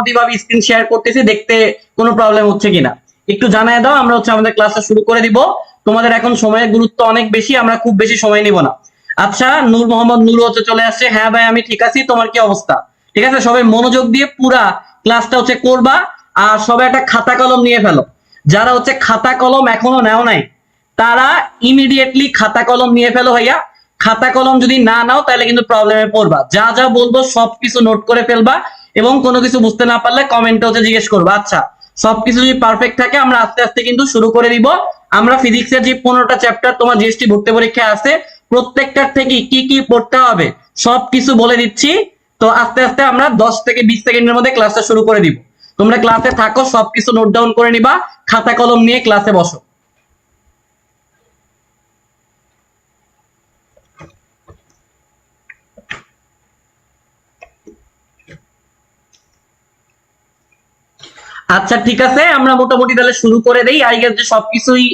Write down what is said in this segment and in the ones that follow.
মোটামুটি ভাবে screen share করতেছি, দেখতে কোনো প্রবলেম হচ্ছে কিনা একটু জানায় দাও। আমরা হচ্ছে আমাদের ক্লাসটা শুরু করে দিব। তোমাদের এখন সময়ের গুরুত্ব অনেক বেশি, আমরা খুব বেশি সময় নিব না। আচ্ছা, নূর মোহাম্মদ নূর হচ্ছে চলে আসছে। হ্যাঁ ভাই আমি ঠিক আছি, তোমার কি অবস্থা? ঠিক আছে, সবাই মনোযোগ দিয়ে পুরা ক্লাসটা হচ্ছে করবা, আর সবাই একটা খাতা কলম নিয়ে ফেলো। যারা হচ্ছে খাতা কলম এখনো নেও নাই তারা ইমিডিয়েটলি খাতা কলম নিয়ে ফেলো ভাইয়া। খাতা কলম যদি না নাও তাহলে কিন্তু প্রবলেমে পড়বা। যা যা বলবো সবকিছু নোট করে ফেলবা, এবং কোনো কিছু বুঝতে না পারলে কমেন্টে হচ্ছে জিজ্ঞেস করবা। আচ্ছা, সবকিছু যদি পারফেক্ট থাকে আমরা আস্তে আস্তে কিন্তু শুরু করে দিব। আমরা ফিজিক্সের যে 15টা চ্যাপ্টার তোমার জিএসটি ভর্তি পরীক্ষায় আছে, প্রত্যেকটার থেকে কি কি পড়তে হবে সবকিছু বলে দিচ্ছি। তো আস্তে আস্তে আমরা 10 থেকে 20 সেকেন্ডের মধ্যে ক্লাসটা শুরু করে দিব। তোমরা ক্লাসে থাকো, সবকিছু নোট ডাউন করে নিবা, খাতা কলম নিয়ে ক্লাসে বসো। আচ্ছা ঠিক আছে, আমরা মোটামুটি তাহলে শুরু করে দেই। আই গেস যে সবকিছুই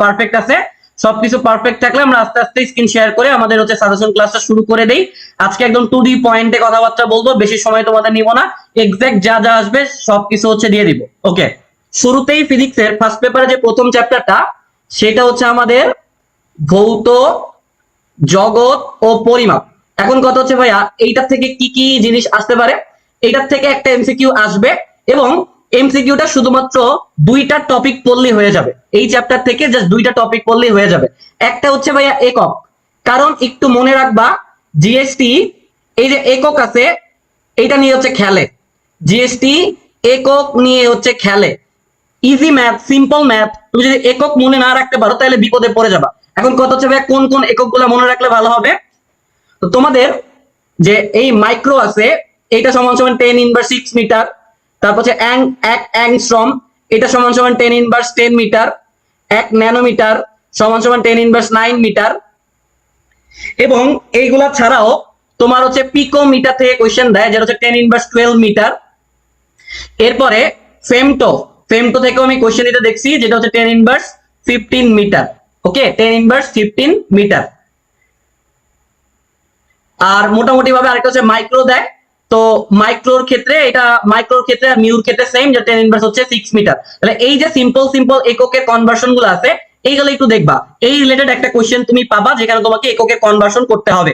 পারফেক্ট আছে। সবকিছু পারফেক্ট থাকলে আমরা আস্তে আস্তে স্ক্রিন শেয়ার করে আমাদের হচ্ছে সাজেশন ক্লাসটা শুরু করে দেই। আজকে একদম টু ডি পয়েন্টে কথাবার্তা বলবো, বেশি সময় তোমাদের নিব না। এক্সাক্ট যা যা আসবে সবকিছু হচ্ছে দিয়ে দিব। ওকে, শুরুতেই ফিজিক্সের ফার্স্ট পেপারে যে প্রথম চ্যাপ্টারটা, সেটা হচ্ছে আমাদের ভৌত জগৎ ও পরিমাপ। এখন কথা হচ্ছে ভাইয়া এইটার থেকে কি কি জিনিস আসতে পারে। এইটার থেকে একটা এমসিকিউ আসবে, এবং এমসিকিউটা শুধুমাত্র দুইটা টপিক পড়লেই হয়ে যাবে। এই চ্যাপ্টার থেকে জাস্ট দুইটা টপিক পড়লেই হয়ে যাবে। একটা হচ্ছে ভাইয়া একক, কারণ একটু মনে রাখবা জিএসটি এই যে একক আছে এইটা নিয়ে হচ্ছে খেলে। জিএসটি একক নিয়ে হচ্ছে খেলে। ইজি ম্যাথ, সিম্পল ম্যাথ, তুমি যদি একক মনে না রাখতে পারো তাহলে বিপদে পড়ে যাবা। এখন কথা হচ্ছে ভাইয়া কোন কোন একক গুলা মনে রাখলে ভালো হবে। তো তোমাদের যে এই মাইক্রো আছে, এটা সমান সমান 10^6 মিটার। তারপর হচ্ছে এক অ্যাংস্ট্রম, এটা সমান সমান 10^10 মিটার। 1 ন্যানোমিটার সমান সমান 10^9 মিটার। এবং এইগুলা ছাড়াও তোমার হচ্ছে পিকোমিটার থেকে কোয়েশ্চেন দেয়, যেটা হচ্ছে 10^12 মিটার। এরপরে ফেমটো, ফেমটো থেকেও আমি কোয়েশ্চেন এটা দেখছি, যেটা হচ্ছে 10^15 মিটার। ওকে, 10^15 মিটার। আর মোটামুটি ভাবে আরেকটা হচ্ছে মাইক্রো দেয়। তো মাইক্রোর ক্ষেত্রে এটা, মাইক্রোর ক্ষেত্রে মিউর ক্ষেত্রে সেম, যে 10 ইনভার্স হচ্ছে 6 মিটার। তাহলে এই যে সিম্পল সিম্পল এককের কনভার্সন গুলো আছে এইগুলো একটু দেখবা। এই রিলেটেড একটা কোশ্চেন তুমি পাবা যেখানে তোমাকে এককের কনভার্সন করতে হবে।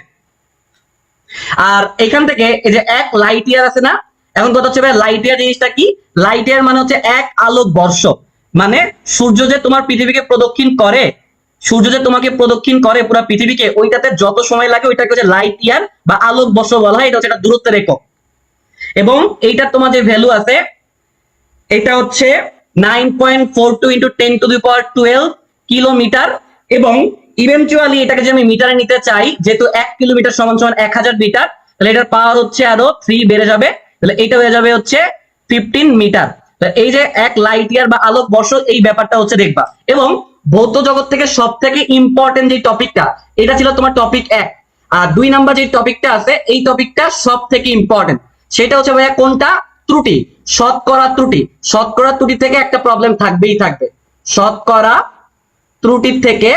আর এখান থেকে এই যে 1 লাইট ইয়ার আছে না, এখন কথা হচ্ছে ভাই লাইট ইয়ার জিনিসটা কি। লাইট ইয়ার মানে হচ্ছে 1 আলোক বর্ষ। মানে সূর্য যে তোমার পৃথিবীকে প্রদক্ষিণ করে, সূর্য যে তোমাকে প্রদক্ষিণ করে পুরো পৃথিবীকে, ওইটাতে যত সময় লাগে ওইটাকে হচ্ছে লাইট ইয়ার বা আলোক বর্ষ বলা হয়। এটা হচ্ছে একটা দূরত্বের একক। এবং এইটার তোমার যে ভ্যালু আছে এটা হচ্ছে 9.42 ইন্টু 10^12 কিলোমিটার। এবং ইভেনচুয়ালি এটাকে যদি আমি মিটারে নিতে চাই, যেহেতু 1 কিলোমিটার সমান সমান 1000 মিটার, তাহলে এটার পাওয়ার হচ্ছে আরো 3 বেড়ে যাবে। তাহলে এটা হয়ে যাবে হচ্ছে 15 মিটার। এই যে 1 লাইট ইয়ার বা আলোক বর্ষ, এই ব্যাপারটা হচ্ছে দেখবা। এবং ভৌত জগৎ থেকে সব থেকে ইম্পর্টেন্ট যে টপিকটা, এটা ছিল তোমার টপিক 1। আর 2 নাম্বার যে টপিকটা আছে, এই টপিকটা সব থেকে ইম্পর্টেন্ট। সেটা হচ্ছে ভাইয়া কোনটা? ত্রুটি, শতকরা ত্রুটি। শতকরা ত্রুটি থেকে একটা প্রবলেম থাকবেই থাকবে। শতকরা ত্রুটির থেকে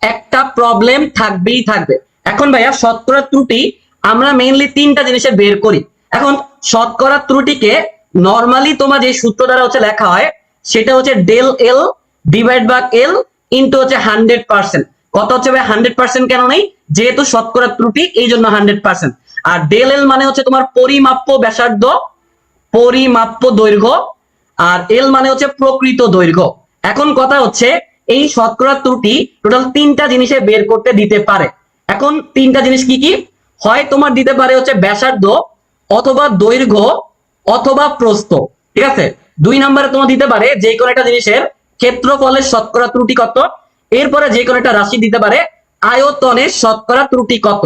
একটা প্রবলেম থাকবেই থাকবে। এখন ভাইয়া শতকরা ত্রুটি আমরা মেইনলি 3টা জিনিসে বের করি। এখন শতকরা ত্রুটিকে নরমালি তোমার যে সূত্র দ্বারা হচ্ছে লেখা হয়, সেটা হচ্ছে del L divide by L into হচ্ছে 100%। কত হচ্ছে ভাই 100% কেন নেই? যেহেতু শতকরা ত্রুটি এই জন্য 100%। আর ডেল এল মানে হচ্ছে তোমার পরিমাপ্য ব্যাসার্ধ, পরিমাপ্য দৈর্ঘ্য। আর এল মানে হচ্ছে প্রকৃত দৈর্ঘ্য। এখন কথা হচ্ছে এই শতকরা ত্রুটি টোটাল 3টা জিনিসে বের করতে দিতে পারে। এখন 3টা জিনিস কি কি হয়? তোমার দিতে পারে হচ্ছে ব্যাসার্ধ, অথবা দৈর্ঘ্য, অথবা প্রস্থ। ঠিক আছে, 2 নম্বরে তোমার দিতে পারে যে কোনো একটা জিনিসের ক্ষেত্রফলের শতকরা ত্রুটি কত। এরপরে যে কোনো একটা রাশি দিতে পারে আয়তনের শতকরা ত্রুটি কত।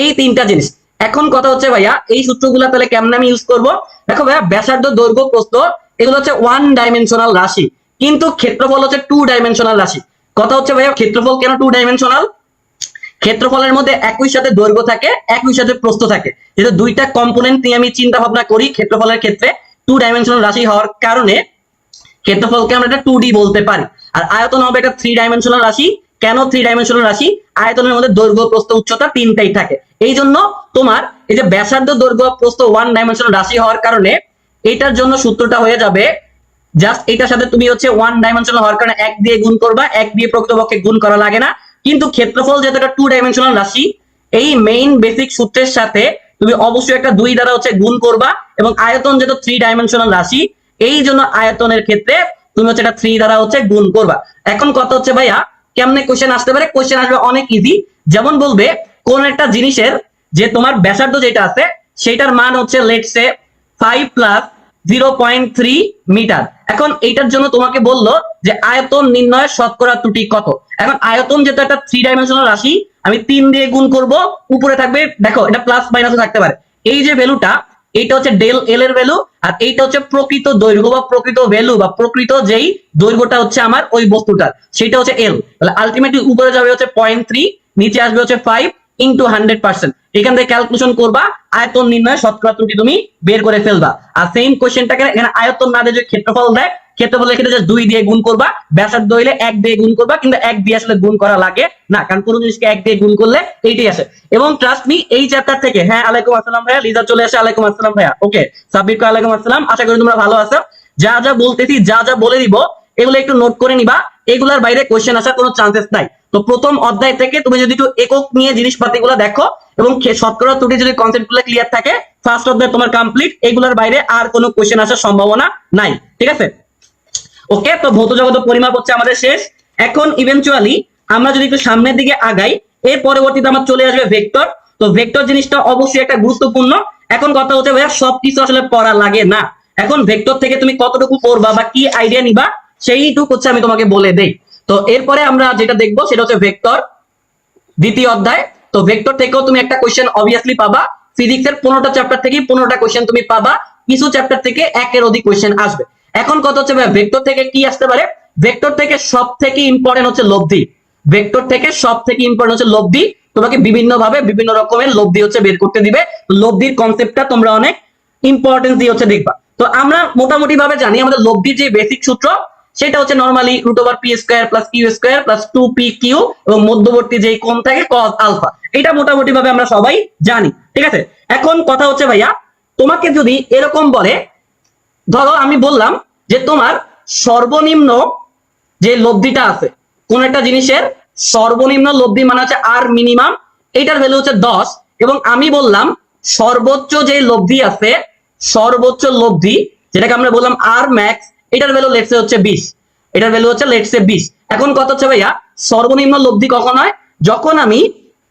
এই 3টা জিনিস। এখন কথা হচ্ছে ভাইয়া এই সূত্রগুলো তাহলে কেমনে আমি ইউজ করব। দেখো ভাইয়া, ব্যাসার্ধ, দৈর্ঘ্য, প্রস্থ এগুলো হচ্ছে 1 ডাইমেনশনাল রাশি, কিন্তু ক্ষেত্রফল হচ্ছে 2 ডাইমেনশনাল রাশি। কথা হচ্ছে ভাইয়া ক্ষেত্রফল কেন 2 ডাইমেনশনাল? ক্ষেত্রফলের মধ্যে একই সাথে দৈর্ঘ্য থাকে, একই সাথে প্রস্থ থাকে। যেহেতু দুইটা কম্পোনেন্ট নিয়ে আমি চিন্তা ভাবনা করি ক্ষেত্রফলের ক্ষেত্রে, 2 ডাইমেনশনাল রাশি হওয়ার কারণে ক্ষেত্রফলকে আমরা একটা 2D বলতে পারি। আর আয়তন হবে একটা 3 ডাইমেনশনাল রাশি। কেন 3 ডাইমেনশনাল রাশি? আয়তনের মধ্যে দৈর্ঘ্য, প্রস্থ, উচ্চতা 3টাই থাকে। এই জন্য তোমার এই যে ব্যাসার্ধ, দৈর্ঘ্য, প্রস্থ 1 ডাইমেনশনাল রাশি হওয়ার কারণে এটার জন্য সূত্রটা হয়ে যাবে জাস্ট এটার সাথে তুমি হচ্ছে ওয়ান ডাইমেনশনাল হওয়ার কারণে 1 দিয়ে গুণ করবা, 1 দিয়ে প্রকৃতপক্ষে গুণ করা লাগে না, কিন্তু ক্ষেত্রফল যেহেতু একটা 2 ডাইমেনশনাল রাশি, এই মেইন বেসিক সূত্রের সাথে তুমি অবশ্যই একটা 2 দ্বারা হচ্ছে গুণ করবা, এবং আয়তন যেহেতু 3 ডাইমেনশনাল রাশি, এই জন্য আয়তনের ক্ষেত্রে তুমি হচ্ছে এটা 3 দ্বারা হচ্ছে গুণ করবা। এখন কথা হচ্ছে ভাইয়া কেমনে কোশ্চেন আসতে পারে? কোশ্চেন আসবে অনেক ইজি। যেমন বলবে কোন একটা জিনিসের যে তোমার ব্যাসার্ধ যেটা আছে সেটার মান হচ্ছে লেটস সে 5 প্লাস 0.3 মিটার। এখন এইটার জন্য তোমাকে বললো যে আয়তন নির্ণয়ের শতকরা ত্রুটি কত। এখন আয়তন যেটা একটা 3 ডাইমেনশনাল রাশি, আমি 3 দিয়ে গুণ করব, উপরে থাকবে দেখো এটা প্লাস মাইনাসও থাকতে পারে, এই যে ভ্যালুটা এইটা হচ্ছে ডেল এল এর ভ্যালু, আর এইটা হচ্ছে প্রকৃত দৈর্ঘ্য বা প্রকৃত ভ্যালু বা প্রকৃত যেই দৈর্ঘ্যটা হচ্ছে আমার ওই বস্তুটার, সেটা হচ্ছে এল। তাহলে আলটিমেটলি উপরে যাবে হচ্ছে 0.3, নিচে আসবে হচ্ছে 5 ইন্টু 100%। এখান থেকে ক্যালকুলেশন করবা, আয়তন নির্ণয় শতকরা ত্রুটি তুমি বের করে ফেলবা। আর সেম কোশ্চেনটাকে এখানে আয়তন না দিয়ে ক্ষেত্রফল দেয়, ক্ষেত্রফলের ক্ষেত্রে জাস্ট 2 দিয়ে গুণ করবা, ব্যাসার্ধ হইলে 1 দিয়ে গুণ করবা, কিন্তু 1 দিয়ে আসলে গুণ করা লাগে না, কারণ কোনো জিনিসকে 1 দিয়ে গুণ করলে এইটাই আসে। এবং ট্রাস্ট মি এই চ্যাপ্টার থেকে, হ্যাঁ আলাইকুম আসসালাম ভাইয়া, লিজা চলে আসে, আলাইকুম আসসালাম ভাইয়া, ওকে সাব্বির কো আলাইকুম আসসালাম, আশা করি তোমরা ভালো আছো। যা যা বলতেছি, যা যা বলে দিব, এগুলো একটু নোট করে নিবা, এগুলার বাইরে কোশ্চেন আসার কোনো চান্সেস নাই। তো প্রথম অধ্যায় থেকে তুমি যদি একটু একক নিয়ে জিনিসপাতিগুলো দেখো এবং শতকরা ত্রুটি যদি কনসেপ্টগুলো ক্লিয়ার থাকে, ফার্স্ট অধ্যায় তোমার কমপ্লিট, এগুলোর বাইরে আর কোনো কোশ্চেন আসার সম্ভাবনা নাই, ঠিক আছে? ওকে, তো ভৌত জগৎ পরিমাপ হচ্ছে আমাদের শেষ। এখন ইভেনচুয়ালি আমরা যদি একটু সামনের দিকে আগাই, এর পরবর্তীতে আমার চলে আসবে ভেক্টর। তো ভেক্টর জিনিসটা অবশ্যই একটা গুরুত্বপূর্ণ। এখন কথা হচ্ছে ভাইয়া সবকিছু আসলে পড়া লাগে না, এখন ভেক্টর থেকে তুমি কতটুকু পড়বা বা কি আইডিয়া নিবা সেইটুকু হচ্ছে আমি তোমাকে বলে দেই। তো এরপরে আমরা যেটা দেখবো সেটা হচ্ছে ভেক্টর দ্বিতীয় অধ্যায়। তো ভেক্টর থেকেও তুমি একটা কোশ্চেন অবভিয়াসলি পাবা, ফিজিক্সের 15টা চ্যাপ্টার থেকে 15টা কোশ্চেন তুমি পাবা, কিছু চ্যাপ্টার থেকে একের অধিক কোশ্চেন আসবে। এখন কথা হচ্ছে ভাই ভেক্টর থেকে কি আসতে পারে? ভেক্টর থেকে সব থেকে ইম্পর্টেন্ট হচ্ছে লব্ধি। ভেক্টর থেকে সব থেকে ইম্পর্টেন্ট হচ্ছে লব্ধি। তোমাকে বিভিন্ন ভাবে বিভিন্ন রকমের লব্ধি হচ্ছে বের করতে দিবে, লব্ধির কনসেপ্টটা তোমরা অনেক ইম্পর্টেন্স দিয়ে হচ্ছে দেখবা। তো আমরা মোটামুটি ভাবে জানি আমাদের লব্ধির যে বেসিক সূত্র সেটা হচ্ছে normally √p² plus q² plus 2pq, এবং মধ্যবর্তী যে কোণ থাকে cos আলফা, এটা মোটামুটি ভাবে আমরা সবাই জানি, ঠিক আছে? এখন কথা হচ্ছে ভাইয়া তোমাকে যদি এরকম বলে, ধরো আমি বললাম যে তোমার সর্বনিম্ন যে লব্ধিটা আছে কোন একটা জিনিসের, সর্বনিম্ন লব্ধি মানে হচ্ছে আর মিনিমাম, এটার ভ্যালু হচ্ছে 10, এবং আমি বললাম সর্বোচ্চ যে লব্ধি আছে, সর্বোচ্চ লব্ধি যেটাকে আমরা বললাম আর ম্যাক্স, এটার ভ্যালু লেটসে হচ্ছে 20, এটার ভ্যালু হচ্ছে লেটসে 20। এখন কথা হচ্ছে ভাইয়া সর্বনিম্ন লব্ধি কখন হয়? যখন আমি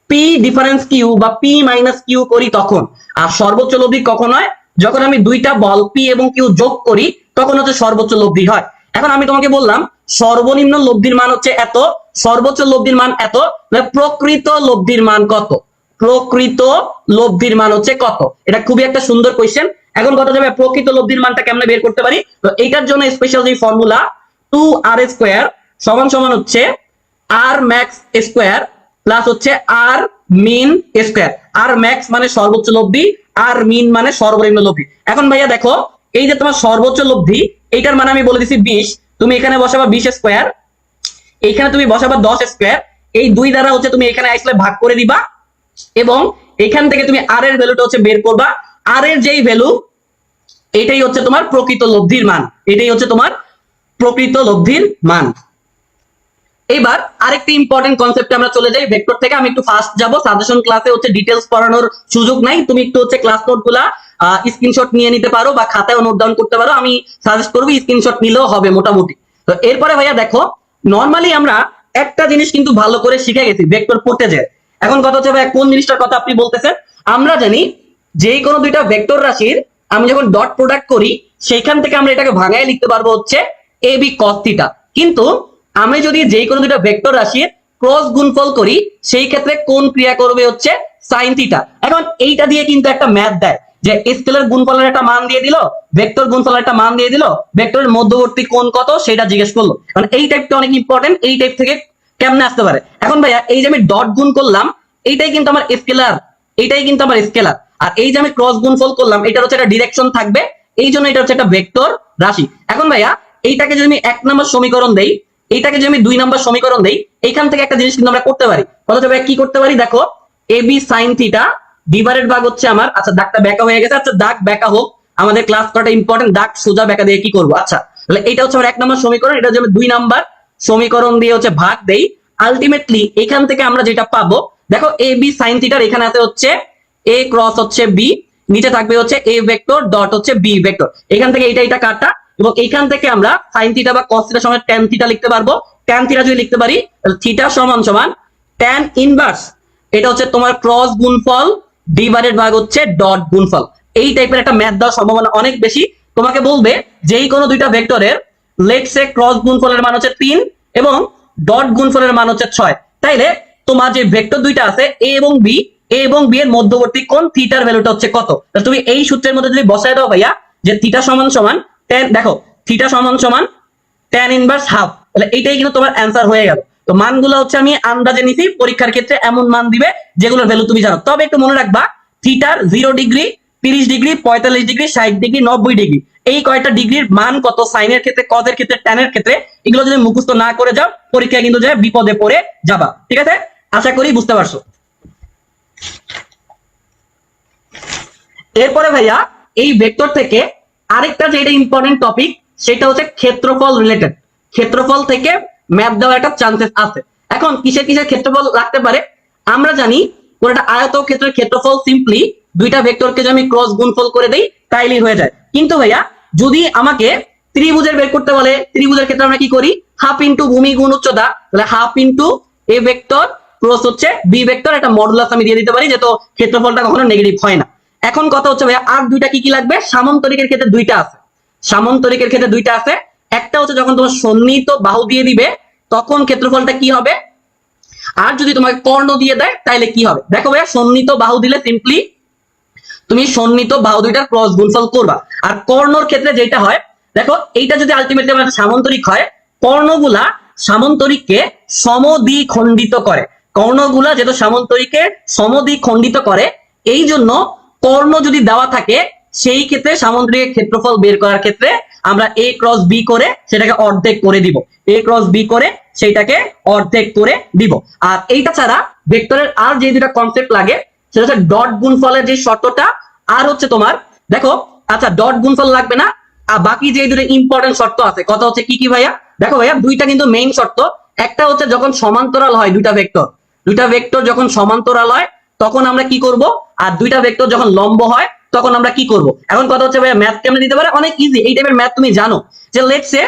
পি ডিফারেন্স কিউ বা পি মাইনাস কিউ করি তখন। আর সর্বোচ্চ লব্ধি কখন হয়? যখন আমি দুইটা বল পি এবং কিউ যোগ করি, তখন হচ্ছে সর্বোচ্চ লব্ধি হয়। এখন আমি তোমাকে বললাম সর্বনিম্ন লব্ধির মান হচ্ছে এত, সর্বোচ্চ লব্ধির মান এত, প্রকৃত লব্ধির মান কত? প্রকৃত লব্ধির মান হচ্ছে কত? এটা খুবই একটা সুন্দর কোয়েশ্চেন। এখন কথা যাবে প্রকৃত লব্ধির মানটা কেমনে বের করতে পারি? তো এইটার জন্য স্পেশাল যে ফর্মুলা 2r² সমান সমান হচ্ছে আর ম্যাক্স স্কোয়ার প্লাস হচ্ছে আর মিন স্কোয়ার। আর ম্যাক্স মানে সর্বোচ্চ লব্ধি, আর মিন মানে সর্বনিম্ন লব্ধি। এখন ভাইয়া দেখো এই যে তোমার সর্বোচ্চ লব্ধি, এইটার মানে আমি বলে দিছি 20, তুমি এখানে বসাবা 20², এইখানে তুমি বসাবা 10², এই 2 দ্বারা হচ্ছে তুমি এখানে আসলে ভাগ করে দিবা, এবং এখান থেকে তুমি আর এর ভ্যালুটা হচ্ছে বের করবা। আর এর যেই ভ্যালু, এটাই হচ্ছে তোমার প্রকৃত লব্ধির মান, এটাই হচ্ছে তোমার প্রকৃত লব্ধির মান। এবার আরেকটি ইম্পর্টেন্ট কনসেপ্টে আমরা চলে যাই ভেক্টর থেকে। আমি একটু ফাস্ট যাব, সাজেশন ক্লাসে হচ্ছে ডিটেইলস পড়ানোর সুযোগ নাই, তুমি একটু হচ্ছে ক্লাস নোটগুলা স্ক্রিনশট নিয়ে নিতে পারো বা খাতায় নোট ডাউন করতে পারো, আমি সাজেস্ট করব স্ক্রিনশট নিলেও হবে মোটামুটি। তো এরপরে ভাইয়া দেখো নরমালি আমরা একটা জিনিস কিন্তু ভালো করে শিখে গেছি ভেক্টর পড়তে যায়। এখন কথা হচ্ছে ভাইয়া কোন জিনিসটার কথা আপনি বলতেছেন? আমরা জানি যে কোনো দুইটা ভেক্টর রাশির আমি যখন ডট প্রোডাক্ট করি সেইখান থেকে আমরা এটাকে ভাঙায় লিখতে পারবো হচ্ছে এ বি কস থিটা, কিন্তু আমি যদি যে কোনো দুটো ভেক্টর রাশির ক্রস গুণফল করি সেই ক্ষেত্রে কোন ক্রিয়া করবে হচ্ছে সাইন থিটা। এখন এইটা দিয়ে কিন্তু একটা ম্যাথ দেয় যে স্কেলার গুণফলের একটা মান দিয়ে দিল, ভেক্টর গুণফলের একটা মান দিয়ে দিল, ভেক্টরের মধ্যবর্তী কোণ কত সেটা জিজ্ঞেস করলো। কারণ এই টাইপটা অনেক ইম্পর্টেন্ট, এই টাইপ থেকে কেমনে আসতে পারে। এখন ভাইয়া এই যে আমি ডট গুণ করলাম এইটাই কিন্তু আমার স্কেলার, এইটাই কিন্তু আমার স্কেলার, আর এই যে আমি ক্রস গুণফল করলাম এটা হচ্ছে একটা ডিরেকশন থাকবে, এই জন্য এটা হচ্ছে একটা ভেক্টর রাশি। এখন ভাইয়া এইটাকে যদি আমি 1 নম্বর সমীকরণ দেই, এইটাকে যদি আমি 2 নম্বর সমীকরণ দেই, এইখান থেকে একটা জিনিস কিন্তু আমরা করতে পারি। অথবা কি করতে পারি দেখো, A B sine theta divided ভাগ হচ্ছে আমার, আচ্ছা দাগটা বেঁকা হয়ে গেছে, আচ্ছা দাগ বেঁকা হোক, আমাদের ক্লাস করাটা ইম্পর্টেন্ট, দাগ সোজা বেঁকা দিয়ে কি করবো। আচ্ছা তাহলে এটা হচ্ছে আমার 1 নম্বর সমীকরণ, এটা যদি 2 নাম্বার সমীকরণ দিয়ে হচ্ছে ভাগ দেই, আলটিমেটলি এখান থেকে আমরা যেটা পাবো, দেখো এ বি সাইন থিটার এখানে আছে হচ্ছে এ ক্রস হচ্ছে বি, নিচে থাকবে হচ্ছে এ ভেক্টর ডট হচ্ছে বি ভেক্টর, এখান থেকে এটা কাটা, এবং এখান থেকে আমরা সাইন থিটা বা কস থিটার সমান ট্যান থিটা লিখতে পারবো। ট্যান থিটা যদি লিখতে পারি, থিটা সমান সমান ট্যান ইনভার্স, এটা হচ্ছে তোমার ক্রস গুণফল ডিভাইডেড বাই হচ্ছে ডট গুণফল। এই টাইপের একটা ম্যাথ দেওয়ার সম্ভাবনা অনেক বেশি। তোমাকে বলবে যেই কোনো দুইটা ভেক্টরের লেটস সে ক্রস গুণফলের মান হচ্ছে 3 এবং ডট গুণফলের মান হচ্ছে 6, তাইলে তোমার যে ভেক্টর দুইটা আছে এ এবং বি এর মধ্যবর্তী কোণ থিটার ভ্যালুটা হচ্ছে কত, তুমি এই সূত্রের মধ্যে যদি বসায় দাও ভাইয়া যে থিটা সমান সমান tan, দেখো থিটা সমান সমান tan ইনভার্স হাফ, তাহলে এইটাই কিন্তু তোমার অ্যান্সার হয়ে গেল। তো মানগুলো হচ্ছে আমি আন্দাজে নিছি, পরীক্ষার ক্ষেত্রে এমন মান দিবে যেগুলোর ভ্যালু তুমি জানো। তবে একটু মনে রাখবা থিটার 0 degree, 30 degree, 45 degree, 60 degree, 90 degree, এই কয়টা ডিগ্রির মান কত সাইনের ক্ষেত্রে, কজের ক্ষেত্রে, ট্যানের ক্ষেত্রে, এগুলো যদি মুখস্থ না করে যাও পরীক্ষায় কিন্তু যায় বিপদে পড়ে যাবা। ঠিক আছে, আশা করি বুঝতে পারছো। এরপরে ভাইয়া এই ভেক্টর থেকে আরেকটা যেটা ইম্পর্টেন্ট টপিক, সেটা হচ্ছে ক্ষেত্রফল রিলেটেড। ক্ষেত্রফল থেকে ম্যাপ দেওয়ার একটা চান্সেস আছে। এখন কিসের কিসের ক্ষেত্রফল লাগতে পারে, আমরা জানি কোন একটা আয়তক্ষেত্রের ক্ষেত্রফল সিম্পলি দুইটা ভেক্টরকে যদি আমি ক্রস গুণফল করে দেই তাইলেই হয়ে যায়। কিন্তু ভাইয়া যদি আমাকে ত্রিভুজের বের করতে বলে, ত্রিভুজের ক্ষেত্রে আমরা কি করি, হাফ ইন্টু ভূমি গুণ উচ্চতা, তাহলে হাফ ইন্টু এ ভেক্টর ক্রস হচ্ছে বি ভেক্টর, একটা মডুলাস আমি দিয়ে দিতে পারি, যেহেতু ক্ষেত্রফলটা কখনো নেগেটিভ হয় না। এখন কথা হচ্ছে ভাইয়া আর দুইটা কি কি লাগবে, সামান্তরিকের ক্ষেত্রে দুইটা আছে, সামান্তরিকের ক্ষেত্রে দুইটা আছে। একটা হচ্ছে যখন তোমার সন্নিহিত বাহু দিয়ে দিবে তখন ক্ষেত্রফলটা কি হবে, আর যদি তোমাকে কর্ণ দিয়ে দেয় তাহলে কি হবে। দেখো ভাইয়া সন্নিহিত বাহু দিলে সিম্পলি তুমি সন্নিহিত বাহু দুইটার ক্রস গুণফল করবা, আর কর্ণর ক্ষেত্রে যেটা হয়, দেখো এইটা যদি আলটিমেটলি আমাদের সামান্তরিক হয়, কর্ণগুলা সামান্তরিককে সমদ্বিখণ্ডিত করে, কর্ণগুলা যেহেতু সামান্তরিকে সমদ্বিখণ্ডিত করে, এই জন্য কর্ণ যদি দেওয়া থাকে সেই ক্ষেত্রে সামান্তরিকের ক্ষেত্রফল বের করার ক্ষেত্রে আমরা এ ক্রস বি করে সেটাকে অর্ধেক করে দিব, এ ক্রস বি করে সেইটাকে অর্ধেক করে দিব। আর এইটা ছাড়া ভেক্টরের আর যে দুটা কনসেপ্ট লাগে সেটা হচ্ছে ডট গুণফলের যে শর্তটা, আর হচ্ছে তোমার দেখো, আচ্ছা ডট গুণফল লাগবে না, আর বাকি যে দুটো ইম্পর্টেন্ট শর্ত আছে, কথা হচ্ছে কি কি ভাইয়া, দেখো ভাইয়া দুইটা কিন্তু মেইন শর্ত। একটা হচ্ছে যখন সমান্তরাল হয় দুইটা ভেক্টর যখন সমান্তরাল হয় তখন আমরা কি করব, আর দুইটা ভেক্টর যখন লম্ব হয় তখন আমরা কি করব। এখন কথা হচ্ছে ভাইয়া ম্যাথ কেমনে দিতে পারে, অনেক ইজি, এই টাইপের ম্যাথ তুমি জানো যে লেটস সে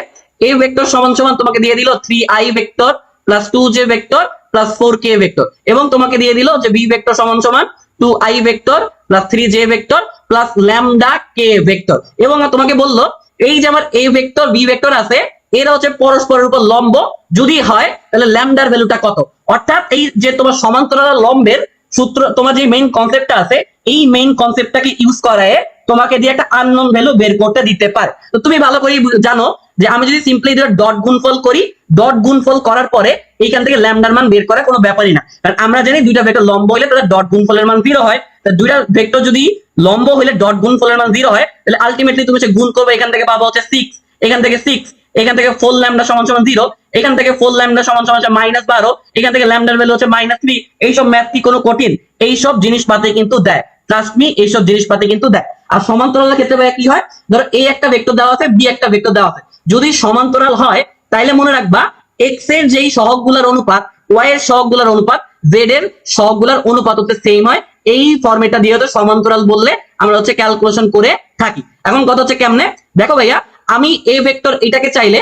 a ভেক্টর সমান সমান তোমাকে দিয়ে দিল 3i vector plus 2j vector plus 4k vector, এবং তোমাকে দিয়ে দিল যে b ভেক্টর সমান সমান 2i vector plus 3j vector plus lambda k vector, এবং তোমাকে বললো এই যে আমার a ভেক্টর b ভেক্টর আছে এরা হচ্ছে পরস্পরের উপর লম্ব, যদি হয় তাহলে ল্যামডার ভ্যালুটা কত। অর্থাৎ এই যে তোমার সমান্তরাল লম্বের সূত্র, তোমার যে মেইন কনসেপ্টটা আছে এই মেইন কনসেপ্টটাকে ইউজ করায় তোমাকে দিয়ে একটা আননোন ভ্যালু বের করতে দিতে পারে। তো তুমি ভালো করে জানো যে আমি যদি সিম্পলি ডট গুণফল করি, ডট গুণফল করার পরে এইখান থেকে ল্যামডার মান বের করা কোনো ব্যাপারই না, কারণ আমরা জানি দুইটা ভেক্টর লম্ব হলে তাদের ডট গুণফলের মান 0 হয়। দুইটা ভেক্টর যদি লম্ব হলে ডট গুণফলের মান 0 হয়, তাহলে আলটিমেটলি তুমি হচ্ছে গুণ করবে, এখান থেকে পাবো হচ্ছে 6, এখান থেকে 6, এখান থেকে 4 ল্যামডা সমান সমান 0, এখান থেকে 4 ল্যামডা সমান সমান -12, এখান থেকে ল্যামডার ভ্যালু হচ্ছে -3। এইসব ম্যাথ কি কোনো কঠিন, এইসব জিনিসপাতি কিন্তু দেয়, ট্রাস্ট মি এইসব জিনিসপাতি কিন্তু দেয়। আর সমান্তরালের ক্ষেত্রে ভাই কি হয়, ধরো এ একটা ভেক্টর দেওয়া আছে, বি একটা ভেক্টর দেওয়া আছে, যদি সমান্তরাল হয় তাইলে মনে রাখবা এক্স এর যেই সহগগুলোর অনুপাত ওয়াই এর সহগগুলোর অনুপাত জেড এর সহগগুলোর অনুপাত হচ্ছে সেম হয়। এই ফর্মেটটা দিয়ে হচ্ছে সমান্তরাল বললে আমরা হচ্ছে ক্যালকুলেশন করে থাকি। এখন কথা হচ্ছে কেমনে, দেখো ভাইয়া আমি এ ভেক্টর এটাকে চাইলে,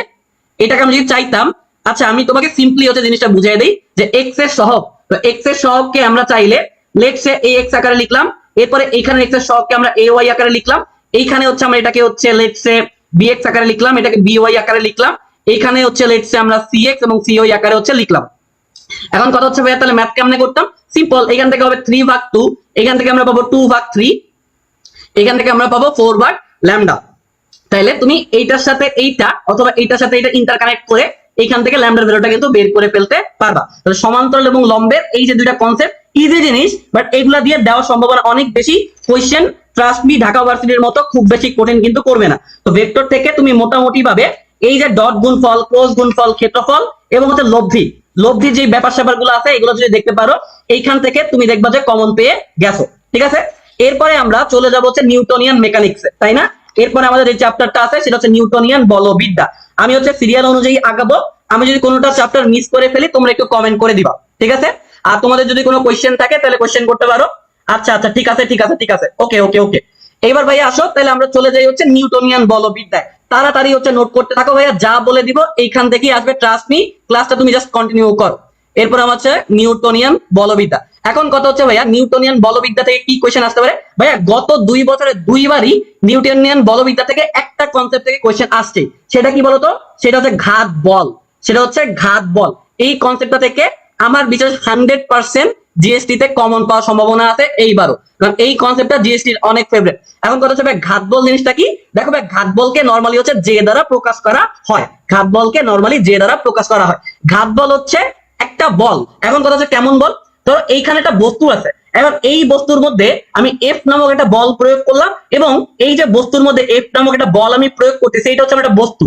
এটাকে আমি যদি চাইতাম, আচ্ছা আমি তোমাকে সিম্পলি হচ্ছে জিনিসটা বুঝিয়ে দিই যে এক্স এর সহগ, তো এক্স এর সহগকে আমরা চাইলে লেটস সে এ এক্স আকারে লিখলাম, এরপরে এইখানে এক্স এর সহগকে আমরা এ ওয়াই আকারে লিখলাম, এইখানে হচ্ছে আমরা এটাকে হচ্ছে লেটস সে বি এক্স আকারে লিখলাম, এটাকে বি ওয়াই আকারে লিখলাম, এইখানে হচ্ছে লেটস সে আমরা সি এক্স এবং সি ওয়াই আকারে হচ্ছে লিখলাম। এখন কথা হচ্ছে ভাইয়া তাহলে ম্যাথ কেমনে করতাম, সিম্পল, এখান থেকে হবে 3/2, এখান থেকে আমরা পাবো 2/3, এখান থেকে আমরা পাবো 4 ল্যামডা। তাহলে তুমি এইটার সাথে এইটা অথবা এইটার সাথে এটা ইন্টারকানেক্ট করে এইখান থেকে ল্যামডার ভ্যালুটা কিন্তু বের করে ফেলতে পারবা। তাহলে সমান্তরাল এবং লম্বের এই যে দুইটা কনসেপ্ট ইজি জিনিস, বাট এগুলা দিয়ে দেওয়ার সম্ভাবনা অনেক বেশি। কোশ্চেন ট্রাস্ট মি ঢাকা ভার্সিটির মতো খুব বেশি কঠিন কিন্তু করবে না। তো ভেক্টর থেকে তুমি মোটামুটি ভাবে এই যে ডট গুণফল, ক্রস গুণফল, ক্ষেত্রফল এবং হচ্ছে লব্ধি যে ব্যাপার স্যাপার গুলো আছে এগুলো যদি দেখতে পারো, এইখান থেকে তুমি দেখবা যে কমন পেয়ে গেছো। ঠিক আছে, এরপরে আমরা চলে যাবো হচ্ছে নিউটনিয়ান মেকানিক্স, তাই না? এরপরে আমাদের যে চ্যাপ্টারটা আছে সেটা হচ্ছে নিউটনিয়ান বলবিদ্যা। আমি হচ্ছে সিরিয়াল অনুযায়ী আগাবো। আমি যদি কোনোটা চ্যাপ্টার মিস করে ফেলি তোমরা একটু কমেন্ট করে দিবা, ঠিক আছে? আর তোমাদের যদি কোনো কোয়েশ্চেন থাকে তাহলে কোয়েশ্চেন করতে পারো। আচ্ছা আচ্ছা, ঠিক আছে ঠিক আছে ঠিক আছে, ওকে ওকে ওকে। এইবার ভাইয়া আসো, তাহলে আমরা চলে যাই হচ্ছে নিউটনিয়ান বলবিদ্যায়। তাড়াতাড়ি হচ্ছে নোট করতে থাকো ভাইয়া, যা বলে দিব এইখান থেকেই আসবে, ট্রাস্ট মি। ক্লাসটা তুমি জাস্ট কন্টিনিউ করো। এরপর আমার হচ্ছে নিউটনিয়ান বলবিদ্যা। এখন কথা হচ্ছে ভাইয়া নিউটনিয়ান বলবিদ্যা থেকে কি কোয়েশ্চেন আসতে পারে? ভাইয়া গত 2 বছরে 2বারই নিউটনিয়ান বলবিদ্যা থেকে একটা কনসেপ্ট থেকে কোয়েশ্চেন আসছে। সেটা কি বলতো? সেটা হচ্ছে ঘাত বল। সেটা হচ্ছে ঘাত বল। এই কনসেপ্টটা থেকে আমার বিশ্বাস 100% জিএসটি তে কমন পাওয়ার সম্ভাবনা আছে এইবারও, কারণ এই কনসেপ্টটা জিএসটির অনেক ফেভারিট। এখন কথা হচ্ছে ভাই ঘাত বল জিনিসটা কি? দেখো ভাই, ঘাত বলকে নরমালি হচ্ছে জে দ্বারা প্রকাশ করা হয়। ঘাত বলকে নরমালি জে দ্বারা প্রকাশ করা হয়। ঘাত বল হচ্ছে একটা বল। এখন কথা হচ্ছে কেমন বল? ধরো এইখানে একটা বস্তু আছে, এবার এই বস্তুর মধ্যে আমি এফ নামক একটা বল প্রয়োগ করলাম, এবং এই যে বস্তুর মধ্যে এফ নামক একটা বল আমি প্রয়োগ করতেছি, এটা হচ্ছে আমার একটা বস্তু।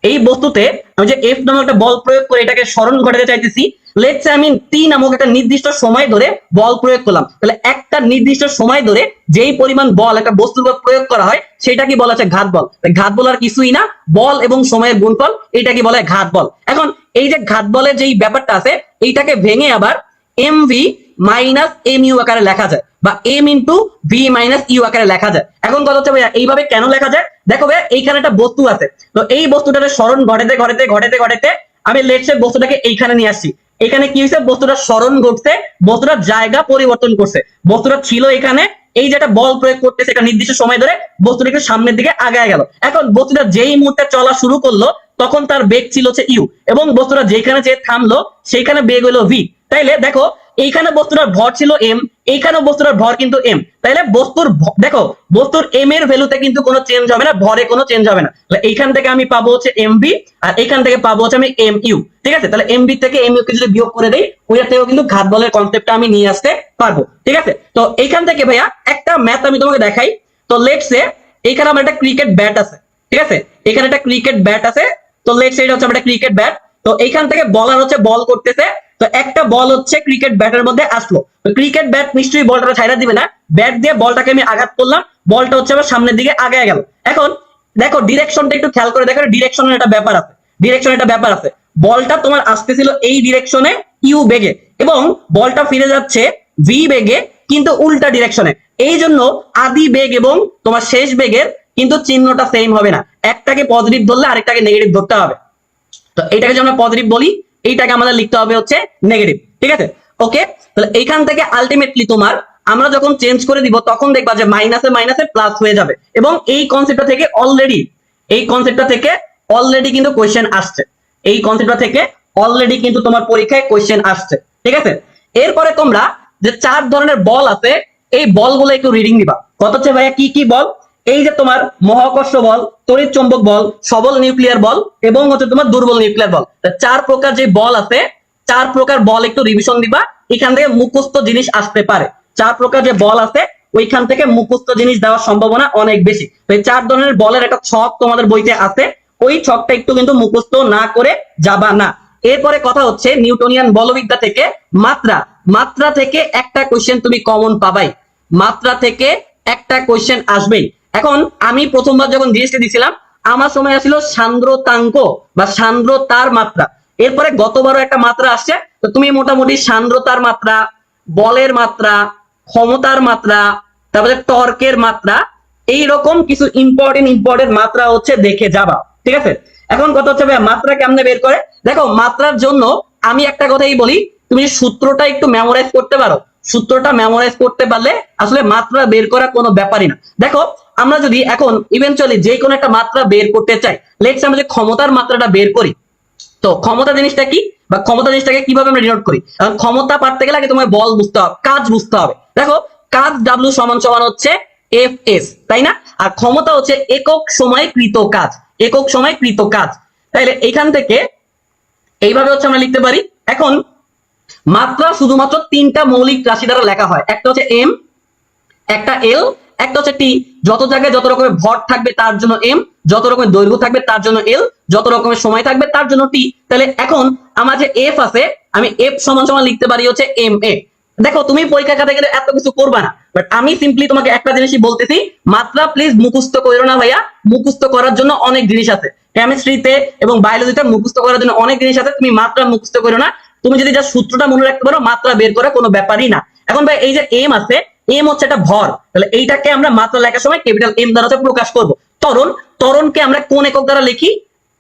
এই বস্তুতে আমি যে এফ নামক একটা বল প্রয়োগ করে এটাকে স্মরণ ঘটাতে চাইতেছি। লেটস সে আমি টি নামক একটা নির্দিষ্ট সময় ধরে বল প্রয়োগ করলাম। তাহলে একটা নির্দিষ্ট সময় ধরে যেই পরিমাণ বল একটা বস্তুর উপর প্রয়োগ করা হয় সেটা কি বলা আছে? ঘাত বল। ঘাত বল আর কিছুই না, বল এবং সময়ের গুণফল, এটা কি বলে? ঘাত বল। এখন এই যে ঘাত বলের যে ব্যাপারটা আছে, এইটাকে ভেঙে আবার M V minus M U আকারে লেখা যায়, বা M into V minus U আকারে লেখা যায়। এখন কথা হচ্ছে ভাইয়া এইভাবে কেন লেখা যায়? দেখো ভাইয়া, এইখানে একটা বস্তু আছে, তো এই বস্তুটাকে স্মরণ ঘটাতে ঘটাতে ঘটাতে ঘটাতে আমি লেটসে বস্তুটাকে এইখানে নিয়ে আসছি। এখানে কি হয়েছে? বস্তুটা স্মরণ ঘটছে, বস্তুটার জায়গা পরিবর্তন করছে। বস্তুটা ছিল এখানে, এই যে একটা বল প্রয়োগ করতেছে একটা নির্দিষ্ট সময় ধরে, বস্তুটা একটু সামনের দিকে আগায় গেল। এখন বস্তুটা যেই মুহূর্তে চলা শুরু করলো তখন তার বেগ ছিল হচ্ছে ইউ, এবং বস্তুটা যেখানে যে থামলো সেইখানে বেগ হলো ভি। তাইলে দেখো, এইখানে বস্তুটার ভর ছিল এম, এইখানে বস্তুটার ভর কিন্তু এম। তাইলে বস্তুর দেখো, বস্তুর এম এর ভ্যালুতে কিন্তু কোনো চেঞ্জ হবে না, ভরে কোনো চেঞ্জ হবে না। তাহলে এইখান থেকে আমি পাবো হচ্ছে এম ভি, আর এইখান থেকে পাবো হচ্ছে আমি এম ইউ। ঠিক আছে? তাহলে এম ভি থেকে এম ইউ কে যদি বিয়োগ করে দেই, ওইটা থেকেও কিন্তু ঘাত বলের কনসেপ্টটা আমি নিয়ে আসতে পারবো। ঠিক আছে? তো এইখান থেকে ভাইয়া একটা ম্যাথ আমি তোমাকে দেখাই। তো লেটস সে এইখানে আমার একটা ক্রিকেট ব্যাট আছে। ঠিক আছে? এখানে একটা ক্রিকেট ব্যাট আছে। তো লেটস সে এটা হচ্ছে আমার একটা ক্রিকেট ব্যাট। তো এইখান থেকে বলার হচ্ছে বল করতেছে। তো একটা বল হচ্ছে ক্রিকেট ব্যাটের মধ্যে আসলো, তো ক্রিকেট ব্যাট নিশ্চয়ই বলটা ছাইড়া দিবে না। ব্যাট দিয়ে বলটাকে আমি আঘাত করলাম, বলটা হচ্ছে আবার সামনের দিকে আগায় গেল। এখন দেখো ডিরেকশনটা একটু খেয়াল করে দেখো, ডিরেকশনের একটা ব্যাপার আছে। ডিরেকশনের একটা ব্যাপার আছে। বলটা তোমার আসতেছিল এই ডিরেকশনে ইউ বেগে, এবং বলটা ফিরে যাচ্ছে ভি বেগে, কিন্তু উল্টা ডিরেকশনে। এই জন্য আদি বেগ এবং তোমার শেষ বেগের কিন্তু চিহ্নটা সেম হবে না। একটাকে পজিটিভ ধরলে আরেকটাকে নেগেটিভ ধরতে হবে। তো এইটাকে যদি আমরা পজিটিভ বলি, এইটাকে আমাদের লিখতে হবে হচ্ছে নেগেটিভ। ঠিক আছে? ওকে। তাহলে এইখান থেকে আলটিমেটলি তোমার আমরা যখন চেঞ্জ করে দিব তখন দেখবা যে মাইনাসে মাইনাসে প্লাস হয়ে যাবে, এবং এই কনসেপ্টটা থেকে অলরেডি কিন্তু কোয়েশ্চেন আসছে। এই কনসেপ্টটা থেকে অলরেডি কিন্তু তোমার পরীক্ষায় কোয়েশ্চেন আসছে। ঠিক আছে? এরপরে তোমরা যে 4 ধরনের বল আছে, এই বলগুলো একটু রিডিং দিবা। কত হচ্ছে ভাইয়া কি কি বল? এই যে তোমার মহাকর্ষ বল, তড়িৎ চৌম্বক বল, সবল নিউক্লিয়ার বল, এবং হচ্ছে তোমার দুর্বল নিউক্লিয়ার বল। 4 প্রকার যে বল আছে, 4 প্রকার বল একটু রিভিশন দিবা। এখান থেকে মুখস্থ জিনিস আসতে পারে। 4 প্রকার যে বল আছে ওইখান থেকে মুখস্থ জিনিস দেওয়ার সম্ভাবনা অনেক বেশি। তো এই 4 ধরনের বলের একটা ছক তোমাদের বইতে আছে, ওই ছকটা একটু কিন্তু মুখস্থ না করে যাবা না। এরপরে কথা হচ্ছে নিউটনিয়ান বলবিদ্যা থেকে মাত্রা থেকে একটা কোশ্চেন তুমি কমন পাবাই। মাত্রা থেকে একটা কোশ্চেন আসবেই। এখন আমি প্রথমবার যখন জিএসটি দিছিলাম আমার সময় আসছিল সান্দ্রতাঙ্ক বা সান্দ্রতার মাত্রা। এরপরে গতবারও একটা মাত্রা আসছে। তো তুমি মোটামুটি সান্দ্রতার মাত্রা, বলের মাত্রা, ক্ষমতার মাত্রা, তারপরে টর্কের মাত্রা, এইরকম কিছু ইম্পর্টেন্ট মাত্রা হচ্ছে দেখে যাবা। ঠিক আছে? এখন কথা হচ্ছে ভাই মাত্রা কেমনে বের করে? দেখো, মাত্রার জন্য আমি একটা কথাই বলি, তুমি সূত্রটা একটু মেমোরাইজ করতে পারো। সূত্রটা মেমোরাইজ করতে পারলে আসলে মাত্রা বের করা কোনো ব্যাপারই না। দেখো, আমরা যদি এখন ইভেন্চুয়ালি যে কোনো একটা মাত্রা বের করতে চাই, লেটস আমরা যে ক্ষমতার মাত্রাটা বের করি, তো ক্ষমতা জিনিসটা কি বা ক্ষমতা জিনিসটাকে কিভাবে আমরা ডিনোট করি? ক্ষমতা পারতে গেলে আগে তোমার বল বুঝতে হবে, কাজ বুঝতে হবে। দেখো, কাজ ডাব্লিউ সমান সমান হচ্ছে এফ এস, তাই না? আর ক্ষমতা হচ্ছে একক সময়ে কৃত কাজ, একক সময়ে কৃত কাজ। তাইলে এইখান থেকে এইভাবে হচ্ছে আমরা লিখতে পারি। এখন মাত্রা শুধুমাত্র 3টা মৌলিক রাশি দ্বারা লেখা হয়। একটা হচ্ছে এম, একটা এল, একটা হচ্ছে টি। যত জায়গায় যত রকমের ভর থাকবে তার জন্য এম, যত রকমের দৈর্ঘ্য থাকবে তার জন্য এল, যত রকমের সময় থাকবে তার জন্য টি। তাহলে এখন আমার যে এফ আছে, আমি এফ সমান সমান লিখতে পারি হচ্ছে এম এ। দেখো, তুমি পরীক্ষা খাতে গেলে এত কিছু করবা না, বাট আমি সিম্পলি তোমাকে একটা জিনিসই বলতেছি, মাত্রা প্লিজ মুখস্থ করো না ভাইয়া। মুখস্থ করার জন্য অনেক জিনিস আছে, কেমিস্ট্রিতে এবং বায়োলজিতে মুখস্থ করার জন্য অনেক জিনিস আছে, তুমি মাত্রা মুখস্থ করো না। তুমি যদি যা সূত্রটা মনে রাখতে পারো, মাত্রা বের করা কোনো ব্যাপারই না। এখন ভাই এই যে এম আছে, এম হচ্ছে একটা ভর, তাহলে এইটাকে আমরা মাত্রা লেখার সময় ক্যাপিটাল এম দ্বারা প্রকাশ করব। ত্বরণ, ত্বরণকে আমরা কোন একক দ্বারা লিখি?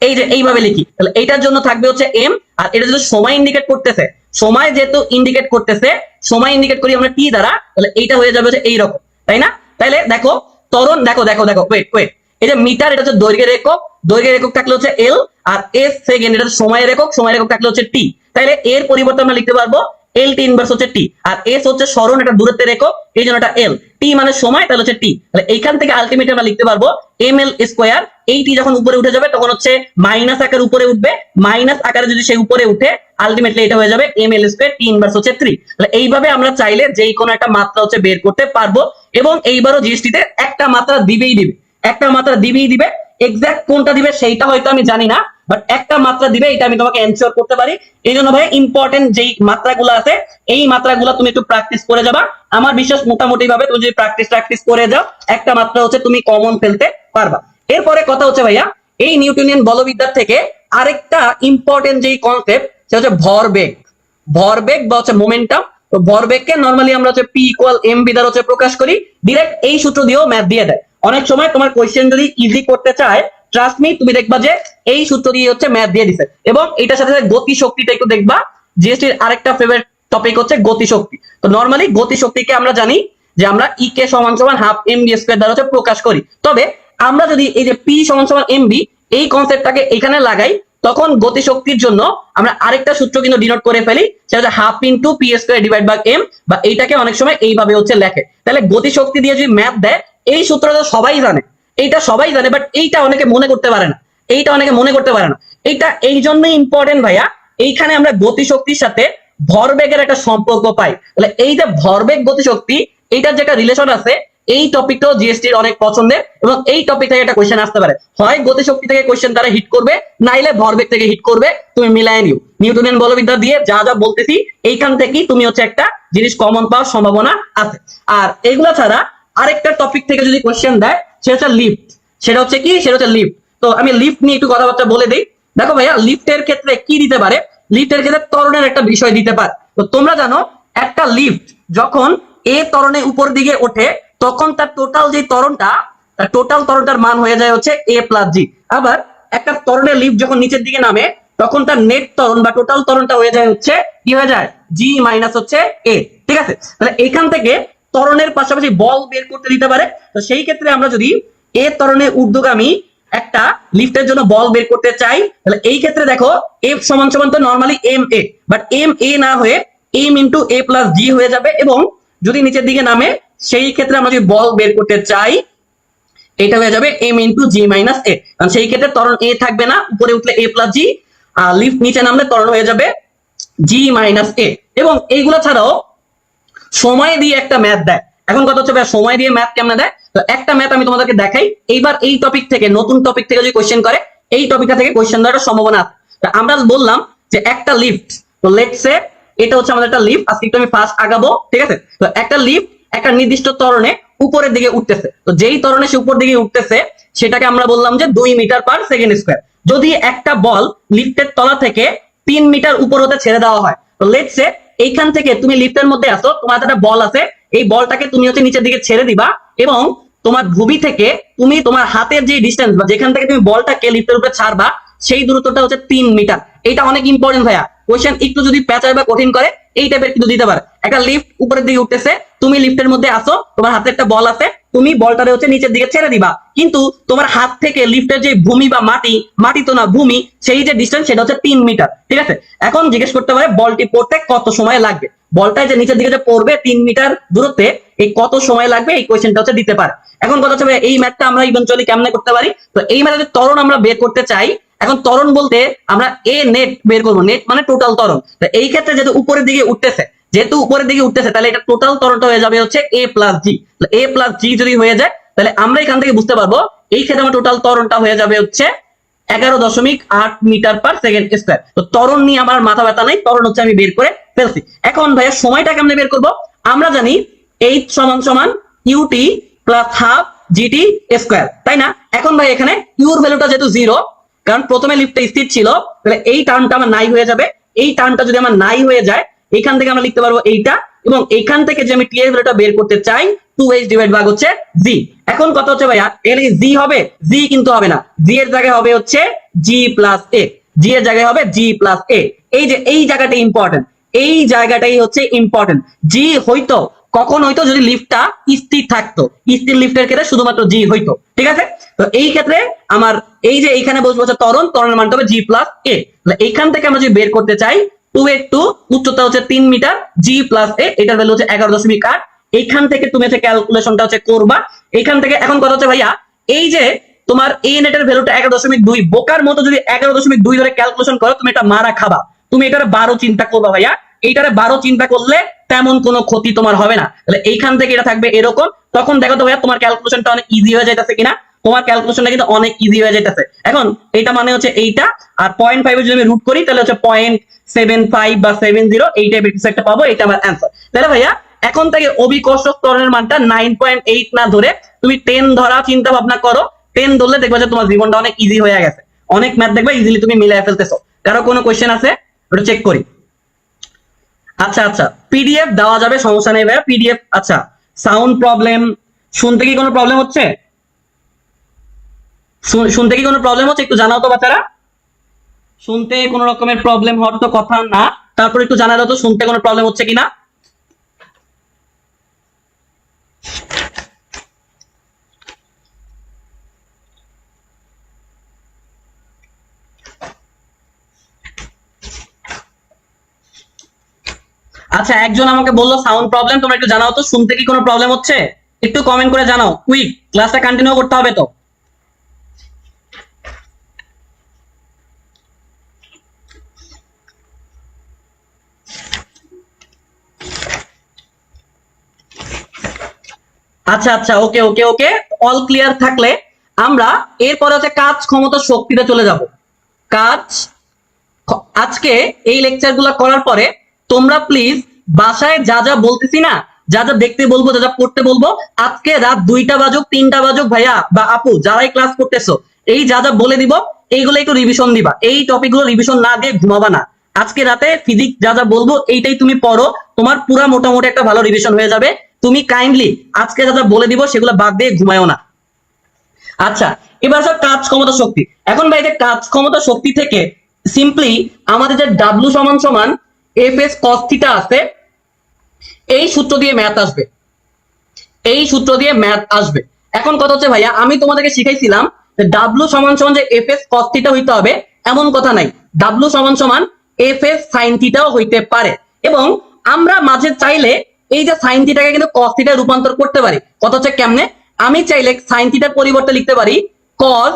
এই যে এইভাবে লিখি। তাহলে এইটার জন্য থাকবে হচ্ছে এম, আর এটা যদি সময় ইন্ডিকেট করতেছে, সময় যেহেতু ইন্ডিকেট করতেছে, সময় ইন্ডিকেট করি আমরা টি দ্বারা, তাহলে এইটা হয়ে যাবে হচ্ছে এইরকম, তাই না? তাহলে দেখো ত্বরণ, দেখো দেখো দেখো, ওয়েট ওয়েট, এই যে মিটার এটা হচ্ছে দৈর্ঘ্যের একক, দৈর্ঘ্যের একক থাকলে হচ্ছে এল, আর এস সেকেন্ড এটা সময়ের একক, সময়ের একক থাকলে হচ্ছে টি। তাহলে এর পরিবর্তে আমরা লিখতে পারবো এল টি ইনভার্স হচ্ছে টি, আর এস হচ্ছে সরণ, এটা দূরত্বের একক, এই জন্য এটা এল, টি মানে সময়, তাহলে হচ্ছে টি। তাহলে এইখান থেকে আলটিমেটলি আমরা লিখতে পারবো এম এল স্কোয়ার। এই টি যখন উপরে উঠে যাবে তখন হচ্ছে মাইনাস আকার উপরে উঠবে, মাইনাস আকারে যদি সে উপরে উঠে আলটিমেটলি এটা হয়ে যাবে M L square, T inverse হচ্ছে 3। তাহলে এইভাবে আমরা চাইলে যেই কোনো একটা মাত্রা হচ্ছে বের করতে পারবো, এবং এইবারও জিএসটি তে একটা মাত্রা দিবেই দিবে, একটা মাত্রা দিবেই দিবে। এক্সাক্ট কোনটা দিবে সেইটা হয়তো আমি জানি না, বাট একটা মাত্রা দিবে, এটা আমি তোমাকে এনশিওর করতে পারি। এই জন্য ভাই ইম্পর্টেন্ট যেই মাত্রাগুলো আছে, এই মাত্রাগুলো তুমি একটু প্র্যাকটিস করে যাবা। আমার বিশ্বাস মোটামুটি ভাবে তুমি যদি প্র্যাকটিস করে যাও, একটা মাত্রা হচ্ছে তুমি কমন ফেলতে পারবা। এরপরে কথা হচ্ছে ভাইয়া, এই নিউটনিয়ান বলবিদ্যার থেকে আরেকটা ইম্পর্টেন্ট যেই কনসেপ্ট, সেটা হচ্ছে ভরবেগ। ভরবেগ বা হচ্ছে মোমেন্টাম। তো ভরবেগকে নরমালি আমরা হচ্ছে পি ইকুয়াল এম ভি দ্বারা হচ্ছে প্রকাশ করি। ডিরেক্ট এই সূত্র দিয়েও ম্যাথ দিয়ে দেয়। অনেক সময় তোমার কোয়েশ্চেন যদি ইজি করতে চায়, ট্রাস্ট মি, তুমি দেখবা যে এই সূত্র দিয়ে হচ্ছে ম্যাথ দিয়ে দিছে। এবং এটার সাথে গতি শক্তিটা একটু দেখবা। জিএসটির আরেকটা ফেভারিট টপিক হচ্ছে গতি শক্তি। তো নরমালি গতি শক্তিকে আমরা জানি যে আমরা ই কে সমান সমান হাফ এম ভি স্কয়ার দ্বারা হচ্ছে প্রকাশ করি। তবে আমরা যদি এই যে পি সমান সমান এম ভি এই কনসেপ্টটাকে এখানে লাগাই, তখন গতি শক্তির জন্য আমরা আরেকটা সূত্র কিন্তু ডিনোট করে ফেলি, সেটা হচ্ছে half into P square divide by M, বা এইটাকে অনেক সময় এইভাবে হচ্ছে লেখে। তাহলে গতি শক্তি দিয়ে যদি ম্যাথ দেয়, এই সূত্রটা সবাই জানে, এইটা সবাই জানে, বাট এইটা অনেকে মনে করতে পারে না, এইটা অনেকে মনে করতে পারে না। এইটা এই জন্যই ইম্পর্টেন্ট ভাইয়া, এইখানে আমরা গতি শক্তির সাথে ভরবেগের একটা সম্পর্ক পাই। তাহলে এই যে ভরবেগ গতি শক্তি, এইটার যে একটা রিলেশন আছে, এই টপিকটাও জিএসটির অনেক পছন্দের, এবং এই টপিক থেকে একটা কোয়েশ্চেন আসতে পারে। হয় গতি শক্তি থেকে কোয়েশ্চেন তারা হিট করবে, নাইলে ভরবেগ থেকে হিট করবে। তুমি মিলাই নিও, নিউটনিয়ান বলবিদ্যা দিয়ে যা যা বলতেছি এইখান থেকেই তুমি হচ্ছে একটা জিনিস কমন পাওয়ার সম্ভাবনা আছে। আর এগুলা ছাড়া আরেকটা টপিক থেকে যদি কোয়েশ্চেন দেয়, সেটা হচ্ছে লিফট। সেটা হচ্ছে কি? সেটা হচ্ছে লিফট। তো আমি লিফট নিয়ে একটু কথাবার্তা বলে দিই। দেখো ভাইয়া, লিফটের ক্ষেত্রে কি দিতে পারে? লিফটের ক্ষেত্রে ত্বরণের একটা বিষয় দিতে পারে। তো তোমরা জানো, একটা লিফট যখন এ ত্বরণে উপর দিকে ওঠে, তখন তার টোটাল যে ত্বরণটা, তার টোটাল ত্বরণটার মান হয়ে যায় হচ্ছে এ প্লাস জি। আবার একটা ত্বরণের লিফট যখন নিচের দিকে নামে, তখন তার নেট ত্বরণ বা টোটাল ত্বরণটা হয়ে যায় হচ্ছে কি হয়ে যায়? জি মাইনাস হচ্ছে এ। ঠিক আছে? তাহলে এখান থেকে ত্বরণের পাশাপাশি বল বের করতে দিতে পারে। তো সেই ক্ষেত্রে আমরা যদি এ ত্বরণের ঊর্ধ্বগামী একটা লিফটের জন্য বল বের করতে চাই, তাহলে এই ক্ষেত্রে দেখো এফ সমান সমান তো normally M A, but M A না হয়ে M into A plus G হয়ে যাবে। এবং যদি নিচের দিকে নামে, সেই ক্ষেত্রে আমরা যদি বল বের করতে চাই, এটা হয়ে যাবে এম ইন্টু জি মাইনাস এ। কারণ সেই ক্ষেত্রে ত্বরণ এ থাকবে না, উপরে উঠলে এ প্লাস জি, আর লিফট নিচে নামলে ত্বরণ হয়ে যাবে জি মাইনাস এ। এবং এইগুলো ছাড়াও সময় দিয়ে একটা ম্যাথ দেয়। এখন কথা হচ্ছে সময় দিয়ে ম্যাথ কেমনে দেয়? তো একটা ম্যাথ আমি তোমাদেরকে দেখাই। এইবার এই টপিক থেকে, নতুন টপিক থেকে যদি কোয়েশ্চেন করে, এই টপিকটা থেকে কোয়েশ্চেন দেওয়ার সম্ভাবনা আছে। আমরা বললাম যে একটা লিফট, তো লেটস সে এটা হচ্ছে আমাদের একটা লিফট। আজকে একটু আমি ফাস্ট আগাবো, ঠিক আছে? তো একটা লিফট একটা নির্দিষ্ট ত্বরণে উপরের দিকে উঠতেছে। তো যেই ত্বরণে সে উপর দিকে উঠতেছে, সেটাকে আমরা বললাম যে 2 মিটার পার সেকেন্ড স্কয়ার। যদি একটা বল লিফটের তলা থেকে 3 মিটার উপর হতে ছেড়ে দেওয়া হয়, তো লেটস সে এইখান থেকে তুমি লিফটের মধ্যে আসো, তোমার একটা বল আছে, এই বলটাকে তুমি হচ্ছে নিচের দিকে ছেড়ে দিবা, এবং তোমার ভূমি থেকে তুমি তোমার হাতের যে ডিস্টেন্স বা যেখান থেকে তুমি বলটাকে লিফটের উপরে ছাড়বা, সেই দূরত্বটা হচ্ছে 3 মিটার। এটা অনেক ইম্পর্টেন্ট ভাইয়া। কোয়েশ্চেন একটু যদি প্যাচার বা কঠিন করে, এই টাইপের কিন্তু দিতে পারে। একটা লিফট উপরের দিকে উঠতেছে, তুমি লিফটের মধ্যে আসো, তোমার হাতে একটা বল আছে, তুমি বলটারে হচ্ছে নিচের দিকে ছেড়ে দিবা, কিন্তু তোমার হাত থেকে লিফটের যে ভূমি বা মাটি, মাটি তো না ভূমি, সেই যে ডিস্টেন্স সেটা হচ্ছে 3 মিটার। ঠিক আছে? এখন জিজ্ঞেস করতে পারে বলটি পড়তে কত সময় লাগবে। বলটা যে নিচের দিকে যে পড়বে 3 মিটার দূরত্বে, এই কত সময় লাগবে, এই কোয়েশ্চেনটা হচ্ছে দিতে পারে। এখন কথা হচ্ছে এই ম্যাথটা আমরা ইভেন্চুয়ালি কেমনে করতে পারি? তো এই ম্যাথে ত্বরণ আমরা বের করতে চাই। এখন ত্বরণ বলতে আমরা এ নেট বের করবো, নেট মানে টোটাল ত্বরণ। তো এই ক্ষেত্রে যেহেতু উপরের দিকে উঠতেছে, তাহলে এটা টোটাল ত্বরণটা হয়ে যাবে হচ্ছে এ প্লাস জি। এ প্লাস জি যদি হয়ে যায়, তাহলে আমরা এখান থেকে বুঝতে পারবো এই ক্ষেত্রে আমার টোটাল ত্বরণটা হয়ে যাবে হচ্ছে 11.8 মিটার পার সেকেন্ড স্কয়ার। তো ত্বরণ নিয়ে আমার মাথা ব্যথা নাই, ত্বরণ হচ্ছে আমি বের করে ফেলছি। এখন ভাইয়া সময়টা কেমনে বের করবো? আমরা জানি এইচ সমান সমান U T plus half G T square, তাই না? এখন ভাই এখানে ইউর ভ্যালুটা যেহেতু 0, কারণ প্রথমে লিফটটা স্থির ছিল, তাহলে এই টার্মটা আমার নাই হয়ে যাবে। এই টার্মটা যদি আমার নাই হয়ে যায়, এখান থেকে আমরা লিখতে পারবো এইটা, এবং এইখান থেকে যে আমি টি এর ভ্যালুটা বের করতে চাই 2h ডিভাইড ভাগ হচ্ছে জি। এখন কথা হচ্ছে ভাইয়া এখানে কি জি হবে? জি কিন্তু হবে না, জি এর জায়গায় হবে হচ্ছে জি প্লাস এ, জি এর জায়গায় হবে জি প্লাস এ। এই যে এই জায়গাটা ইম্পর্টেন্ট, এই জায়গাটাই হচ্ছে ইম্পর্টেন্ট। জি হইতো কখন হইতো? যদি লিফটটা স্থির থাকতো, স্থির লিফটের ক্ষেত্রে শুধুমাত্র জি হইতো, ঠিক আছে? তো এই ক্ষেত্রে আমার এই যে এইখানে বসবো হচ্ছে ত্বরণ, ত্বরণের মানটা হবে জি প্লাস এ। এইখান থেকে আমরা যদি বের করতে চাই 2 উচ্চতা হচ্ছে 3 মিটার, জি প্লাস এ, এটার ভ্যালু হচ্ছে 11.8। এইখান থেকে তুমি হচ্ছে ক্যালকুলেশনটা হচ্ছে করবা। এইখান থেকে এখন কথা হচ্ছে ভাইয়া এই যে তোমার এ নেটের ভ্যালুটা 11.2, বোকার মতো যদি 11.2 ধরে ক্যালকুলেশন করো তুমি এটা মারা খাবা। তুমি এটার 12 চিন্তা করবা ভাইয়া, এইটারে 12 চিন্তা করলে তেমন কোনো ক্ষতি তোমার হবে না। তাহলে এইখান থেকে এটা থাকবে এরকম, তখন দেখো তো ভাইয়া তোমার ক্যালকুলেশনটা অনেক ইজি হয়ে যাইতেছে কিনা। তোমার ক্যালকুলেশনটা কিন্তু অনেক ইজি হয়ে যাইতেছে। এখন এইটা মানে হচ্ছে এইটা, আর 0.5 যদি আমি রুট করি তাহলে হচ্ছে 0.75 বা 70, এই টাইপের কিছু একটা পাবো। এটা আমার অ্যান্সার। তাহলে ভাইয়া এখন থেকে অভিকর্ষ ত্বরণের মানটা 9.8 না ধরে তুমি 10 ধরা চিন্তা ভাবনা করো। 10 ধরলে দেখবা যে তোমার জীবনটা অনেক ইজি হয়ে গেছে, অনেক ম্যাথ দেখবে ইজিলি তুমি মিলাই ফেলতেছো। কারো কোনো কোয়েশ্চেন আছে? ওটা চেক করি। আচ্ছা আচ্ছা, পিডিএফ দেওয়া যাবে, সমস্যা নেই ভাইয়া, পিডিএফ। আচ্ছা, সাউন্ড প্রবলেম, শুনতে কি কোনো প্রবলেম হচ্ছে? শুনতে কি কোনো প্রবলেম হচ্ছে? একটু জানাও তো বাচ্চারা। শুনতে কোনো রকমের প্রবলেম হওয়ার তো কথা না, তারপর একটু জানা দাও তো শুনতে কোনো প্রবলেম হচ্ছে কিনা। আচ্ছা, একজন আমাকে বললো সাউন্ড প্রবলেম, তোমরা একটু জানাও তো শুনতে কি কোনো প্রবলেম হচ্ছে? একটু কমেন্ট করে জানাও, কুইক, ক্লাসটা কন্টিনিউ করতে হবে তো। আচ্ছা আচ্ছা, ওকে ওকে ওকে, অল ক্লিয়ার থাকলে আমরা এরপরে হচ্ছে কাজ ক্ষমতা শক্তিতে চলে যাব। কাজ আজকে এই লেকচার গুলা করার পরে তোমরা প্লিজ বাসায় যা যা বলতেছি না, যা যা দেখতে বলবো, যা যা পড়তে বলবো, আজকে রাত 2টা বাজুক 3টা বাজুক ভাইয়া বা আপু যারাই ক্লাস করতেছো, এই যা যা বলে দিব এইগুলো একটু রিভিশন দিবা। এই টপিক গুলো রিভিশন না দিয়ে ঘুমাবা না। আজকে রাতে ফিজিক্স যা যা বলবো এইটাই তুমি পড়ো, তোমার পুরা মোটামুটি একটা ভালো রিভিশন হয়ে যাবে। তুমি কাইন্ডলি আজকে যা যা বলে দিব সেগুলো বাদ দিয়ে ঘুমায়ও না। আচ্ছা, এবার সব কাজ ক্ষমতা শক্তি। এখন ভাই যে কাজ ক্ষমতা শক্তি থেকে সিম্পলি আমাদের যে ডাব্লু সমান সমান এফ এস কস থিটা আছে, এই সূত্র দিয়ে ম্যাথ আসবে, এই সূত্র দিয়ে ম্যাথ আসবে। এখন কথা হচ্ছে ভাইয়া আমি তোমাদেরকে শিখাইছিলাম যে ডাব্লু সমান সমান যে এফ এস কস থিটা হইতে হবে এমন কথা নাই, ডাব্লু সমান সমান এফ এস সাইন থিটাও হইতে পারে। এবং আমরা মাঝে চাইলে এই যে সাইন থিটাকে কিন্তু কস থিটায় রূপান্তর করতে পারি। কথা হচ্ছে কেমনে? আমি চাইলে সাইন থিটার পরিবর্তে লিখতে পারি কস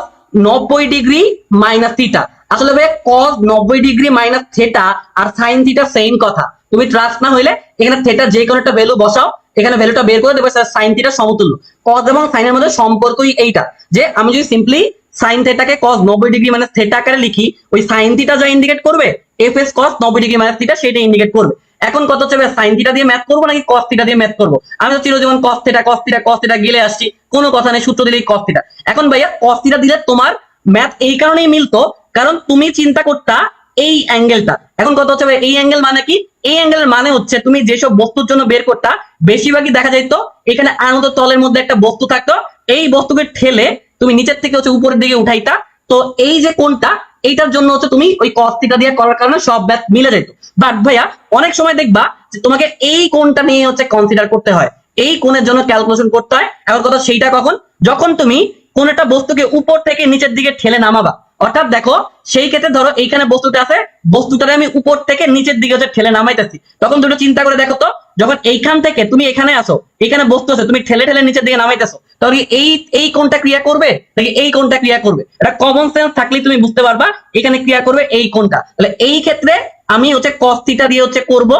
90 ডিগ্রি মাইনাস থিটা। আসলে ভাই কস 90 ডিগ্রি মাইনাস থিটা আর সাইন থিটা সেম কথা। তুমি ট্রাস্ট না হইলে এখানে থিটার যে কোনো একটা ভ্যালু বসাও, এখানে ভ্যালুটা বের করে দেবে সাইন থিটা সমতুল্য। কস এবং সাইনের মধ্যে সম্পর্কই এইটা, যে আমি যদি সিম্পলি সাইন থিটাকে কস 90 ডিগ্রি মাইনাস থিটা আকারে লিখি, ওই সাইন থিটা যা ইন্ডিকেট করবে এফ এস কস 90 ডিগ্রি মাইনাস থিটা সেটা ইন্ডিকেট করবে। এখন কত হচ্ছে সাইন থিটা দিয়ে ম্যাথ করবো নাকি কস থিটা দিয়ে ম্যাথ করবো? আমি তো চিরজীবন cos theta cos theta cos theta গেলে আসছি, কোনো কথা নেই, সূত্র দিলেই কস থিটা। এখন ভাইয়া কস থিটা দিলে তোমার ম্যাথ এই কারণেই মিলতো কারণ তুমি চিন্তা করতা এই অ্যাঙ্গেলটা। এখন কত হচ্ছে এই অ্যাঙ্গেল মানে কি? এই অ্যাঙ্গেলের মানে হচ্ছে তুমি যেসব বস্তুর জন্য বের করতা বেশিরভাগই দেখা যাইতো এখানে আনত তলের মধ্যে একটা বস্তু থাকতো, এই বস্তুকে ঠেলে তুমি নিচের থেকে হচ্ছে উপরের দিকে উঠাইতা। তো এই যে কোনটা, এইটার জন্য হচ্ছে তুমি ওই কস থিটা দিয়ে করার কারণে সব ম্যাথ মিলে যেত। বাট ভাইয়া অনেক সময় দেখবা যে তোমাকে এই কোণটা নিয়ে হচ্ছে কনসিডার করতে হয়, এই কোণের জন্য ক্যালকুলেশন করতে হয়। এখন কথা সেইটা কখন? যখন তুমি কোন একটা বস্তুকে উপর থেকে নিচের দিকে ঠেলে নামাবা। অর্থাৎ দেখো সেই ক্ষেত্রে ধরো এইখানে বস্তুটা আছে, বস্তুটাকে আমি উপর থেকে নিচের দিকে হচ্ছে ঠেলে নামাইতেছি, তখন দুটো চিন্তা করে দেখো তো, যখন এইখান থেকে তুমি এখানে আসো, এখানে বস্তু আছে, তুমি ঠেলে ঠেলে নিচের দিকে নামাইতেছো, তাহলে এই কোণটা ক্রিয়া করবে নাকি এই কোণটা ক্রিয়া করবে? এটা কমন সেন্স থাকলেই তুমি বুঝতে পারবা এখানে ক্রিয়া করবে এই কোণটা। তাহলে এই ক্ষেত্রে আমি হচ্ছে কস থিটা দিয়ে হচ্ছে করব।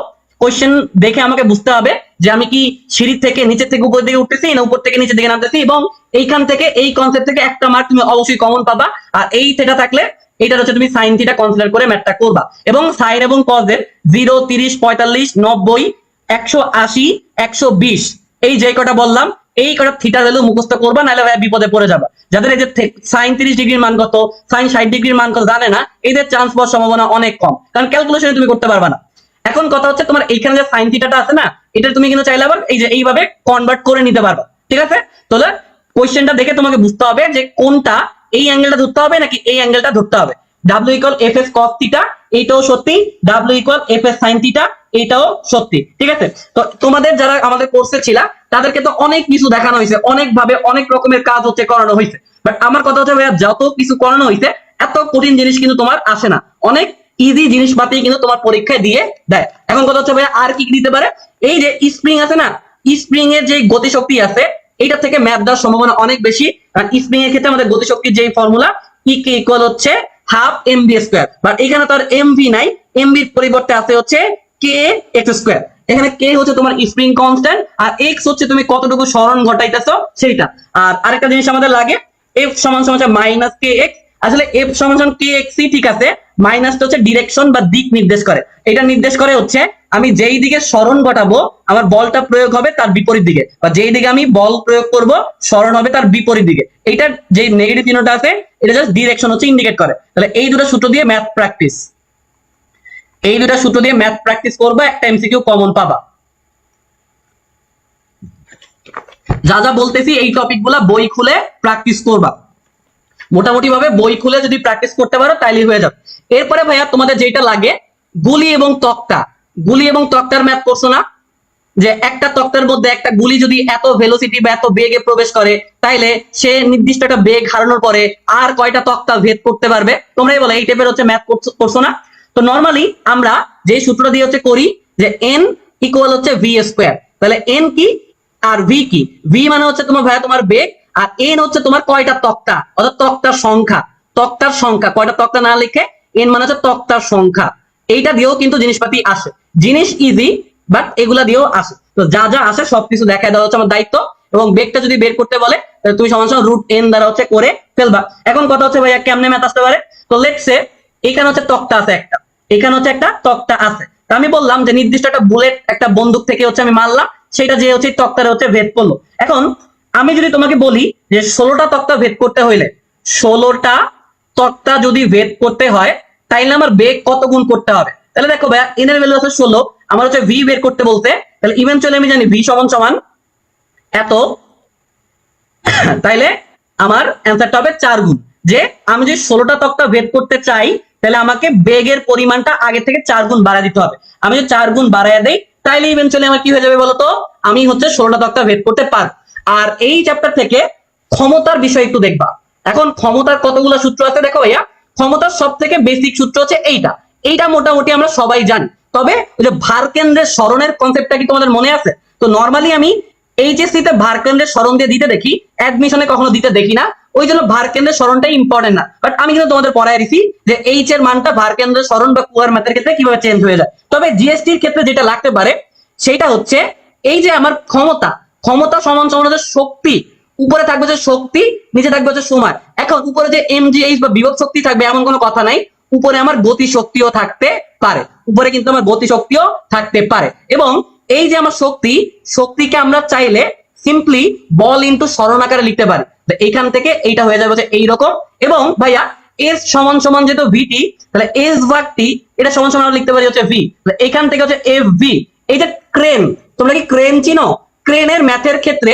কোশ্চেন দেখে আমাকে বুঝতে হবে যে আমি কি সিঁড়ি থেকে নিচের থেকে উপর দিকে উঠতেছি না উপর থেকে নিচের দিকে নামতেছি, এবং এইখান থেকে এই কনসেপ্ট থেকে একটা মার্ক তুমি অবশ্যই কমন পাবা। আর এই থিটা থাকলে এটা হচ্ছে তুমি সাইন থিটা কনসিডার করে ম্যাথটা করবা। এবং সাইন এবং কজ এর 0, 30, 45, 90, 180, 120 এই যে কটা বললাম এই কটা থিটার ভ্যালু মুখস্থ করবা, নাহলে ভাইয়া বিপদে পড়ে যাবা। যাদের এই যে সাইন 30 ডিগ্রির মান কত, সাইন 60 ডিগ্রির মান কত জানে না, এদের চান্স পাওয়ার সম্ভাবনা অনেক কম, কারণ ক্যালকুলেশনে তুমি করতে পারবা না। এখন কথা হচ্ছে তোমার এইখানে যে সাইন থিটাটা আছে না, এটা তুমি কিন্তু চাইলে আবার এই যে এইভাবে কনভার্ট করে নিতে পারবা, ঠিক আছে? তাহলে কোশ্চেনটা দেখে তোমাকে বুঝতে হবে যে কোনটা, এই অ্যাঙ্গেলটা ধরতে হবে নাকি এই অ্যাঙ্গেলটা ধরতে হবে। W equal F S cos theta এইটাও সত্যি, W equal F S sine theta এইটাও সত্যি, ঠিক আছে? তো তোমাদের যারা আমাদের কোর্সে ছিল তাদেরকে তো অনেক কিছু দেখানো হয়েছে, অনেক ভাবে অনেক রকমের কাজ হচ্ছে করানো হয়েছে, বাট আমার কথা হচ্ছে ভাইয়া যত কিছু করানো হয়েছে এত কঠিন জিনিস কিন্তু তোমার আসে না, অনেক ইজি জিনিসপাতি কিন্তু তোমার পরীক্ষায় দিয়ে দেয়। এখন কথা হচ্ছে ভাইয়া আর কি কি দিতে পারে, এই যে স্প্রিং আছে না, স্প্রিং এর যে গতিশক্তি আছে এইটা থেকে ম্যাথ দেওয়ার সম্ভাবনা অনেক বেশি, কারণ স্প্রিং এর ক্ষেত্রে আমাদের গতিশক্তির যে ফর্মুলা ই কে ইকুয়াল হচ্ছে half M V square, but এখানে তো আর এম ভি নাই, এম ভির পরিবর্তে আছে হচ্ছে কে এক্স স্কোয়ার। এখানে কে হচ্ছে তোমার স্প্রিং কনস্ট্যান্ট আর এক্স হচ্ছে তুমি কতটুকু সরণ ঘটাইতেছো সেইটা। আর আরেকটা জিনিস আমাদের লাগে এফ সমান সমান মাইনাস কে এক্স, আসলে এফ সমান সমান কে এক্স ঠিক আছে, মাইনাসটা হচ্ছে ডিরেকশন বা দিক নির্দেশ করে, এটা নির্দেশ করে হচ্ছে আমি যেই দিকে সরণ ঘটাবো আমার বলটা প্রয়োগ হবে তার বিপরীত দিকে, বা যেই দিকে আমি বল প্রয়োগ করব সরণ হবে তার বিপরীত দিকে। এইটার যে নেগেটিভ চিহ্নটা আছে এটা জাস্ট ডিরেকশন হচ্ছে ইন্ডিকেট করে। তাহলে এই দুটো সূত্র দিয়ে ম্যাথ প্র্যাকটিস, এই দুটা সূত্র দিয়ে ম্যাথ প্র্যাকটিস করবা, একটা এমসিকিউ কমন পাবা। যা যা বলতেছি এই টপিকগুলা বই খুলে প্র্যাকটিস করবা, মোটামুটি ভাবে বই খুলে যদি প্র্যাকটিস করতে পারো তাইলেই হয়ে যাবে। এরপরে ভাইয়া তোমাদের যেটা লাগে গুলি এবং তক্তা, গুলি এবং তক্তার ম্যাথ করছো না, যে একটা তক্তার মধ্যে একটা গুলি যদি এত ভেলোসিটি বা এত বেগে প্রবেশ করে তাইলে সে নির্দিষ্ট একটা বেগ হারানোর পরে আর কয়টা তক্তা ভেদ করতে পারবে, তোমরাই বলো এই টাইপের হচ্ছে ম্যাথ করছো না। তো নরমালি আমরা যে সূত্র দিয়ে হচ্ছে করি যে এন ইকুয়াল হচ্ছে ভি স্কোয়ার, তাহলে এন কি আর ভি কি, ভি মানে হচ্ছে তোমার ভাইয়া তোমার বেগ, আর এন হচ্ছে তোমার কয়টা তক্তা অর্থাৎ তক্তার সংখ্যা, তক্তার সংখ্যা কয়টা তক্তা না লিখে এন মানে হচ্ছে তক্তার সংখ্যা। এইটা দিয়েও কিন্তু জিনিসপাতি আসে, জিনিস ইজি বাট এগুলা দিয়েও আসে। তো যা যা আসে সবকিছু দেখায় দেওয়া হচ্ছে আমার দায়িত্ব, এবং বেগটা যদি বের করতে বলে তাহলে তুমি সমান সমান রুট এন দ্বারা হচ্ছে করে ফেলবা। এখন কথা হচ্ছে ভাইয়া কেমনে ম্যাথ আসতে পারে, তো লেটস সে এখানে হচ্ছে তক্তা আছে একটা, এখানে হচ্ছে একটা তক্তা আছে, তো আমি বললাম যে নির্দিষ্ট একটা বুলেট একটা বন্দুক থেকে হচ্ছে আমি মারলাম, সেটা যে হচ্ছে তক্তারে হচ্ছে ভেদ করলো। এখন আমি যদি তোমাকে বলি যে 16টা তক্তা ভেদ করতে হইলে, 16টা তক্তা যদি ভেদ করতে হয় তাইলে আমার বেগ কত গুণ করতে হবে, তাহলে দেখো ভাইয়া এন এর ভ্যালু আছে 16, আমার হচ্ছে ভি বের করতে বলতে, তাহলে ইভেনচুয়ালি আমি জানি ভি সমান সমান এত, তাইলে আমার অ্যান্সারটা হবে 4 গুণ। যে আমি যদি 16টা তক্তা ভেদ করতে চাই তাহলে আমাকে বেগের পরিমাণটা আগে থেকে 4 গুণ বাড়ায় দিতে হবে, আমি যদি 4 গুণ বাড়ায় দেই তাইলে ইভেনচুয়ালি আমার কি হয়ে যাবে বলতো, আমি হচ্ছে 16টা তক্তা ভেদ করতে পারব। আর এই চ্যাপ্টার থেকে ক্ষমতার বিষয় একটু দেখবা। এখন ক্ষমতার কতগুলো সূত্র আছে দেখো ভাইয়া, ক্ষমতার সব থেকে বেসিক সূত্র হচ্ছে এইটা, এইটা মোটামুটি আমরা সবাই জানি, তবে ওই যে ভার কেন্দ্রের সরণের কনসেপ্টটা কি তোমাদের মনে আছে? তো নরমালি আমি এইচএসসি তে ভার কেন্দ্রের সরণ দিয়ে দিতে দেখি, অ্যাডমিশনে কখনো দিতে দেখি না, ওই জন্য ভার কেন্দ্রের সরণটাই ইম্পর্টেন্ট না, বাট আমি কিন্তু তোমাদের পড়ায় দিছি যে এইচ এর মানটা ভার কেন্দ্রের সরণ বা কুয়ার ম্যাথের ক্ষেত্রে কিভাবে চেঞ্জ হয়ে যায়। তবে জিএসটির ক্ষেত্রে যেটা লাগতে পারে সেটা হচ্ছে এই যে আমার ক্ষমতা, ক্ষমতা সমান সমান হচ্ছে শক্তি, উপরে থাকবে যে শক্তি নিচে থাকবে হচ্ছে সময়। এখন উপরে যে এমজিএইচ বা বিভব শক্তি থাকবে এমন কোনো কথা নাই, উপরে আমার গতি শক্তিও থাকতে পারে, উপরে কিন্তু আমার গতি শক্তিও থাকতে পারে। এবং এই যে আমার শক্তি, শক্তিকে আমরা চাইলে সিম্পলি বল ইনটু সরণ আকারে লিখতে পারি, এইখান থেকে এইটা হয়ে যাবে এইরকম। এবং ভাইয়া এস সমান সমান যেহেতু ভিটি, তাহলে এস ভাগ টি এটা সমান সমান লিখতে পারি হচ্ছে ভি, এখান থেকে হচ্ছে এফ ভি। এই যে ক্রেন, তোমরা কি ক্রেন চিনো? ক্রেনের ম্যাথের ক্ষেত্রে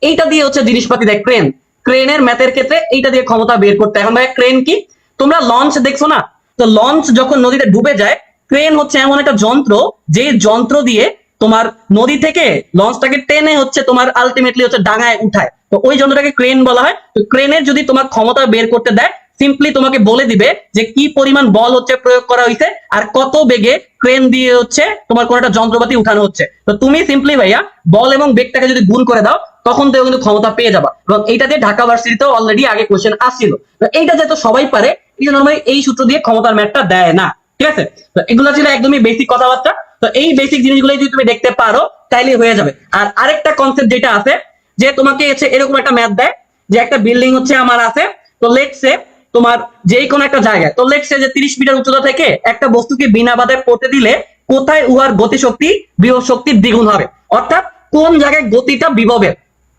এইটা দিয়ে হচ্ছে জিনিসপাতি দেয়, ক্রেন, ক্রেনের ম্যাথের ক্ষেত্রে এইটা দিয়ে ক্ষমতা বের করতে। এখন ভাই ক্রেন কি, তোমরা লঞ্চ দেখছো না, তো লঞ্চ যখন নদীতে ডুবে যায়, ক্রেন হচ্ছে এমন একটা যন্ত্র যে যন্ত্র দিয়ে তোমার নদী থেকে লঞ্চটাকে টেনে হচ্ছে তোমার আলটিমেটলি হচ্ছে ডাঙায় উঠায়, তো ওই যন্ত্রটাকে ক্রেন বলা হয়। তো ক্রেনের যদি তোমার ক্ষমতা বের করতে দেয় সিম্পলি তোমাকে বলে দিবে যে কি পরিমাণ বল হচ্ছে প্রয়োগ করা হয়েছে আর কত বেগে ক্রেন দিয়ে হচ্ছে তোমার কোন একটা যন্ত্রপাতি উঠানো হচ্ছে। তো তুমি সিম্পলি ভাইয়া বল এবং বেগটাকে যদি গুণ করে দাও তখন তো কিন্তু ক্ষমতা পেয়ে যাবা, এবং এইটা দিয়ে ঢাকা ভার্সিটিতেও অলরেডি আগে কোশ্চেন আসছিল। এইটা যেহেতু সবাই পারে এই জন্য এই সূত্র দিয়ে ক্ষমতার ম্যাথটা দেয় না, ঠিক আছে? তো এগুলো ছিল একদমই বেসিক কথাবার্তা, তো এই বেসিক জিনিসগুলো যদি তুমি দেখতে পারো তাইলে হয়ে যাবে। আর আরেকটা কনসেপ্ট যেটা আছে যে তোমাকে হচ্ছে এরকম একটা ম্যাথ দেয় যে একটা বিল্ডিং হচ্ছে আমার আছে, তো লেটস সে তোমার যেই কোনো একটা জায়গায়, তো লেটস সে যে 30 মিটার উচ্চতা থেকে একটা বস্তুকে বিনা বাধা পড়তে দিলে কোথায় উহার গতিশক্তি বিভব শক্তির দ্বিগুণ হবে, অর্থাৎ কোন জায়গায় গতিটা বিভবের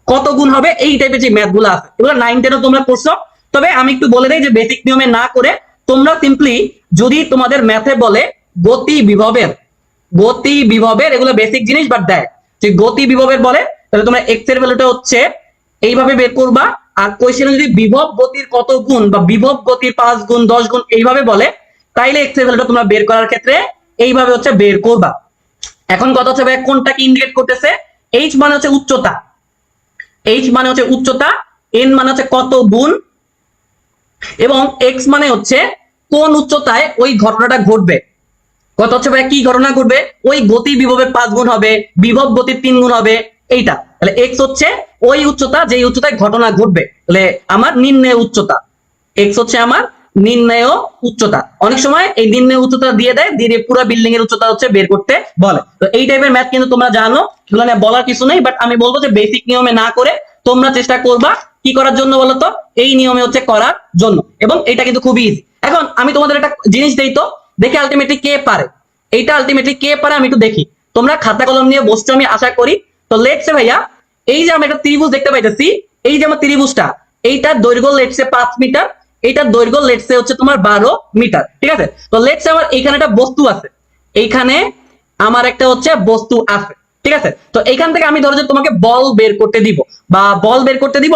কত গুণ হবে, এই টাইপের যে ম্যাথ গুলো আছে এগুলো 9-10 তোমরা করছো। তবে আমি একটু বলে দেই যে বেসিক নিয়মে না করে তোমরা সিম্পলি যদি তোমাদের ম্যাথে বলে গতি বিভবের এগুলো বেসিক জিনিস বাট দেয় যে গতি বিভবের বলে, তাহলে তোমরা এক্স এর ভ্যালুটা হচ্ছে এইভাবে বের করবা। আর কোশ্চেনে যদি বিভব গতির কত গুণ বা বিভব গতির 5 গুণ 10 গুণ এইভাবে বলে, তাইলে এক্স এর ভ্যালুটা তোমরা বের করার ক্ষেত্রে এইভাবে হচ্ছে বের করবা। এখন কথা হচ্ছে ভাই কোনটাকে ইন্ডিকেট করতেছে, এইচ মানে হচ্ছে উচ্চতা, এন মানে হচ্ছে কত গুণ, এবং এক্স মানে হচ্ছে কোন উচ্চতায় ওই ঘটনাটা ঘটবে। কত হচ্ছে ভাই কি ঘটনা ঘটবে, ওই গতি বিভবের 5 গুণ হবে, বিভব গতির 3 গুণ হবে এইটা। তাহলে এক্স হচ্ছে ওই উচ্চতা যেই উচ্চতায় ঘটনা ঘটবে, তাহলে আমার নির্ণয় উচ্চতা, এক্স হচ্ছে আমার নির্ণয় উচ্চতা। অনেক সময় এই নির্ণয় উচ্চতা দিয়ে দেয়, দিয়ে পুরো বিল্ডিং এর উচ্চতা হচ্ছে বের করতে বলে। তো এই টাইপের ম্যাথ কিন্তু তোমরা জানো, এগুলো নিয়ে বলার কিছু নেই, বাট আমি বলবো যে বেসিক নিয়মে না করে তোমরা চেষ্টা করবা কি করার জন্য বলতো, এই নিয়মে হচ্ছে করার জন্য, এবং এটা কিন্তু খুবই ইজি। এখন আমি তোমাদের একটা জিনিস দেই তো, দেখে আলটিমেটলি কে পারে, এইটা আলটিমেটলি কে পারে আমি একটু দেখি। তোমরা খাতা কলম নিয়ে বসছো আমি আশা করি। তো লেটসে ভাইয়া এই যে আমরা একটা ত্রিভুজ দেখতে পাইতেছি, এই যে আমার ত্রিভুজটা, এইটার দৈর্ঘ্য লেটসে 5 মিটার, এইটার দৈর্ঘ্য লেটসে হচ্ছে তোমার 12 মিটার, ঠিক আছে। তো লেটসে আমার এইখানে একটা বস্তু আছে, এইখানে আমার একটা হচ্ছে বস্তু আছে, ঠিক আছে। তো এইখান থেকে আমি ধরো যে তোমাকে বল বের করতে দিব, বা বল বের করতে দিব,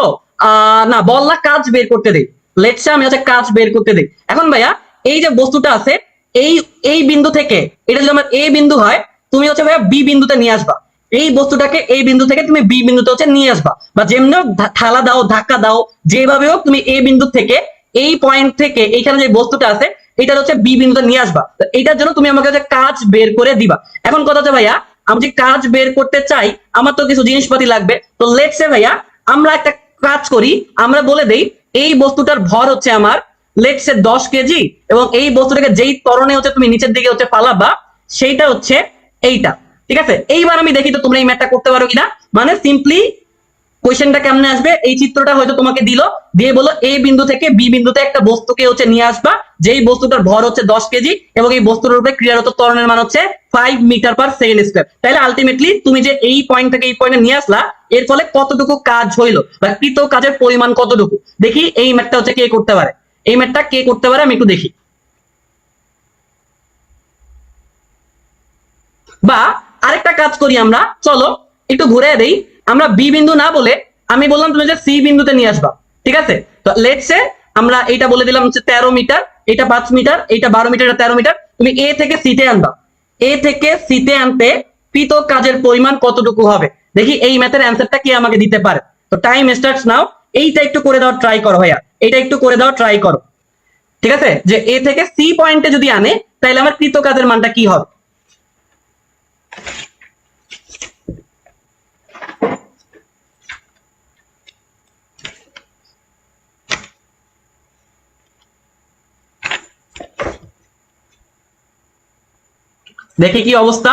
না বল না কাজ বের করতে দেই, লেটসে আমি হচ্ছে কাজ বের করতে দেই। এখন ভাইয়া এই যে বস্তুটা আছে, এই এই বিন্দু থেকে এটা যদি আমার এ বিন্দু হয়, তুমি হচ্ছে ভাইয়া বি বিন্দুতে নিয়ে আসবা, এই বস্তুটাকে এই বিন্দু থেকে তুমি বি বিন্দুতে হচ্ছে নিয়ে আসবা, বা যেমনি ঠালা দাও ধাক্কা দাও যেভাবে হোক তুমি এ বিন্দু থেকে এই পয়েন্ট থেকে এইখানে যে বস্তুটা আছে এটা হচ্ছে বি বিন্দুতে নিয়ে আসবা। তো এটার জন্য তুমি আমাকে হচ্ছে কাজ বের করে দিবা। এখন কথা হচ্ছে ভাইয়া আমি যে কাজ বের করতে চাই আমার তো কিছু জিনিসপাতি লাগবে। তো লেটস সে ভাইয়া আমরা একটা কাজ করি, আমরা বলে দেই এই বস্তুটার ভর হচ্ছে আমার লেটস সে 10 কেজি, এবং এই বস্তুটাকে যেই ত্বরণে হচ্ছে তুমি নিচের দিকে হচ্ছে পালাবা সেইটা হচ্ছে এইটা, ঠিক আছে। এইবার আমি দেখি তো তোমরা এই ম্যাথটা করতে পারো কিনা। মানে সিম্পলি কোয়েশ্চেনটা কেমনে আসবে, এই চিত্রটা হয়তো তোমাকে দিল, দিয়ে বলো এ বিন্দু থেকে বি বিন্দুতে একটা বস্তুকে হচ্ছে নিয়ে আসবা, যেই বস্তুটার ভর হচ্ছে 10 কেজি, এবং এই বস্তুর উপরে ক্রিয়ারত ত্বরণের মান হচ্ছে 5 মিটার পার সেকেন্ড স্কয়ার। তাহলে আলটিমেটলি তুমি যে এই পয়েন্ট থেকে এই পয়েন্টে নিয়ে আসলা, এর ফলে কতটুকু কাজ হইলো বা কৃত কাজের পরিমাণ কতটুকু। দেখি এই ম্যাথটা হচ্ছে কে করতে পারে, এই ম্যাথটা কে করতে পারে আমি একটু দেখি। বা আরেকটা কাজ করি আমরা, চলো একটু ঘুরে দেই, আমরা বি বিন্দু না বলে আমি বললাম তুমি যে সি বিন্দুতে নিয়ে আসবা, ঠিক আছে। তো লেটস সে আমরা এইটা বলে দিলাম হচ্ছে 13 মিটার, এটা 5 মিটার, এইটা 12 মিটার, এটা 13 মিটার। তুমি এ থেকে সিতে আনবা, এ থেকে সিতে আনতে কৃত কাজের পরিমাণ কতটুকু হবে, দেখি এই ম্যাথের অ্যান্সারটা কে আমাকে দিতে পারে। তো টাইম স্টার্টস নাও, এইটা একটু করে দেওয়ার ট্রাই করো ভাইয়া, এইটা একটু করে দেওয়ার ট্রাই করো, ঠিক আছে। যে এ থেকে সি পয়েন্টে যদি আনে তাহলে আমার কৃত কাজের মানটা কি হবে। দেখি কি অবস্থা,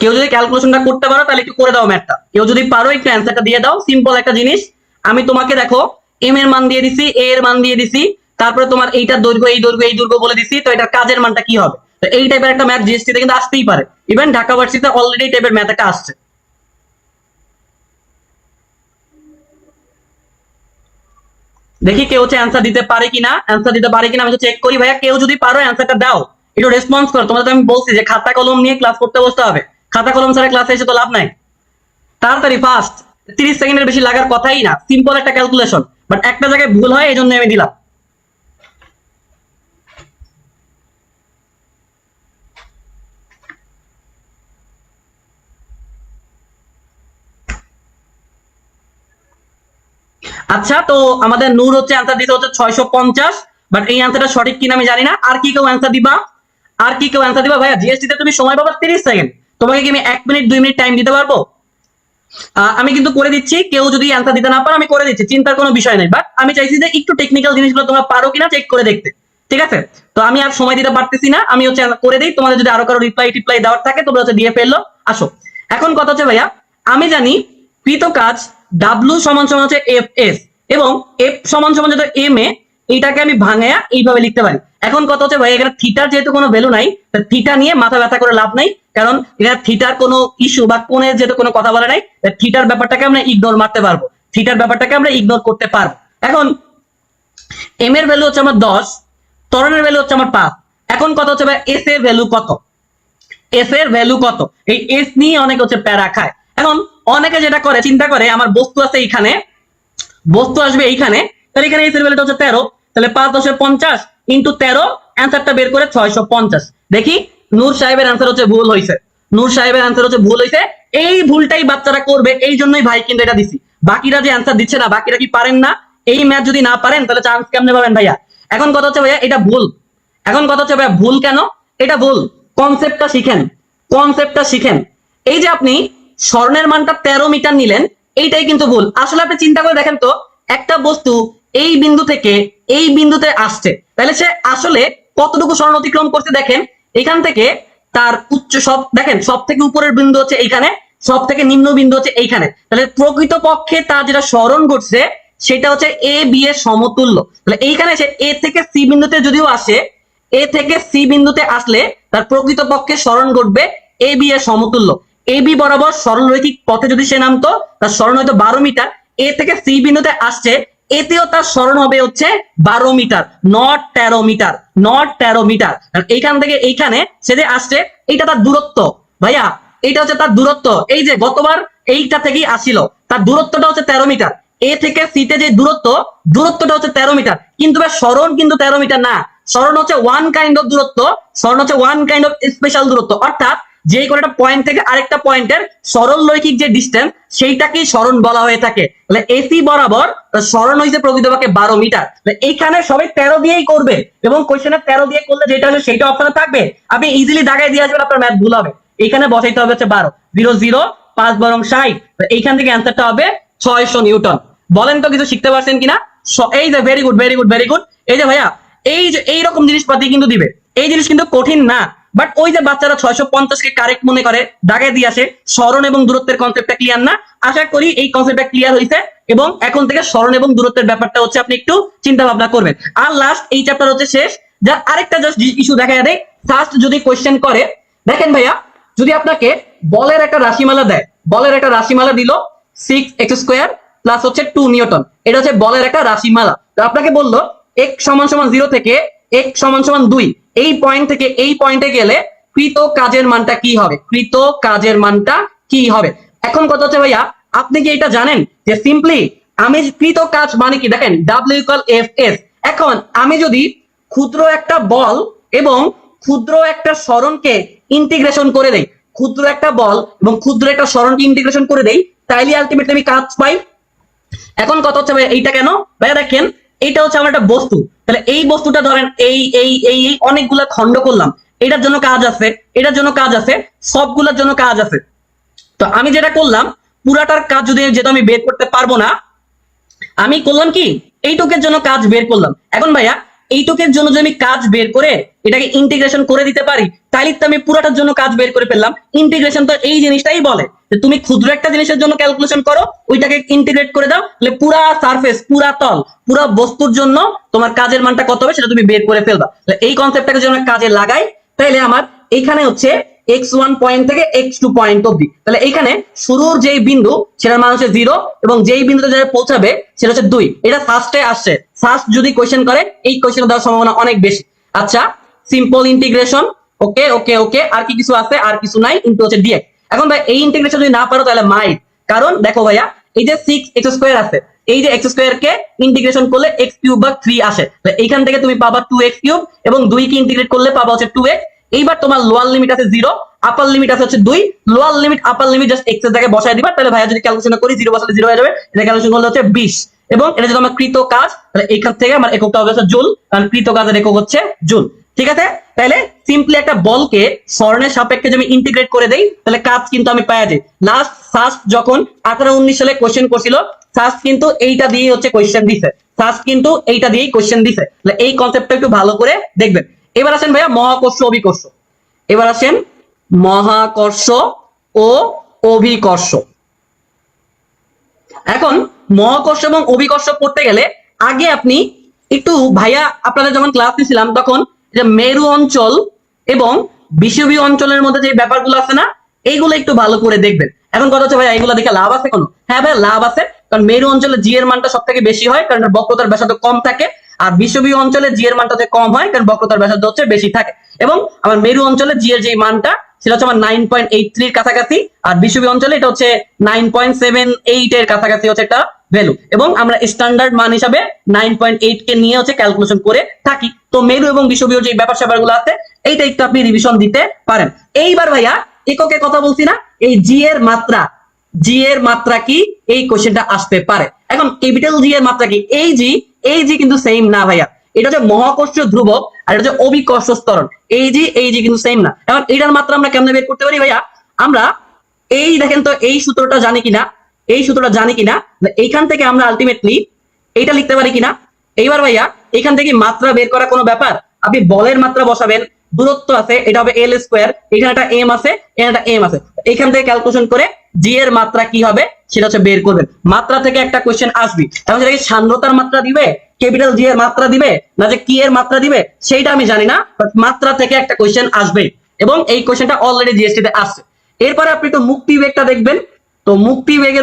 কেউ যদি ক্যালকুলেশনটা করতে পারো তাহলে একটু করে দাও ম্যাথটা, কেউ যদি পারো একটু অ্যান্সারটা দিয়ে দাও। সিম্পল একটা জিনিস, আমি তোমাকে দেখো এম এর মান দিয়ে দিছি, এ এর মান দিয়ে দিছি, তারপরে তোমার এইটার দৈর্ঘ্য এই দৈর্ঘ্য এই দৈর্ঘ্য বলে দিছি, তো এটার কাজের মানটা কি হবে। তো এই টাইপের একটা ম্যাথ জিএসটিতে কিন্তু আসতেই পারে, ইভেন ঢাকা ভার্সিটিতে অলরেডি টাইপের ম্যাথ একটা আসছে। দেখি কেউ হচ্ছে অ্যান্সার দিতে পারে কিনা, অ্যান্সার দিতে পারে কিনা আমি তো চেক করি। ভাইয়া কেউ যদি পারো অ্যান্সারটা দাও, একটু রেসপন্স করো। তোমাদের আমি বলছি যে খাতা কলম নিয়ে ক্লাস করতে বসতে হবে, খাতা কলম ছাড়া ক্লাসে এসে তো লাভ নাই। তাড়াতাড়ি ফাস্ট, 30 সেকেন্ডের বেশি লাগার কথাই না, সিম্পল একটা ক্যালকুলেশন, বাট একটা জায়গায় ভুল হয় এই জন্য আমি দিলাম। আচ্ছা, তো আমাদের নূর হচ্ছে অ্যান্সার দিতে হচ্ছে 650, বাট এই অ্যান্সারটা সঠিক কিনা আমি জানি না। আর কি কেউ অ্যান্সার দিবা, আর কি কেউ অ্যান্সার দিবা। ভাইয়া জিএসটি তে তুমি সময় পাবা 30 সেকেন্ড, তোমাকে কি আমি 1 মিনিট 2 মিনিট টাইম দিতে পারবো। আমি কিন্তু করে দিচ্ছি, কেউ যদি অ্যান্সার দিতে না পারো আমি করে দিচ্ছি, চিন্তার কোনো বিষয় নেই। বাট আমি চাইছি যে একটু টেকনিক্যাল জিনিসগুলো তোমরা পারো কিনা চেক করে দেখতে, ঠিক আছে। তো আমি আর সময় দিতে পারতেছি না, আমি হচ্ছে করে দিই। তোমাদের যদি আরো কারো রিপ্লাই দেওয়ার থাকে তোমরা হচ্ছে দিয়ে ফেললো। আসো এখন কথা হচ্ছে ভাইয়া, আমি জানি কৃত কাজ ডাব্লিউ সমান সমান হচ্ছে এফ এস, এবং এফ সমান সমান যদি এম এ, এইটাকে আমি ভাঙায়া এইভাবে লিখতে পারি। এখন কথা হচ্ছে ভাই এখানে থিটার যেহেতু কোনো ভ্যালু নাই, থিটা নিয়ে মাথা ব্যথা করে লাভ নাই, কারণ এখানে থিটার কোনো ইস্যু বা কোণের যেহেতু কোনো কথা বলে নাই, থিটার ব্যাপারটাকে আমরা ইগনোর মারতে পারবো, থিটার ব্যাপারটাকে আমরা ইগনোর করতে পারবো। এখন এম এর ভ্যালু হচ্ছে আমার 10, ত্বরণের ভ্যালু হচ্ছে আমার 5। এখন কথা হচ্ছে ভাই এস এর ভ্যালু কত, এস এর ভ্যালু কত, এই এস নিয়ে অনেক হচ্ছে প্যারা খায়। এখন অনেকে যেটা করে চিন্তা করে আমার বস্তু আছে এইখানে, বস্তু আসবে এইখানে, তাহলে এখানে এস এর ভ্যালুটা হচ্ছে 13, তাহলে 5 10 50 ইন্টু 13, অ্যান্সারটা বের করে 650। দেখি নূর সাহেবের অ্যান্সার হচ্ছে ভুল হয়েছে, নূর সাহেবের অ্যান্সার হচ্ছে ভুল হয়েছে। এই ভুলটাই বাচ্চারা করবে, এই জন্যই ভাই কিন্তু এটা দিছি। বাকিরা যে অ্যান্সার দিচ্ছে না, বাকিরা কি পারেন না? এই ম্যাথ যদি না পারেন তাহলে চান্স কেমনে পাবেন ভাইয়া? এখন কথা হচ্ছে ভাইয়া এটা ভুল, এখন কথা হচ্ছে ভাইয়া ভুল কেন? এটা ভুল, কনসেপ্টটা শিখেন, কনসেপ্টটা শিখেন। এই যে আপনি স্বর্ণের মানটা 13 মিটার নিলেন, এইটাই কিন্তু ভুল। আসলে আপনি চিন্তা করে দেখেন তো, একটা বস্তু এই বিন্দু থেকে এই বিন্দুতে আসছে, তাহলে সে আসলে কতটুকু স্বর্ণ অতিক্রম করতে দেখেন। এখান থেকে তার উচ্চ সব দেখেন, সব থেকে উপরের বিন্দু হচ্ছে এইখানে, সব থেকে নিম্ন বিন্দু হচ্ছে এইখানে, তাহলে প্রকৃত পক্ষে তার যেটা স্মরণ ঘটছে সেটা হচ্ছে এ বি এর সমতুল্য। তাহলে এইখানে সে এ থেকে সি বিন্দুতে যদিও আসে, এ থেকে সি বিন্দুতে আসলে তার প্রকৃত পক্ষে স্মরণ ঘটবে এ বি এর সমতুল্য। এ বি বরাবর সরলরৈখিক পথে যদি সে নামতো, তার স্মরণ হয়তো 12 মিটার। এ থেকে সি বিন্দুতে আসছে, এতেও তার স্মরণ হবে হচ্ছে 12 meter, not 13 meter, not 13 meter. এইখান থেকে এইখানে সে যে আসছে, এইটা তার দূরত্ব ভাইয়া, এইটা হচ্ছে তার দূরত্ব। এই যে গতবার এইটা থেকেই আসিল, তার দূরত্বটা হচ্ছে 13 মিটার। এ থেকে সিতে যে দূরত্ব, দূরত্বটা হচ্ছে 13 মিটার, কিন্তু স্মরণ কিন্তু 13 মিটার না, স্মরণ হচ্ছে ওয়ান কাইন্ড অফ দূরত্ব, স্মরণ হচ্ছে ওয়ান কাইন্ড অফ স্পেশাল দূরত্ব। অর্থাৎ যে কোনো একটা পয়েন্ট থেকে আরেকটা পয়েন্টের সরল রৈখিক যে ডিস্টেন্স, সেইটাকেই স্মরণ বলা হয়ে থাকে। তাহলে এসি বরাবর স্মরণ হয়েছে প্রকৃতপক্ষে 12 মিটার। এইখানে সবাই 13 দিয়েই করবে, এবং কোশ্চেনে 13 দিয়ে করলে যেটা হচ্ছে সেইটা অপশনে থাকবে, আপনি ইজিলি দাগায় দিয়ে আসবেন, আপনার ম্যাথ ভুল হবে। এইখানে বসাইতে হবে হচ্ছে 12, 0 0 5 বরং 60, এইখান থেকে অ্যান্সারটা হবে 600 নিউটন। বলেন তো কিছু শিখতে পারছেন কিনা? এই যে very good, very good, very good. এই যে ভাইয়া এই যে এইরকম জিনিসপাতি কিন্তু দিবে, এই জিনিস কিন্তু কঠিন না, বাট ওই যে বাচ্চারা 650 কে কারেক্ট মনে করে দাগে দিয়ে আসে। স্মরণ এবং দূরত্বের কনসেপ্টটা ক্লিয়ার না? আশা করি এই কনসেপ্টটা ক্লিয়ার হয়েছে, এবং এখন থেকে স্মরণ এবং দূরত্বের ব্যাপারটা হচ্ছে আপনি একটু চিন্তা ভাবনা করবেন। আর লাস্ট এই চ্যাপ্টার হচ্ছে শেষ। যা আরেকটা জাস্ট ইস্যু দেখা দেয়, ফার্স্ট যদি কোয়েশ্চেন করে, দেখেন ভাইয়া যদি আপনাকে বলের একটা রাশিমালা দেয়, বলের একটা রাশিমালা দিল 6x² প্লাস হচ্ছে 2 নিউটন, এটা হচ্ছে বলের একটা রাশিমালা। তো আপনাকে বললো x সমান সমান 0 থেকে x সমান সমান 2, এই পয়েন্ট থেকে এই পয়েন্টে গেলে কৃত কাজের মানটা কি হবে, কৃত কাজের মানটা কি হবে। এখন কথা হচ্ছে ভাইয়া আপনি কি এটা জানেন যে সিম্পলি আমি কৃত কাজ মানে কি, দেখেন W = Fs। এখন আমি যদি ক্ষুদ্র একটা বল এবং ক্ষুদ্র একটা সরণকে ইন্টিগ্রেশন করে দেই, ক্ষুদ্র একটা বল এবং ক্ষুদ্র একটা সরণকে ইন্টিগ্রেশন করে দেই, তাইলে আলটিমেটলি আমি কাজ পাই। এখন কথা হচ্ছে ভাই এইটা কেন ভাইয়া, দেখেন এইটা হচ্ছে আমার একটা বস্তু, তাহলে এই বস্তুটা ধরেন এই এই এই এই অনেকগুলা খণ্ড করলাম, এটার জন্য কাজ আছে, এটার জন্য কাজ আছে, সবগুলোর জন্য কাজ আছে। তো আমি যেটা করলাম, পুরাটার কাজ যদি যেটা আমি বের করতে পারবো না, আমি করলাম কি এইটুকের জন্য কাজ বের করলাম। এখন ভাইয়া এইটুকের জন্য যদি আমি কাজ বের করে এটাকে ইন্টিগ্রেশন করে দিতে পারি, তাহলে তো আমি পুরাটার জন্য কাজ বের করে ফেললাম। ইন্টিগ্রেশন তো এই জিনিসটাই বলে যে তুমি ক্ষুদ্র একটা জিনিসের জন্য ক্যালকুলেশন করো, ওইটাকে ইন্টিগ্রেট করে দাও, তাহলে পুরা সারফেস, পুরা তল, পুরা বস্তুর জন্য তোমার কাজের মানটা কত হবে সেটা তুমি বের করে ফেলবা। এই কনসেপ্টটাকে যদি আমরা কাজে লাগাই, তাহলে আমার এইখানে হচ্ছে x1 পয়েন্ট থেকে x2 পয়েন্ট অবধি, তাহলে এইখানে শুরুর যেই বিন্দু সেটার মান হচ্ছে 0, এবং যেই বিন্দুতে যারা পৌঁছাবে সেটা হচ্ছে 2। এটা ফার্স্টে আসছে, ফার্স্ট যদি কোশ্চেন করে এই কোশ্চেন দেওয়ার সম্ভাবনা অনেক বেশি। আচ্ছা সিম্পল ইন্টিগ্রেশন, ওকে ওকে ওকে, আর কি কিছু আছে? আর কিছু নাই, ইনটু হচ্ছে dx। এখন ভাই এই ইন্টিগ্রেশন যদি না পারো তাহলে মাইট, কারণ দেখো ভাইয়া এই যে 6x² আছে, এই যে x² কে ইন্টিগ্রেশন করলে x³ বা 3 আসে, এইখান থেকে তুমি পাবা 2x³ এবং 2 কে ইন্টিগ্রেট করলে পাবা হচ্ছে 2x। এইবার তোমার লোয়ার লিমিট আছে 0, আপার লিমিট আছে হচ্ছে 2, lower limit upper limit just x এর জায়গায় বসায় দিবা, তাহলে ভাইয়া যদি ক্যালকুলেশন করি 0 বসালে 0 হয়ে যাবে, এটা ক্যালকুলেশন করলে হচ্ছে 20। এবং এটা যদি আমার কৃত কাজ, তাহলে এইখান থেকে আমার এককটা হবে হচ্ছে জুল, কারণ কৃত কাজের একক হচ্ছে জুল। ঠিক আছে, তাহলে সিম্পলি একটা বলকে স্বর্ণের সাপেক্ষে যদি আমি ইন্টিগ্রেট করে দেই, তাহলে কাজ কিন্তু আমি পাওয়া যাই। লাস্ট ফার্স্ট যখন 18-19 সালে কোশ্চেন করছিল, ফার্স্ট কিন্তু এইটা দিয়ে হচ্ছে কোশ্চেন দিছে, ফার্স্ট কিন্তু এইটা দিয়েই কোশ্চেন দিছে। তাহলে এই কনসেপ্টটা একটু ভালো করে দেখবেন। এবার আসেন ভাইয়া মহাকর্ষ অভিকর্ষ, এবার আসেন মহাকর্ষ ও অভিকর্ষ। এখন মহাকর্ষ এবং অভিকর্ষ পড়তে গেলে আগে আপনি একটু ভাইয়া আপনাদের যখন ক্লাস নিছিলাম তখন যে মেরু অঞ্চল এবং বিষুবীয় অঞ্চলের মধ্যে যে ব্যাপারগুলো আছে না, এইগুলো একটু ভালো করে দেখবেন। এখন কথা হচ্ছে ভাই এইগুলো দেখে লাভ আছে কোনো? হ্যাঁ ভাই লাভ আছে, কারণ মেরু অঞ্চলে জি এর মানটা সব থেকে বেশি হয়, কারণ বক্রতার ব্যাসার্ধ কম থাকে। আর বিষুবীয় অঞ্চলে জি এর মানটা কম হয়, কারণ বক্রতার ব্যাসার্ধ হচ্ছে বেশি থাকে। এবং আমার মেরু অঞ্চলে জি এর যে মানটা সেটা হচ্ছে আমার 9.83 এর কাছাকাছি, আর বিষুবীয় অঞ্চলে এটা হচ্ছে 9.78 এর কাছাকাছি হচ্ছে একটা ভ্যালু। এবং আমরা স্ট্যান্ডার্ড মান হিসাবে 9.8 কে নিয়ে হচ্ছে ক্যালকুলেশন করে থাকি। তো মেরু এবং বিষুবীয় যে ব্যাপার স্যাপার গুলো আছে এইটা একটু আপনি রিভিশন দিতে পারেন। এইবার ভাইয়া এককে কথা বলছি না, এই জি এর মাত্রা, জি এর মাত্রা কি, এই কোশ্চেনটা আসতে পারে। এখন ক্যাপিটাল জি এর মাত্রা কি? এই জি কিন্তু সেম না ভাইয়া, এটা হচ্ছে মহাকর্ষীয় ধ্রুবক আর এটা হচ্ছে অভিকর্ষ ত্বরণ। এই জি কিন্তু সেম না। এখন এইটার মাত্রা আমরা কেমনে বের করতে পারি ভাইয়া? আমরা এই দেখেন তো, এই সূত্রটা জানি কিনা, এই সূত্রটা জানি কিনা, এইখান থেকে আমরা আলটিমেটলি এইটা লিখতে পারি কিনা। এইবার ভাইয়া এখান থেকে মাত্রা বের করা কোনো ব্যাপার? আপনি বলের মাত্রা বসাবেন, দূরত্ব আছে এটা হবে এল স্কোয়ার, এখানে একটা এম আছে, এখানে একটা এম আছে, এখান থেকে ক্যালকুলেশন করে জি এর মাত্রা কি হবে সেটা হচ্ছে বের করবেন। মাত্রা থেকে একটা কোশ্চেন আসবে, এখন সেটা কি সান্দ্রতার মাত্রা দিবে, ক্যাপিটাল জি এর মাত্রা দিবে, না যে কি এর মাত্রা দিবে সেইটা আমি জানি না, বাট মাত্রা থেকে একটা কোশ্চেন আসবে। এবং এই কোশ্চেনটা অলরেডি জিএসটি তে আসছে। এরপরে আপনি তো মুক্তি বেগটা দেখবেন। তো মুক্তি বেগ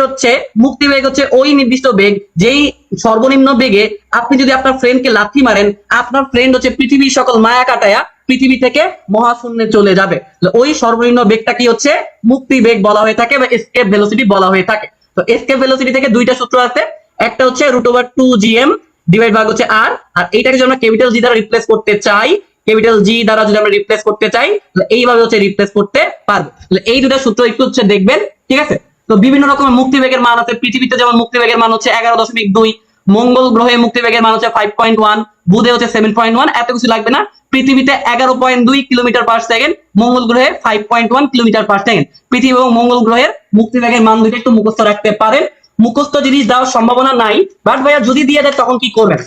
হচ্ছে ওই নির্দিষ্ট বেগ যেই সর্বনিম্ন বেগে আপনি যদি আপনার ফ্রেন্ডকে লাথি মারেন, আপনার ফ্রেন্ড হচ্ছে পৃথিবীর সকল মায়া কাটায়া পৃথিবী থেকে মহাশূন্যে চলে যাবে, ওই সর্বনিম্ন বেগটা কি হচ্ছে মুক্তি বেগ বলা হয়ে থাকে বা এসকেপ ভেলোসিটি বলা হয়ে থাকে। তো এসকেপ ভেলোসিটি থেকে দুইটা সূত্র আছে, একটা হচ্ছে √2gm ডিভাইড ভাগ হচ্ছে আর, আর এইটাকে যদি আমরা ক্যাপিটাল জি দ্বারা রিপ্লেস করতে চাই, ক্যাপিটাল জি দ্বারা যদি আমরা রিপ্লেস করতে চাই তাহলে এইভাবে হচ্ছে রিপ্লেস করতে পারবো। তাহলে এই দুটো সূত্র একটু হচ্ছে দেখবেন, ঠিক আছে? তো বিভিন্ন রকমের মুক্তিবেগের মান আছে, পৃথিবীতে যেমন মুক্তিবেগের মান হচ্ছে 11.2, মঙ্গল গ্রহে মুক্তিবেগের মান হচ্ছে 5.1, বুধে হচ্ছে 7.1, এত কিছু লাগবে না। পৃথিবীতে 11.2 কিলোমিটার পার সেকেন্ড, মঙ্গল গ্রহে 5.1 কিলোমিটার পার সেকেন্ড। পৃথিবী এবং মঙ্গল গ্রহের মুক্তিবেগের মান দুটো একটু মুখস্থ রাখতে পারেন। মুখস্থ জিনিস দেওয়ার সম্ভাবনা নাই, বাট ভাইয়া যদি দিয়ে দেয় তখন কি করবেন?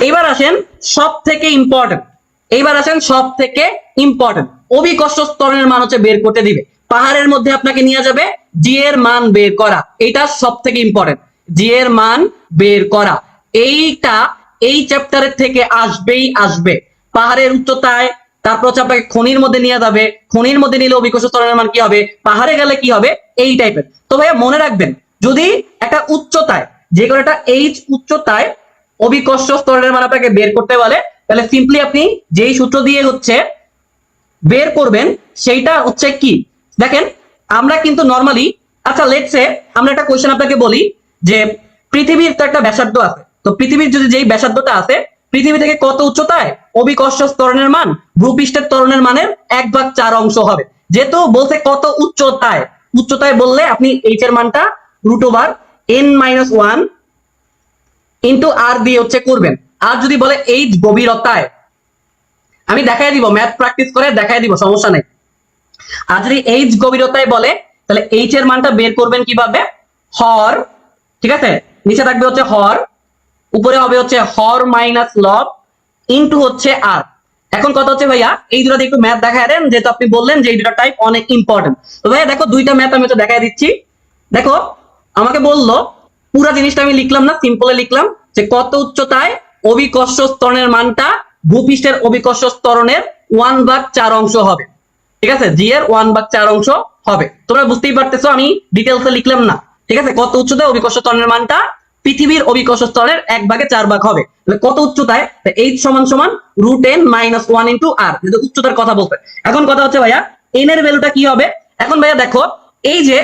এইবার আসেন সব থেকে ইম্পর্টেন্ট, অভিকর্ষ ত্বরণের মান হচ্ছে বের করতে দিবে। পাহাড়ের মধ্যে আপনাকে নিয়ে যাবে, জি এর মান বের করা, এটা সব থেকে ইম্পর্টেন্ট, জি এর মান বের করা। এইটা এই চ্যাপ্টারের থেকে আসবেই আসবে। পাহাড়ের উচ্চতায়, তারপর হচ্ছে আপনাকে খনির মধ্যে নিয়ে যাবে, খনির মধ্যে নিলে অভিকর্ষ ত্বরণের মান কি হবে, পাহাড়ে গেলে কি হবে, এই টাইপের। তো ভাইয়া মনে রাখবেন, যদি একটা উচ্চতায়, যে কোনো একটা এইচ উচ্চতায় অভিকর্ষ স্তরের মান আপনাকে বের করতে বলে, তাহলে সিম্পলি আপনি যেই সূত্র দিয়ে হচ্ছে বের করবেন সেইটা হচ্ছে কি, দেখেন আমরা কিন্তু নরমালি, আচ্ছা লেটস সে আমরা একটা কোশ্চেন আপনাকে বলি যে পৃথিবীর তো একটা ব্যাসার্ধ আছে, তো পৃথিবীর যদি যেই ব্যাসার্ধটা আছে, পৃথিবী থেকে কত উচ্চতায় অভিকর্ষ ত্বরণের মান ভূপৃষ্ঠের ত্বরণের মানের 1/4 অংশ হবে। যেহেতু বলছে কত উচ্চতায়, উচ্চতায় বললে আপনি এইচ এর মানটা √n-1 ইন্টু আর দিয়ে হচ্ছে করবেন। আর যদি বলে এইচ গভীরতায়, আমি দেখাই দিব, ম্যাথ প্র্যাকটিস করে দেখাই দিব, সমস্যা নেই। আর যদি এইচ গভীরতায় বলে তাহলে এইচ এর মানটা বের করবেন কিভাবে, হর, ঠিক আছে, নিচে থাকবে হচ্ছে হর, উপরে হবে হচ্ছে হর মাইনাস লব ইন্টু হচ্ছে আর। এখন কথা হচ্ছে ভাইয়া এই দুটো একটু ম্যাথ দেখায় দেন, যেহেতু আপনি বললেন যে এই দুটো টাইপ অনেক ইম্পর্টেন্ট। তো ভাইয়া দেখো দুইটা ম্যাথ আমি হচ্ছে দেখাই দিচ্ছি। দেখো আমাকে বললো, পুরা জিনিসটা আমি লিখলাম না, সিম্পলে লিখলাম যে কত উচ্চতায় অভিকর্ষ ত্বরণের মানটা ভূপৃষ্ঠের অভিকর্ষ ত্বরণের 1/4 অংশ হবে, ঠিক আছে, জি এর 1/4 অংশ হবে। তোমরা বুঝতেই পারতেছো আমি ডিটেলসে লিখলাম না, ঠিক আছে। কত উচ্চতায় অভিকর্ষ ত্বরণের মানটা পৃথিবীর অভিকর্ষ স্তরের 1/4 ভাগ হবে, কত উচ্চতায়, এইচ সমান সমান √n-1 ইন্টু আর, যেহেতু উচ্চতার কথা বলতে। এখন কথা হচ্ছে ভাইয়া এন এর ভ্যালুটা কি হবে। এখন ভাইয়া দেখো এই যে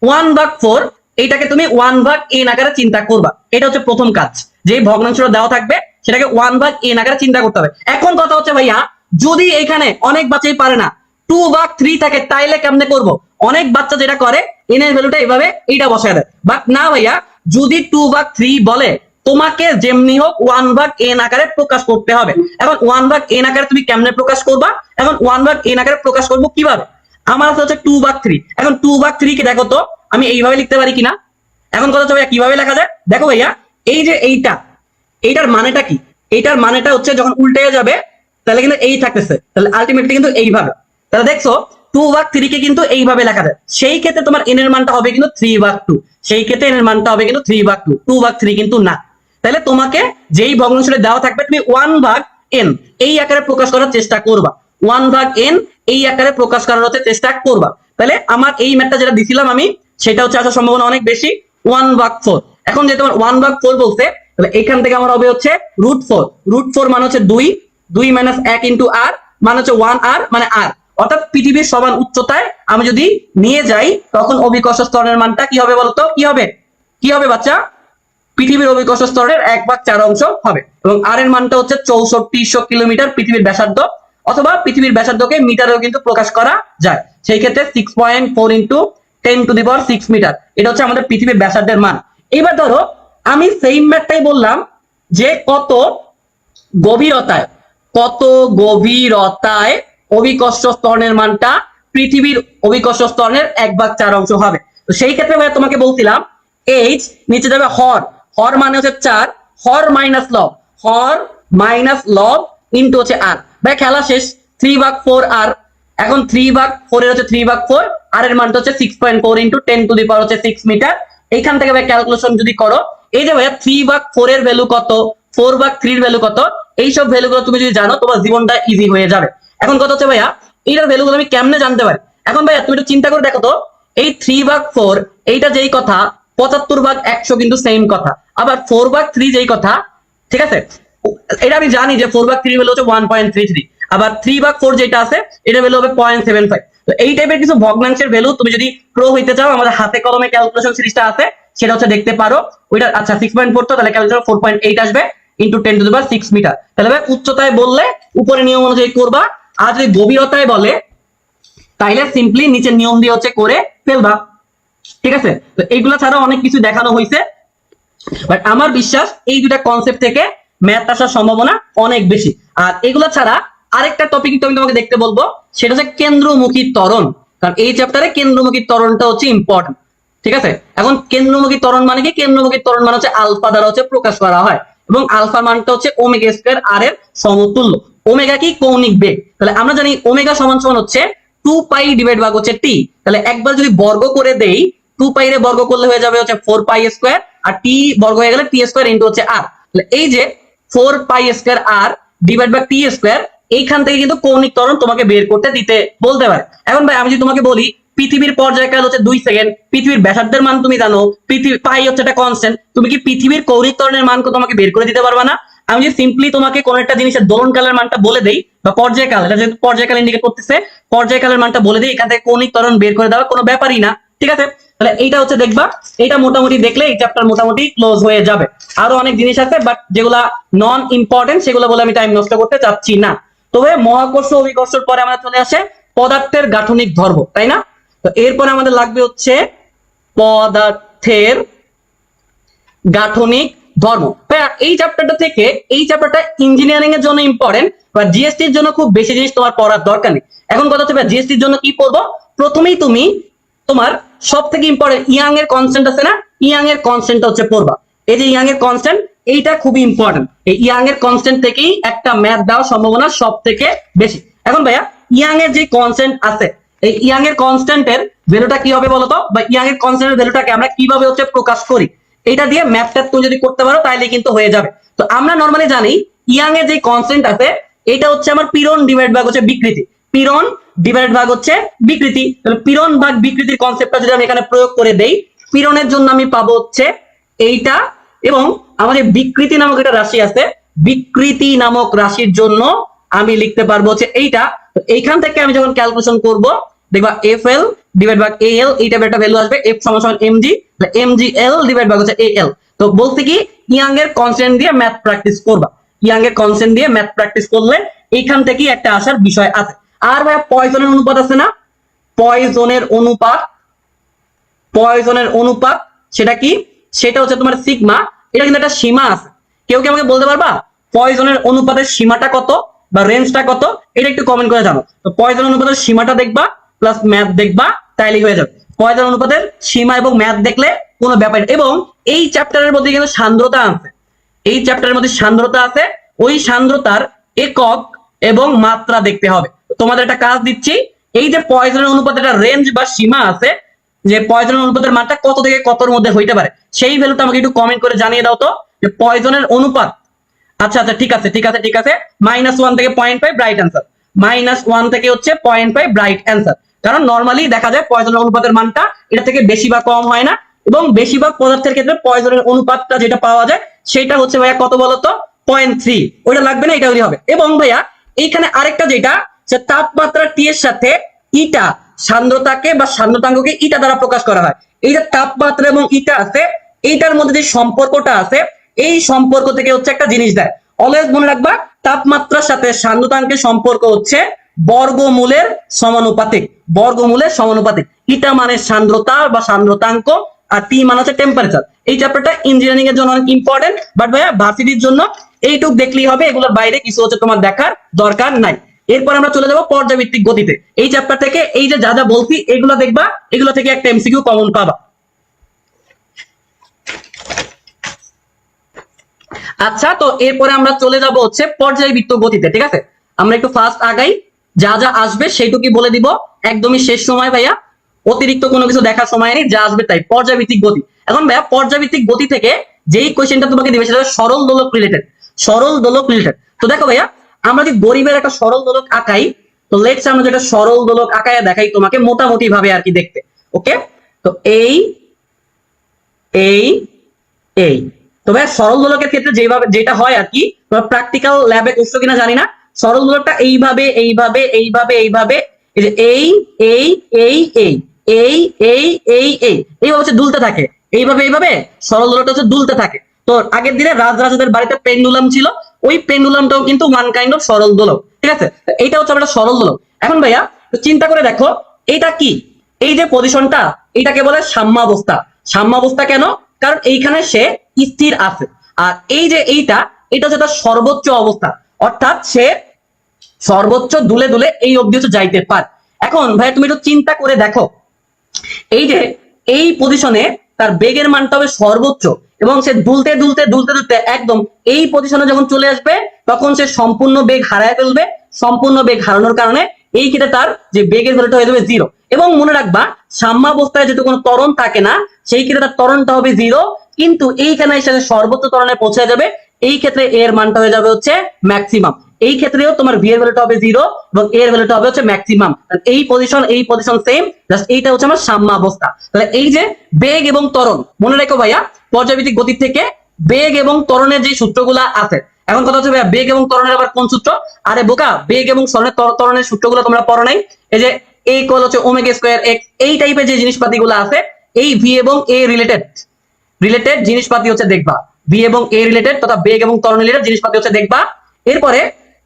1/4, এইটাকে তুমি 1/n আকারে চিন্তা করবা, এটা হচ্ছে প্রথম কাজ। যে ভগ্নাংশটা দেওয়া থাকবে সেটাকে 1/n আকারে চিন্তা করতে হবে। এখন কথা হচ্ছে ভাইয়া যদি এখানে অনেক বাচ্চাই পারে না, 2/3 থাকে, তাইলে কেমনে করব? অনেক বাচ্চা যেটা করে n এর ভ্যালুটা এইভাবে এইটা বসায় দেয়, বাট না ভাইয়া, যদি 2/3 বলে তোমাকে যেমনি হোক 1/n আকারে প্রকাশ করতে হবে। এখন 1/n আকারে তুমি কেমনে প্রকাশ করবা? এখন 1/n আকারে প্রকাশ করবো কিভাবে? আমার হচ্ছে 2/3। এখন 2/3 কে দেখো তো আমি এইভাবে লিখতে পারি কিনা। এখন কথা হচ্ছে ভাইয়া কিভাবে লেখা যায়, দেখো ভাইয়া এই যে এইটার মানেটা কি, এইটার মানেটা হচ্ছে যখন উল্টে যাবে তাহলে কিন্তু এই থাকতেছে, তাহলে আলটিমেটলি কিন্তু এইভাবে। তাহলে দেখছো 2/3 কে কিন্তু এইভাবে লেখা যায়, সেই ক্ষেত্রে তোমার n এর মানটা হবে কিন্তু 3/2, সেই ক্ষেত্রে n এর মানটা হবে কিন্তু 3/2, 2/3 কিন্তু না। তাহলে তোমাকে যেই ভগ্নাংশটা দেওয়া থাকবে তুমি 1/n এন এই আকারে প্রকাশ করার চেষ্টা করবা, 1/n এই আকারে প্রকাশ করার হচ্ছে চেষ্টা করবা। তাহলে আমার এই ম্যাথটা যেটা দিছিলাম আমি, সেটা হচ্ছে আসার সম্ভাবনা অনেক বেশি, 1/4। এখন যে তোমার 1/4 বলছে, তাহলে এখান থেকে আমার হবে হচ্ছে √4। √4 মানে হচ্ছে 2, 2 - 1 ইন্টু আর মানে হচ্ছে 1r মানে r, অর্থাৎ পৃথিবীর সমান উচ্চতায় আমি যদি নিয়ে যাই তখন অভিকর্ষ স্তরের মানটা কি হবে বলতো? কি হবে বাচ্চা? পৃথিবীর অভিকর্ষ স্তরের 1/4 হবে। এবং আর এর মানটা হচ্ছে 6400 কিলোমিটার পৃথিবীর ব্যাসার্ধ, অথবা পৃথিবীর ব্যাসার্ধকে মিটারেও কিন্তু প্রকাশ করা যায়। সেই ক্ষেত্রে 6.4 ইন্টু 10⁶ মিটার, এটা হচ্ছে আমাদের পৃথিবীর ব্যাসার্ধের মান। এবার ধরো আমি সেম ম্যাথটাই বললাম যে কত গভীরতায় অভিকর্ষ স্তরের মানটা পৃথিবীর অভিকর্ষ স্তরের 1/4 হবে। তো সেই ক্ষেত্রে ভাই তোমাকে বলছিলাম এইচ নিচে যাবে হর মানে হচ্ছে 4, হর মাইনাস লব ইন্টু হচ্ছে আর। ভাই খেলা শেষ, 3/4 আর। এখন 3/4 এর হচ্ছে 3/4, আর এর মানটা হচ্ছে 6.4 ইন্টু 10⁶ মিটার। এইখান থেকে ভাই ক্যালকুলেশন যদি করো, এই যে ভাইয়া 3/4 এর ভ্যালু কত, 4/3 এর ভ্যালু কত, এইসব ভ্যালুগুলো তুমি যদি জানো তোমার জীবনটা ইজি হয়ে যাবে। এখন কথা হচ্ছে ভাইয়া এইটার ভ্যালুগুলো আমি কেমনে জানতে পারি? এখন ভাইয়া তুমি একটু চিন্তা করে দেখো তো, এই 3/4 এইটা যেই কথা, 75/100 কিন্তু সেম কথা। আবার 4/3 যেই কথা, ঠিক আছে, এটা আমি জানি যে 4/3 ভ্যালু হচ্ছে 1.33। আবার 3/4 যেটা আছে এটা ভ্যালু হবে 0.75। তো এই টাইপের কিছু ভগ্নাংশের ভ্যালু তুমি যদি প্রো হইতে চাও, আমাদের হাতে কলমে ক্যালকুলেশন সিরিজটা আছে, সেটা হচ্ছে দেখতে পারো। ওইটা আচ্ছা 6.4, তো তাহলে ক্যালকুলেশন 4.8 আসবে ইন্টু 10⁶ মিটার। তাহলে ভাই উচ্চতায় বললে উপরে নিয়ম অনুযায়ী করবা, আর যদি গভীরতায় বলে তাইলে সিম্পলি নিচের নিয়ম দিয়ে হচ্ছে করে ফেলবা। ঠিক আছে, তো এইগুলা ছাড়াও অনেক কিছু দেখানো হয়েছে, বাট আমার বিশ্বাস এই দুটা কনসেপ্ট থেকে ম্যাথ আসার সম্ভাবনা অনেক বেশি। আর এগুলা ছাড়া আরেকটা টপিক আমি তোমাকে দেখতে বলবো, সেটা হচ্ছে কেন্দ্রমুখী ত্বরণ। কারণ এই চ্যাপ্টারে কেন্দ্রমুখী ত্বরণটা হচ্ছে ইম্পর্টেন্ট। ঠিক আছে, এখন কেন্দ্রমুখী ত্বরণ মানে কি? কেন্দ্রমুখী ত্বরণ মানে হচ্ছে আলফা দ্বারা হচ্ছে প্রকাশ করা হয়, এবং আলফার মানটা হচ্ছে ওমেগা স্কয়ার আর এর সমতুল্য। ওমেগা কি? কৌণিক বেগ। তাহলে আমরা জানি ওমেগা সমান সমান হচ্ছে 2π ডিভাইড ভাগ হচ্ছে টি। তাহলে একবার যদি বর্গ করে দেই, 2π রে বর্গ করলে হয়ে যাবে হচ্ছে 4π স্কয়ার, আর টি বর্গ হয়ে গেলে টি স্কয়ার ইনটু হচ্ছে আর। তাহলে এই যে 4π স্কয়ার আর ডিভাইড বাই টি স্কয়ার, এইখান থেকে কিন্তু কৌণিক ত্বরণ তোমাকে বের করতে দিতে বলতে পারে। এখন ভাই আমি যদি তোমাকে বলি পৃথিবীর পর্যায়কাল হচ্ছে 2 সেকেন্ড, পৃথিবীর ব্যাসার্ধের মান তুমি জানো, পৃথিবী পাই হচ্ছে একটা কনস্ট্যান্ট, তুমি কি পৃথিবীর কৌণিক ত্বরণের মান তোমাকে বের করে দিতে পারবা না? আমি যদি সিম্পলি তোমাকে কোন একটা জিনিসের দোলনকালের মানটা বলে দেই, বা পর্যায়কাল, এটা যেহেতু পর্যায়কাল ইন্ডিকেট করতেছে, পর্যায়কালের মানটা বলে দেই, এখান থেকে কৌণিক ত্বরণ বের করে দেওয়া কোনো ব্যাপারই না। ঠিক আছে, তাহলে এইটা হচ্ছে দেখবা, এটা মোটামুটি দেখলে এই চ্যাপ্টার মোটামুটি ক্লোজ হয়ে যাবে। আরো অনেক জিনিস আছে, বাট যেগুলা নন ইম্পর্টেন্ট সেগুলো বলে আমি টাইম নষ্ট করতে চাচ্ছি না। তবে মহাকর্ষ অভিকর্ষর পরে আমাদের চলে আসে পদার্থের গাঠনিক ধর্ম, তাই না? তো এরপরে আমাদের লাগবে হচ্ছে পদার্থের গাঠনিক ধর্ম। এই চ্যাপ্টারটা থেকে, এই চ্যাপ্টারটা ইঞ্জিনিয়ারিং এর জন্য ইম্পর্টেন্ট, বা জিএসটির জন্য খুব বেশি জিনিস তোমার পড়ার দরকার নেই। এখন কথা হচ্ছে জিএসটির জন্য কি পড়বো? প্রথমেই তুমি তোমার সব থেকে ইম্পর্টেন্ট ইয়াং এর কনস্ট্যান্ট আছে না, ইয়াং এর কনস্ট্যান্ট হচ্ছে পড়বা। এই যে ইয়াং এর কনস্ট্যান্ট, এইটা খুবই ইম্পর্টেন্ট। এই ইয়াং এর কনস্ট্যান্ট থেকেই একটা ম্যাথ দেওয়ার সম্ভাবনা সব থেকে বেশি। এখন ভাইয়া ইয়াং এর যে কনস্ট্যান্ট আছে, এই ইয়াং এর কনস্ট্যান্টের ভ্যালুটা কি হবে বলতো, বা ইয়াং এর কনস্ট্যান্টের ভ্যালুটাকে আমরা কিভাবে হচ্ছে প্রকাশ করি, এটা দিয়ে ম্যাথটা তুমি যদি করতে পারো তাহলে কিন্তু হয়ে যাবে। তো আমরা নরমালি জানি ইয়াং এর যে কনস্ট্যান্ট আছে, এটা হচ্ছে আমার পীড়ন ডিভাইড ভাগ হচ্ছে বিকৃতি, পীড়ন ডিভাইড ভাগ হচ্ছে বিকৃতি। তাহলে পীড়ন ভাগ বিকৃতির কনসেপ্টটা যদি আমি এখানে প্রয়োগ করে দেই, পীড়নের জন্য আমি পাবো হচ্ছে এইটা, এবং আমাদের বিকৃতি নামক একটা রাশি আছে, বিকৃতি নামক রাশির জন্য আমি লিখতে পারবো হচ্ছে এইটা। তো এইখান থেকে আমি যখন ক্যালকুলেশন করব, দেখবা এফ এল ডিভাইড ভাগ এ এল, এইটা একটা ভ্যালু আসবে, এফ সমান সমান এমজি, এমজি এল ডিভাইড ভাগ হচ্ছে এ এল। তো বলতে কি ইয়াং এর কনস্ট্যান্ট দিয়ে ম্যাথ প্র্যাকটিস করবা, ইয়াং এর কনস্ট্যান্ট দিয়ে ম্যাথ প্র্যাকটিস করলে এইখান থেকেই একটা আসার বিষয় আছে। আর ভাই পয়জনের অনুপাত আছে না, পয়জনের অনুপাত, পয়জনের অনুপাত সেটা কি? সেটা হচ্ছে তোমার সিগমা। এটা কিন্তু একটা সীমা আছে, কেউ কি আমাকে বলতে পারবা পয়জনের অনুপাতের সীমাটা কত বা রেঞ্জটা কত? এটা একটু কমেন্ট করে জানো। তো পয়জন অনুপাতের সীমাটা দেখবা প্লাস ম্যাথ দেখবা, তাইলেই হয়ে যাবে। পয়জন অনুপাতের সীমা এবং ম্যাথ দেখলে কোনো ব্যাপার। এবং এই চ্যাপ্টারের মধ্যে কিন্তু সান্দ্রতা আছে, এই চ্যাপ্টারের মধ্যে সান্দ্রতা আছে, ওই সান্দ্রতার একক এবং মাত্রা দেখতে হবে। তোমাদের একটা কাজ দিচ্ছি, এই যে পয়জনের অনুপাতের একটা রেঞ্জ বা সীমা আছে, যে পয়জনের অনুপাতের মানটা কত থেকে কতর মধ্যে হইতে পারে, সেই ভ্যালুটা আমাকে একটু কমেন্ট করে জানিয়ে দাও তো, যে পয়জনের অনুপাত আচ্ছা আচ্ছা, ঠিক আছে ঠিক আছে ঠিক আছে, -1 থেকে 0.5 রাইট অ্যান্সার, -1 থেকে হচ্ছে 0.5 রাইট অ্যান্সার। কারণ নর্মালি দেখা যায় পয়জনের অনুপাতের মানটা এটা থেকে বেশি বা কম হয় না, এবং বেশিরভাগ পদার্থের ক্ষেত্রে পয়জনের অনুপাতটা যেটা পাওয়া যায় সেটা হচ্ছে ভাইয়া কত বলতো, 0.3। ওইটা লাগবে না, এটা হলেই হবে। এবং ভাইয়া এইখানে আরেকটা যেটা, যে তাপমাত্রা টি এর সাথে ইটা সান্দ্রতাকে বা সান্দ্রতাঙ্ককে ইটা দ্বারা প্রকাশ করা হয়। এই যে তাপমাত্রা এবং ইটা আছে, এইটার মধ্যে যে সম্পর্কটা আছে, এই সম্পর্ক থেকে হচ্ছে একটা জিনিস দেয়। অলওয়েজ মনে রাখবা, তাপমাত্রার সাথে সান্দ্রতাঙ্কের সম্পর্ক হচ্ছে বর্গমূলের সমানুপাতিক, বর্গমূলের সমানুপাতিক। ইটা মানে সান্দ্রতা বা সান্দ্রতাঙ্ক, আর টি মানে হচ্ছে টেম্পারেচার। এই চ্যাপ্টারটা ইঞ্জিনিয়ারিং এর জন্য অনেক ইম্পর্টেন্ট, বাট ভাইয়া ভার্সিটির জন্য এইটুক দেখলেই হবে, এগুলোর বাইরে কিছু হচ্ছে তোমার দেখার দরকার নাই। এরপর আমরা চলে যাব পর্যায়ভিত্তিক গতিতে। এই চ্যাপ্টার থেকে এই যে যা যা বলছি এগুলো দেখবা, এগুলো থেকে একটা এমসিকিউ কমন পাবা। আচ্ছা, তো এরপরে আমরা চলে যাব হচ্ছে পর্যায়বৃত্ত গতিতে। ঠিক আছে, আমরা একটু ফাস্ট আগাই, যা যা আসবে সেইটুকুই বলে দিব, একদমই শেষ সময় ভাইয়া, অতিরিক্ত কোনো কিছু দেখার সময় নেই, যা আসবে তাই। পর্যায়বৃত্তিক গতি, এখন ভাইয়া পর্যায়বৃত্তিক গতি থেকে যেই কোয়েশ্চেনটা তোমাকে দিবে সেটা সরল দোলক রিলেটেড, সরল দোলক রিলেটেড। তো দেখো ভাইয়া, আমরা যদি গরিবের একটা সরল দোলক আঁকাই, তো লেটস আমরা যেটা সরল দোলক আঁকায় দেখাই তোমাকে মোটামুটি ভাবে আর কি দেখতে। ওকে, তো এই এই এই তো ভাই সরল দোলকের ক্ষেত্রে যেভাবে যেটা হয় আর কি, প্র্যাকটিক্যাল ল্যাবে করছো কিনা জানি না, সরল দোলকটা এইভাবে এইভাবে এইভাবে এইভাবে, এই যে এই এই এই এই এই এই এই এই এইভাবে হচ্ছে দুলতে থাকে, এইভাবে এইভাবে সরল দোলকটা হচ্ছে দুলতে থাকে। তো আগের দিনে রাজরাজাদের বাড়িতে পেন্ডুলাম ছিল, ওই পেন্ডুলামটাও কিন্তু ওয়ান কাইন্ড অফ সরল দোলক। ঠিক আছে, এইটা হচ্ছে একটা সরল দোলক। এখন ভাইয়া চিন্তা করে দেখো, এইটা কি, এই যে পজিশনটা, এটাকে বলে সাম্যাবস্থা। সাম্যাবস্থা কেন? কারণ এইখানে সে স্থির আছে, আর এই যে এইটা, এটা হচ্ছে তার সর্বোচ্চ অবস্থা, অর্থাৎ সে সর্বোচ্চ দুলে দুলে এই অবধি হচ্ছে যাইতে পারে। এখন ভাই তুমি একটু চিন্তা করে দেখো, এই যে এই পজিশনে তার বেগের মানটা হবে সর্বোচ্চ, এবং সে দুলতে দুলতে দুলতে দুলতে একদম এই পজিশনে যখন চলে আসবে, তখন সে সম্পূর্ণ বেগ হারায় ফেলবে। সম্পূর্ণ বেগ হারানোর কারণে এই ক্ষেত্রে তার যে বেগের ভ্যালুটা হয়ে যাবে 0। এবং মনে রাখবা, সাম্যাবস্থায় যেহেতু কোনো ত্বরণ থাকে না, সেই ক্ষেত্রে তার ত্বরণটা হবে 0, কিন্তু এইখানে এসে সর্বোচ্চ ত্বরণে পৌঁছে যাবে, এই ক্ষেত্রে এর মানটা হয়ে যাবে হচ্ছে ম্যাক্সিমাম। এই ক্ষেত্রেও তোমার ভি এর ভ্যালুটা হবে 0 এবং এর ভ্যালুটা হবে হচ্ছে ম্যাক্সিমাম। এই পজিশন সেম, জাস্ট এইটা হচ্ছে আমার সাম্যাবস্থা। তাহলে এই যে বেগ এবং ত্বরণ, মনে রেখো ভাইয়া, পর্যায়ভিত্তিক গতি থেকে বেগ এবং ত্বরণের যে সূত্রগুলা আছে। এখন কথা হচ্ছে ভাইয়া, বেগ এবং ত্বরণের আবার কোন সূত্র? আরে বোকা, বেগ এবং ত্বরণের সূত্রগুলো তোমরা পড়ো নাই? এই যে এ ইকুয়াল হচ্ছে ওমেগা স্কয়ার এক্স, এই টাইপের যে জিনিসপাতিগুলো আছে, এই ভি এবং এ রিলেটেড রিলেটেড জিনিসপাতি হচ্ছে দেখবা, ভি এবং এ রিলেটেড তথা বেগ এবং ত্বরণ রিলেটেড জিনিসপাতি হচ্ছে দেখবা। এরপরে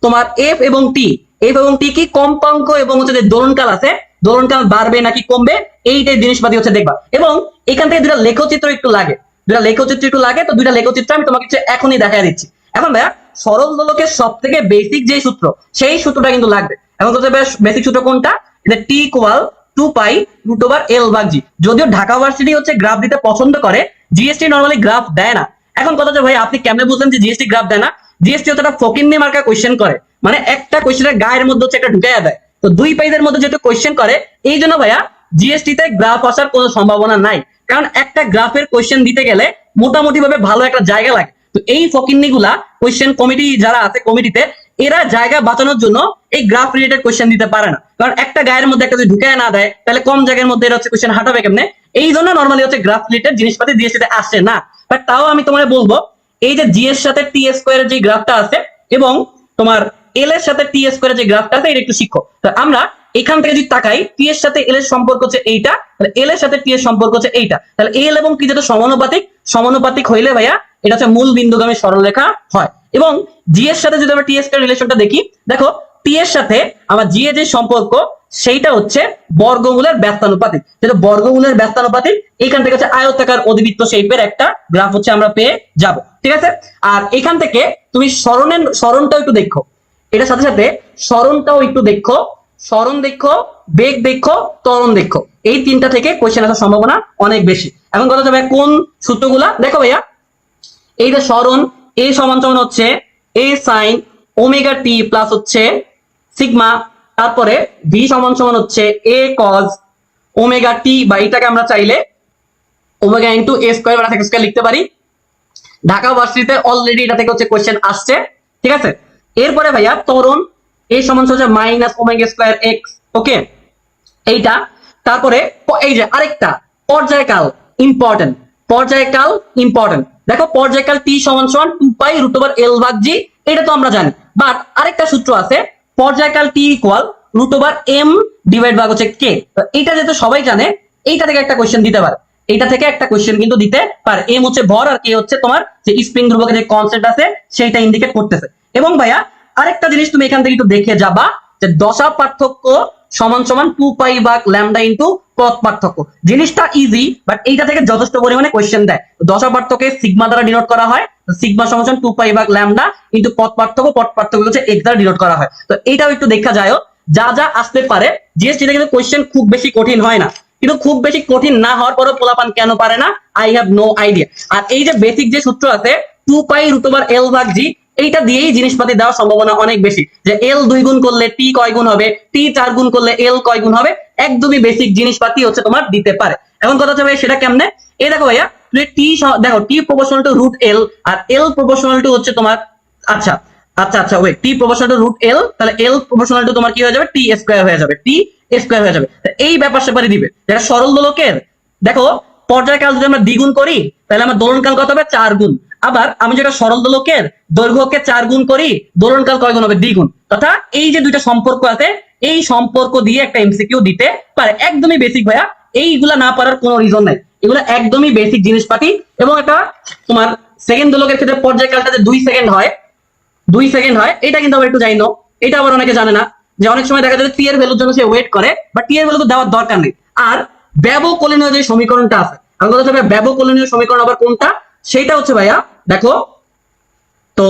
তোমার এফ এবং টি, এফ এবং টি কি কম্পাঙ্ক এবং হচ্ছে যে দোলনকাল আছে, দোলনকাল বাড়বে নাকি কমবে, এইটাই জিনিসপাতি হচ্ছে দেখবা। এবং এখান থেকে দুটা লেখচিত্র একটু লাগে, দুটা লেখচিত্র একটু লাগে, তো দুইটা লেখচিত্র আমি তোমাকে এখনই দেখাই দিচ্ছি। এখন ভাইয়া সরল দোলকের সব থেকে বেসিক যে সূত্র, সেই সূত্রটা কিন্তু লাগবে। এখন হচ্ছে বেসিক সূত্র কোনটা? এটা টি ইকুয়াল 2π√L/g। যদিও ঢাকা ভার্সিটি হচ্ছে গ্রাফ দিতে পছন্দ করে, জিএসটি নরমালি গ্রাফ দেয় না। এখন কথা হচ্ছে ভাই, আপনি কেমনে বুঝলেন যে জিএসটি গ্রাফ দেয় না? জিএসটি হচ্ছে একটা ফকিন্নি মার্কা কোয়েশ্চেন করে, মানে একটা কোয়েশ্চেনের গায়ের মধ্যে হচ্ছে একটা ঢুকাইয়া দেয়। তো 2 পেজের মধ্যে যেহেতু কোয়েশ্চেন করে, এই জন্য ভাইয়া জিএসটি তে গ্রাফ আসার কোনো সম্ভাবনা নাই। কারণ একটা গ্রাফের কোয়েশ্চেন দিতে গেলে মোটামুটি ভাবে ভালো একটা জায়গা লাগে। তো এই ফকিন্নি গুলা কোয়েশ্চেন কমিটি যারা আছে কমিটিতে, এরা জায়গা বাঁচানোর জন্য এই গ্রাফ রিলেটেড কোয়েশ্চেন দিতে পারে না। কারণ একটা গায়ের মধ্যে একটা যদি ঢুকায় না দেয়, তাহলে কম জায়গার মধ্যে এটা হচ্ছে কোয়েশ্চেন হাঁটাবে কেমনে? এই জন্য নরমালি হচ্ছে গ্রাফ রিলেটেড জিনিসপাতি জিএসটি তে আসে না। বাট তাও আমি তোমার বলবো, এই যে জি এর সাথে টি স্কয়ারের যে গ্রাফটা আছে, এবং তোমার এল এর সাথে টি স্কয়ারের যে গ্রাফটা আছে, এটা একটু শিখো। তো আমরা এখান থেকে যদি তাকাই, টি এর সাথে এল এর সম্পর্ক হচ্ছে এইটা, তাহলে এল এর সাথে টি এর সম্পর্ক হচ্ছে এইটা। তাহলে এল এবং টি যেটা সমানুপাতিক, সমানুপাতিক হইলে ভাইয়া এটা হচ্ছে মূল বিন্দুগামী সরলরেখা হয়। এবং জি এর সাথে যদি আমরা টি স্কয়ার রিলেশনটা দেখি, দেখো টি এর সাথে আমার জি এর যে সম্পর্ক, সেইটা হচ্ছে বর্গমূলের ব্যস্তানুপাতিক। যেটা বর্গমূলের ব্যস্তানুপাতিক, এইখান থেকে হচ্ছে আয়তাকার অধিবৃত্ত শেপের একটা গ্রাফ হচ্ছে আমরা পেয়ে যাব। ঠিক আছে, আর এখান থেকে তুমি সরণটাও একটু দেখো, এটার সাথে সাথে সরণটাও একটু দেখো, সরণ দেখো, বেগ দেখো, ত্বরণ দেখো, এই তিনটা থেকে কোশ্চেন আসার সম্ভাবনা অনেক বেশি। এখন কথা হচ্ছে ভাইয়া কোন সূত্রগুলা দেখো ভাইয়া, এই যে সরণ এ সমান সমান হচ্ছে এ সাইন ওমেগা টি প্লাস হচ্ছে সিগমা, তারপরে ভি সমান সমান হচ্ছে এ কজ ওমেগা টি, বা এটাকে আমরা চাইলে ওমেগা ইনটু এ স্কয়ার বা স্কয়ার লিখতে পারি। ঢাকা ভার্সিটিতে অলরেডি এটা থেকে হচ্ছে কোয়েশ্চেন আসছে, ঠিক আছে। এরপরে ভাইয়া ত্বরণ এই সমান হচ্ছে মাইনাস ওমেগা স্কয়ার এক্স, ওকে এইটা। তারপরে এই যে আরেকটা পর্যায়কাল ইম্পর্টেন্ট, পর্যায়কাল ইম্পর্টেন্ট। দেখো পর্যায়কাল টি সমান সমান 2 পাই রুট ওভার এল ভাগ জি, এটা তো আমরা জানি। বাট আরেকটা সূত্র আছে, পর্যায়কাল T equal root over M divide ভাগ হচ্ছে কে। তো এটা যেহেতু সবাই জানে, এইটা থেকে একটা কোয়েশ্চেন দিতে পারে, এইটা থেকে একটা কোয়েশ্চেন কিন্তু দিতে পারে। এম হচ্ছে ভর আর কে হচ্ছে তোমার যে স্প্রিং ধ্রুবকের যে কনসেপ্ট আছে সেইটা ইন্ডিকেট করতেছে। এবং ভাইয়া আরেকটা জিনিস তুমি এখান থেকে একটু দেখে যাবা যে দশা পার্থক্য সমান সমান 2 পাই ভাগ ল্যামডা ইনটু পথ পার্থক্য। জিনিসটা ইজি, বাট এইটা থেকে যথেষ্ট পরিমাণে কোয়েশ্চেন দেয়। দশা পার্থক্যকে সিগমা দ্বারা ডিনোট করা হয়, সিগমা সমান সমান 2 পাই ভাগ ল্যামডা ইনটু পথ পার্থক্য হচ্ছে এক্স দ্বারা ডিনোট করা হয়। তো এইটাও একটু দেখা যায়, যা যা আসতে পারে। জিএসটি থেকে কিন্তু কোয়েশ্চেন খুব বেশি কঠিন হয় না, কিন্তু খুব বেশি কঠিন না হওয়ার পরও পোলাপান কেন পারে না, আই হ্যাভ নো আইডিয়া। আর এই যে বেসিক যে সূত্র আছে 2 পাই রুট ওভার এল ভাগ জি, এইটা দিয়েই জিনিসপাতি দেওয়ার সম্ভাবনা অনেক বেশি। যে এল 2 গুণ করলে টি কয় গুণ হবে, টি 4 গুণ করলে এল কয় গুণ হবে, একদমই বেসিক জিনিসপাতি হচ্ছে তোমার দিতে পারে। এখন কথা হচ্ছে ভাই সেটা কেমনে, এই দেখো ভাইয়া তুমি টি দেখো T proportional to root L আর এল প্রপোর্শনাল টু হচ্ছে তোমার, আচ্ছা আচ্ছা আচ্ছা wait, T proportional to root L, তাহলে এল প্রপোর্শনাল টু তোমার কি হয়ে যাবে, টি স্কয়ার হয়ে যাবে, টি স্কয়ার হয়ে যাবে। এই ব্যাপার সেপারে দিবে যেটা সরল দোলকের। দেখো পর্যায়কাল যদি আমরা দ্বিগুণ করি তাহলে আমার দোলনকাল কত হবে, 4 গুণ। আবার আমি যেটা সরল দোলকের দৈর্ঘ্যকে 4 গুণ করি, দোলনকাল কয় গুণ হবে, দ্বিগুণ। তথা এই যে দুইটা সম্পর্ক আছে, এই সম্পর্ক দিয়ে একটা এমসিকিউ দিতে পারে। একদমই বেসিক ভাইয়া, এইগুলা না পারার কোনো রিজন নাই, এগুলো একদমই বেসিক জিনিসপাতি। এবং একটা তোমার সেকেন্ড দোলকের ক্ষেত্রে পর্যায়কালটা যে 2 সেকেন্ড হয়, 2 সেকেন্ড হয়, এটা কিন্তু আবার একটু জানি না। এটা আবার অনেকে জানে না যে অনেক সময় দেখা যায় টি এর ভ্যালুর জন্য সে ওয়েট করে, বা টি এর ভ্যালু তো দেওয়ার দরকার নেই। আর ব্যবকলনীয় যে সমীকরণটা আছে, আমি কথা হচ্ছে ব্যবকলনীয় সমীকরণ আবার কোনটা, সেটা হচ্ছে ভাইয়া দেখো, তো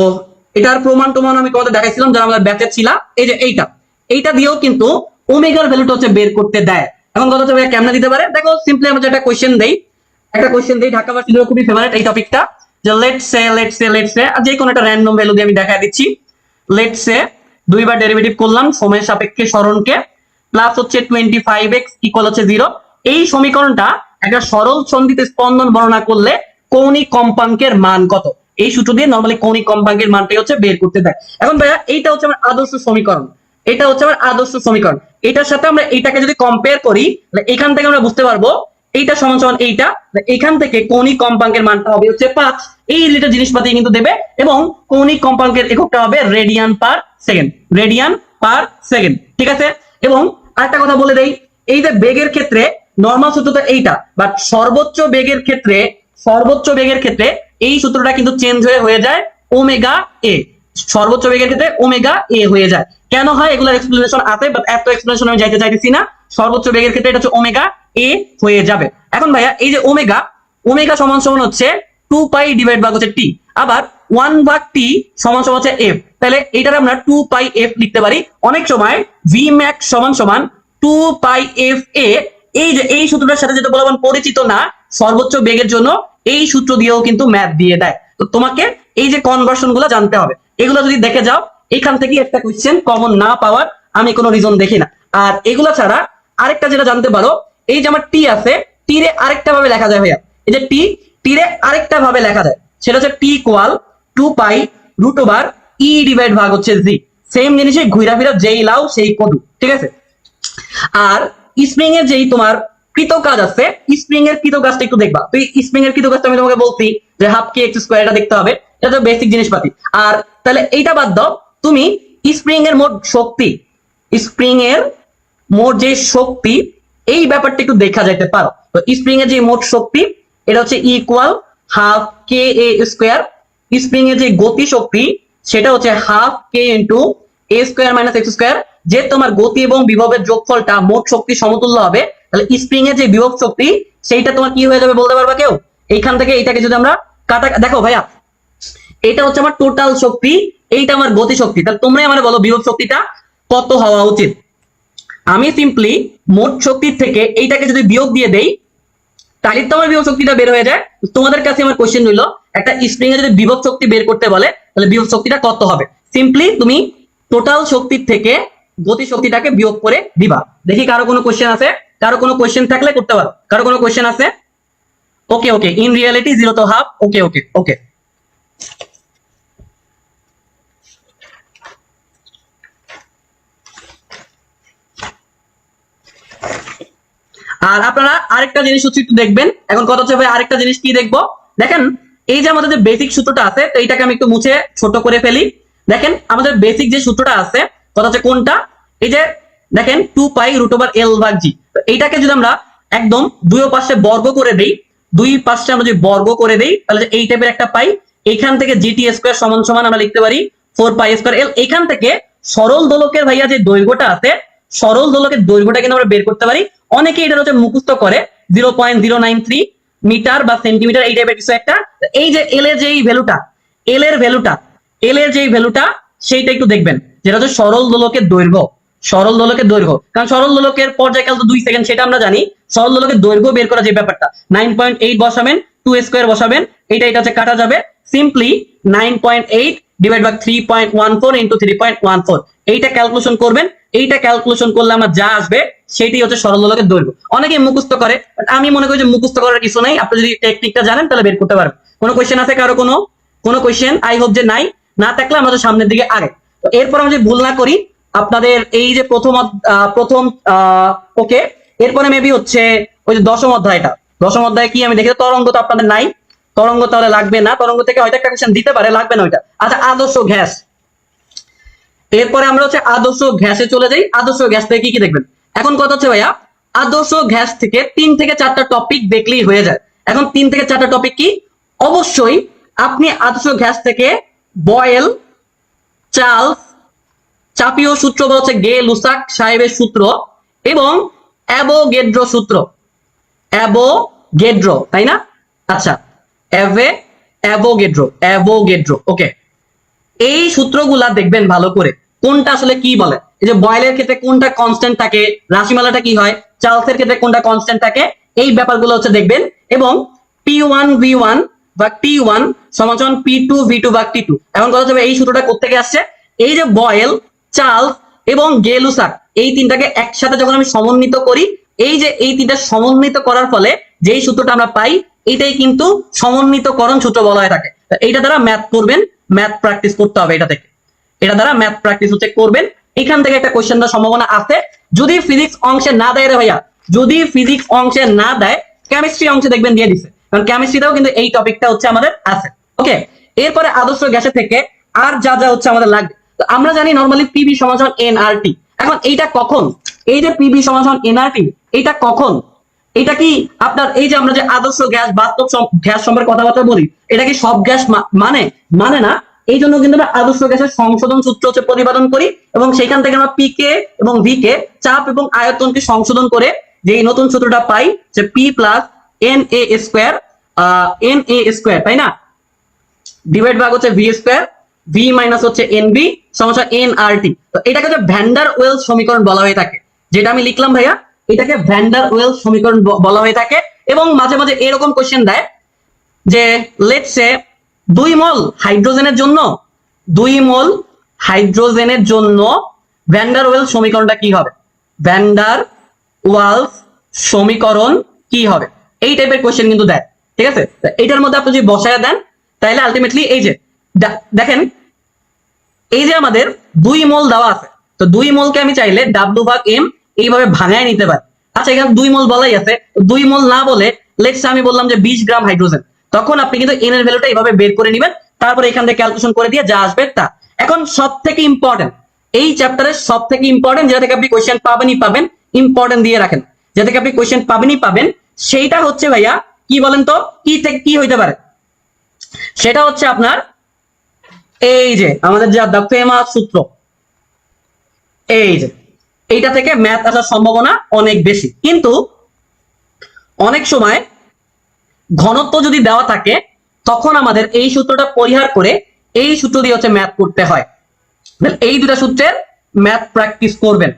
এটার প্রমাণ আমি তোমাদের দেখাইছিলাম যারা আমাদের ব্যাচে ছিল। এই যে এইটা দিয়েও কিন্তু ওমেগার ভ্যালুটা হচ্ছে বের করতে দেয়। এখন কথা হচ্ছে ভাইয়া কেমনে দিতে পারে, দেখো সিম্পলি আমরা একটা কোশ্চেন দেই, ঢাকা ভার্সিটির খুবই ফেভারিট এই টপিকটা, যে লেটস সে যে কোনো একটা র্যান্ডম ভ্যালু দিয়ে আমি দেখাই দিচ্ছি। লেটস সে দুইবার ডেরিভেটিভ করলাম সময়ের সাপেক্ষে সরণকে, প্লাস হচ্ছে 25x ইকুয়াল হচ্ছে 0। এই সমীকরণটা একটা সরল সন্ধিতে স্পন্দন বর্ণনা করলে কৌণিক কম্পাঙ্কের মান কত, এই সূত্র দিয়ে নরমালি কৌণিক কম্পাঙ্কের মানটাই হচ্ছে বের করতে দেয়। এখন ভাইয়া এইটা হচ্ছে আমার আদর্শ সমীকরণ, এটা হচ্ছে আমার আদর্শ সমীকরণ। এটার সাথে আমরা এইটাকে যদি কম্পেয়ার করি তাহলে এখান থেকে আমরা বুঝতে পারবো এইটা সমান সমান এইটা, এখান থেকে কৌণিক কম্পাঙ্কের মানটা হবে হচ্ছে 5। এই রিলেটেড জিনিসপাতি কিন্তু দেবে। এবং কৌণিক কম্পাঙ্কের এককটা হবে radian per second, radian per second, ঠিক আছে। এবং আরেকটা কথা বলে দেই, এই যে বেগের ক্ষেত্রে নরমাল সূত্রটা এইটা, বাট সর্বোচ্চ বেগের ক্ষেত্রে এই সূত্রটা কিন্তু চেঞ্জ হয়ে যায় ওমেগা এ, সর্বোচ্চ বেগের ক্ষেত্রে ওমেগা এ হয়ে যায়। কেন হয় এগুলোর এক্সপ্লেনেশন আছে, বাট এত এক্সপ্লেনেশন আমি যাইতে চাইতেছি না। সর্বোচ্চ বেগের ক্ষেত্রে এটা হচ্ছে ওমেগা এ হয়ে যাবে। এখন ভাইয়া এই যে ওমেগা সমান সমান হচ্ছে 2 পাই ডিভাইড ভাগ হচ্ছে টি, আবার 1 ভাগ টি সমান সমান হচ্ছে এফ, তাহলে এটার আমরা 2 পাই এফ লিখতে পারি। অনেক সময় ভি ম্যাক্স সমান সমান 2 পাই এফ এ, এই যে এই সূত্রটার সাথে যেটা বললাম পরিচিত না, সর্বোচ্চ বেগের জন্য এই সূত্র দিয়েও কিন্তু ম্যাথ দিয়ে দেয়। তো তোমাকে এই যে কনভার্সন গুলো জানতে হবে, এগুলো যদি দেখে যাও এখান থেকে একটা কোশ্চেন কমন না পাওয়ার আমি কোনো রিজন দেখি না। আর এগুলো ছাড়া আরেকটা যেটা জানতে পারো, এই যে আমার টি আছে, টি রে আরেকটা ভাবে লেখা যায় ভাইয়া, এই যে টি রে আরেকটা ভাবে লেখা যায়, সেটা হচ্ছে টি ইকুয়াল 2 পাই রুট ওভার ই ডিভাইড ভাগ হচ্ছে জি। সেম জিনিসে ঘুরা ফিরা যেই লাও সেই কদু, ঠিক আছে। আর স্প্রিং এর যেই তোমার কৃত কাজ আছে, স্প্রিং এর কৃত কাজটা একটু দেখবা। তো স্প্রিং এর কৃত কাজটা আমি তোমাকে বলছি যে হাফ কে এক্স স্কয়ার, এটা দেখতে হবে, এটা তো বেসিক জিনিসপাতি। আর তাহলে এইটা বাদ দাও, তুমি স্প্রিং এর মোট শক্তি, স্প্রিং এর মোট যে শক্তি, এই ব্যাপারটা একটু দেখা যাইতে পারো। তো স্প্রিং এর যে মোট শক্তি এটা হচ্ছে ইকুয়াল হাফ কে এ স্কয়ার। স্প্রিং এর যে গতি শক্তি সেটা হচ্ছে হাফ কে ইন্টু এ স্কয়ার মাইনাস এক্স স্কয়ার। যে তোমার গতি এবং বিভবের যোগফলটা মোট শক্তি সমতুল্য হবে, তাহলে স্প্রিং এর যে বিভব শক্তি সেইটা তোমার কি হয়ে যাবে বলতে পারবা কেউ? এইখান থেকে এইটাকে যদি আমরা কাটা, দেখো ভাইয়া এটা হচ্ছে আমার টোটাল শক্তি, এইটা আমার গতি শক্তি, তাহলে তোমরাই আমার বলো বিভব শক্তিটা কত হওয়া উচিত। আমি সিম্পলি মোট শক্তির থেকে এইটাকে যদি বিয়োগ দিয়ে দেই তাহলে তো আমার বিভব শক্তিটা বের হয়ে যায়। তোমাদের কাছে আমার কোশ্চেন রইল, একটা স্প্রিং এ যদি বিভব শক্তি বের করতে বলে তাহলে বিভব শক্তিটা কত হবে। সিম্পলি তুমি টোটাল শক্তির থেকে গতি শক্তিটাকে বিয়োগ করে দিবা। দেখি কারো কোনো কোশ্চেন আছে, কারো কোনো কোশ্চেন থাকলে করতে পারো। কারো কোনো কোশ্চেন আছে? ওকে ইন রিয়ালিটি 0 তো হাফ। ওকে আর আপনারা আরেকটা জিনিস হচ্ছে একটু দেখবেন, এখন কথা হচ্ছে ভাই আরেকটা জিনিস কি দেখবো, দেখেন এই যে আমাদের যে বেসিক সূত্রটা আছে, তো এইটাকে আমি একটু মুছে ছোট করে ফেলি। দেখেন আমাদের বেসিক যে সূত্রটা আছে, কথা হচ্ছে কোনটা, এই যে দেখেন 2π√L/g। তো এইটাকে যদি আমরা একদম দুই পাশে বর্গ করে দেই, দুই পাশে আমরা যদি বর্গ করে দেই, তাহলে এই টাইপের একটা পাই। এইখান থেকে GT² সমান সমান আমরা লিখতে পারি 4π²L। এইখান থেকে সরল দোলকের ভাইয়া যে দৈর্ঘ্যটা আছে, সরল দোলকের দৈর্ঘ্যটা কিন্তু আমরা বের করতে পারি। অনেকে এটা হচ্ছে মুখস্থ করে 0.093 মিটার বা সেন্টিমিটার, এই টাইপের কিছু একটা। এই যে এল এর যে ভ্যালুটা, এল এর ভ্যালুটা, এল এর যে ভ্যালুটা সেইটা একটু দেখবেন, যেটা হচ্ছে সরল দোলকের দৈর্ঘ্য, সরল দোলকের দৈর্ঘ্য। কারণ সরল দোলকের পর্যায়কাল তো 2 সেকেন্ড, সেটা আমরা জানি। সরল দোলকের দৈর্ঘ্য বের করা যে ব্যাপারটা, 9.8 বসাবেন, 2² বসাবেন, এটা হচ্ছে কাটা যাবে সিম্পলি 9.8 ডিভাইড বাই 3.14 ইনটু 3.14, এইটা ক্যালকুলেশন করবেন। এইটা ক্যালকুলেশন করলে আমার যা আসবে সেটাই হচ্ছে সরল দোলকের দৈর্ঘ্য। অনেকে মুখস্থ করে, আমি মনে করি যে মুখস্থ করার কিছু নাই, আপনি যদি টেকনিকটা জানেন তাহলে বের করতে পারবেন। কোনো কোয়েশ্চেন আছে কারো? কোনো কোয়েশ্চেন? আই হোপ যে নাই, না থাকলে আমাদের সামনের দিকে আগে। তো এরপর আমি যদি ভুল না করি, আপনাদের এই যে প্রথম ওকে, এরপরে মেবি হচ্ছে ওই যে দশম অধ্যায়টা। দশম অধ্যায় কি আমি দেখি, তরঙ্গ তো আপনাদের নাই, তরঙ্গ তাহলে লাগবে না, তরঙ্গ থেকে হয়তো একটা কোয়েশ্চেন দিতে পারে, লাগবে না ওইটা। আচ্ছা, আদর্শ গ্যাস। এরপরে আমরা হচ্ছে আদর্শ গ্যাসে চলে যাই। আদর্শ গ্যাস থেকে কি কি দেখবেন? এখন কথা হচ্ছে ভাইয়া, আদর্শ গ্যাস থেকে 3 থেকে 4টা টপিক দেখলেই হয়ে যায়। এখন 3 থেকে 4টা টপিক কি? অবশ্যই আপনি আদর্শ গ্যাস থেকে বয়েল, চার্লস, চাপীয় সূত্র বা হচ্ছে গে লুসাক সাহেবের সূত্র এবং অ্যাভোগেড্রো সূত্র, অ্যাভোগেড্রো, তাই না? আচ্ছা, অ্যাভোগেড্রো, ওকে। এই সূত্রগুলা দেখবেন ভালো করে, কোনটা আসলে কি বলে। এই যে বয়েলের ক্ষেত্রে কোনটা কনস্ট্যান্ট থাকে, রাশিমালাটা কি হয়, চার্লসের ক্ষেত্রে কোনটা কনস্ট্যান্ট থাকে, এই ব্যাপারগুলো হচ্ছে দেখবেন। এবং P1V1 বা T1 সমান P2V2 বা T2। এখন কথা হচ্ছে এই সূত্রটা কোত্থেকে আসছে? এই যে বয়েল, চার্লস এবং গে লুসাক, এই তিনটাকে একসাথে যখন আমি সমন্বিত করি, এই যে এই তিনটা সমন্বিত করার ফলে যেই সূত্রটা আমরা পাই, এটাই কিন্তু সমন্বিতকরণ সূত্র বলা হয়ে থাকে। এইটা দ্বারা ম্যাথ করবেন, ম্যাথ প্র্যাকটিস করতে হবে। এটা থেকে, এটা দ্বারা ম্যাথ প্র্যাকটিস হচ্ছে করবেন। এখান থেকে একটা কোশ্চেন দেওয়ার সম্ভাবনা আছে, যদি ফিজিক্স অংশে না দেয় রে ভাইয়া, যদি ফিজিক্স অংশে না দেয়, কেমিস্ট্রি অংশে দেখবেন দিয়ে দিছে, কারণ কেমিস্ট্রিতেও কিন্তু এই টপিকটা হচ্ছে আমাদের আছে। ওকে, এরপরে আদর্শ গ্যাসের থেকে আর যা যা হচ্ছে আমাদের লাগবে, তো আমরা জানি নরমালি পিবি সমান এনআরটি। এখন এইটা কখন, এই যে পিবি সমান এনআরটি, এইটা কখন, এটা কি আপনার এই যে আমরা যে আদর্শ গ্যাস, বাস্তব গ্যাস সম্পর্কে কথাবার্তা বলি, এটা কি সব গ্যাস মানে না। এই জন্য কিন্তু আমরা আদর্শ গ্যাসের সংশোধন সূত্র হচ্ছে প্রতিপাদন করি, এবং সেখান থেকে আমরা পিকে এবং ভিকে, চাপ এবং আয়তনকে সংশোধন করে যে এই নতুন সূত্রটা পাই, যে পি প্লাস NA², তাই না, ডিভাইড ভাগ হচ্ছে V², ভি মাইনাস হচ্ছে এনবি সমান এনআরটি। তো এটাকে হচ্ছে ভ্যান্ডার ওয়েলস সমীকরণ বলা হয়ে থাকে, যেটা আমি লিখলাম ভাইয়া, এটাকে ভ্যান্ডার ওয়েলস সমীকরণ বলা হয়ে থাকে। এবং মাঝে মাঝে এরকম কোশ্চেন দেয় যে লেটস সে 2 মোল হাইড্রোজেনের জন্য, 2 মোল হাইড্রোজেনের জন্য ভ্যান্ডার ওয়েলস সমীকরণটা কি হবে, ভ্যান্ডার ওয়ালস সমীকরণ কি হবে, এই টাইপের কোশ্চেন কিন্তু দেয়। ঠিক আছে, এটার মধ্যে আপনি যদি বসায় দেন, তাহলে আলটিমেটলি এই যে দেখেন, এই যে আমাদের 2 মোল দেওয়া আছে, তো 2 মোলকে আমি চাইলে W/M এইভাবে ভাঙায় নিতে পারি। আচ্ছা, এখানে 2 মোল বলাই আছে, 2 মোল না বলে লেটস আমি বললাম যে 20 গ্রাম হাইড্রোজেন, তখন আপনি কিন্তু এন এর ভ্যালুটা এইভাবে বের করে নেবেন, তারপরে এখান থেকে ক্যালকুলেশন করে দিয়ে যা আসবে তা। এখন সব থেকে ইম্পর্টেন্ট, এই চ্যাপ্টারের সব থেকে ইম্পর্টেন্ট, যেটা থেকে আপনি কোশ্চেন পাবেন, ইম্পর্টেন্ট দিয়ে রাখেন, যেটা থেকে আপনি কোশ্চেন পাবেন, সেইটা হচ্ছে ভাইয়া কি বলেন তো, কি থেকে কি হইতে পারে, সেটা হচ্ছে আপনার এই যে আমাদের যা দ্য ফেমাস সূত্র, এই যে এইটা থেকে ম্যাথ আসার সম্ভাবনা অনেক বেশি। কিন্তু অনেক সময় ঘনত্ব যদি দেওয়া থাকে, তখন আমাদের এই সূত্রটা পরিহার করে এই সূত্র দিয়ে হচ্ছে ম্যাথ করতে হয়। এই দুটা সূত্রের ম্যাথ প্র্যাকটিস করবেন,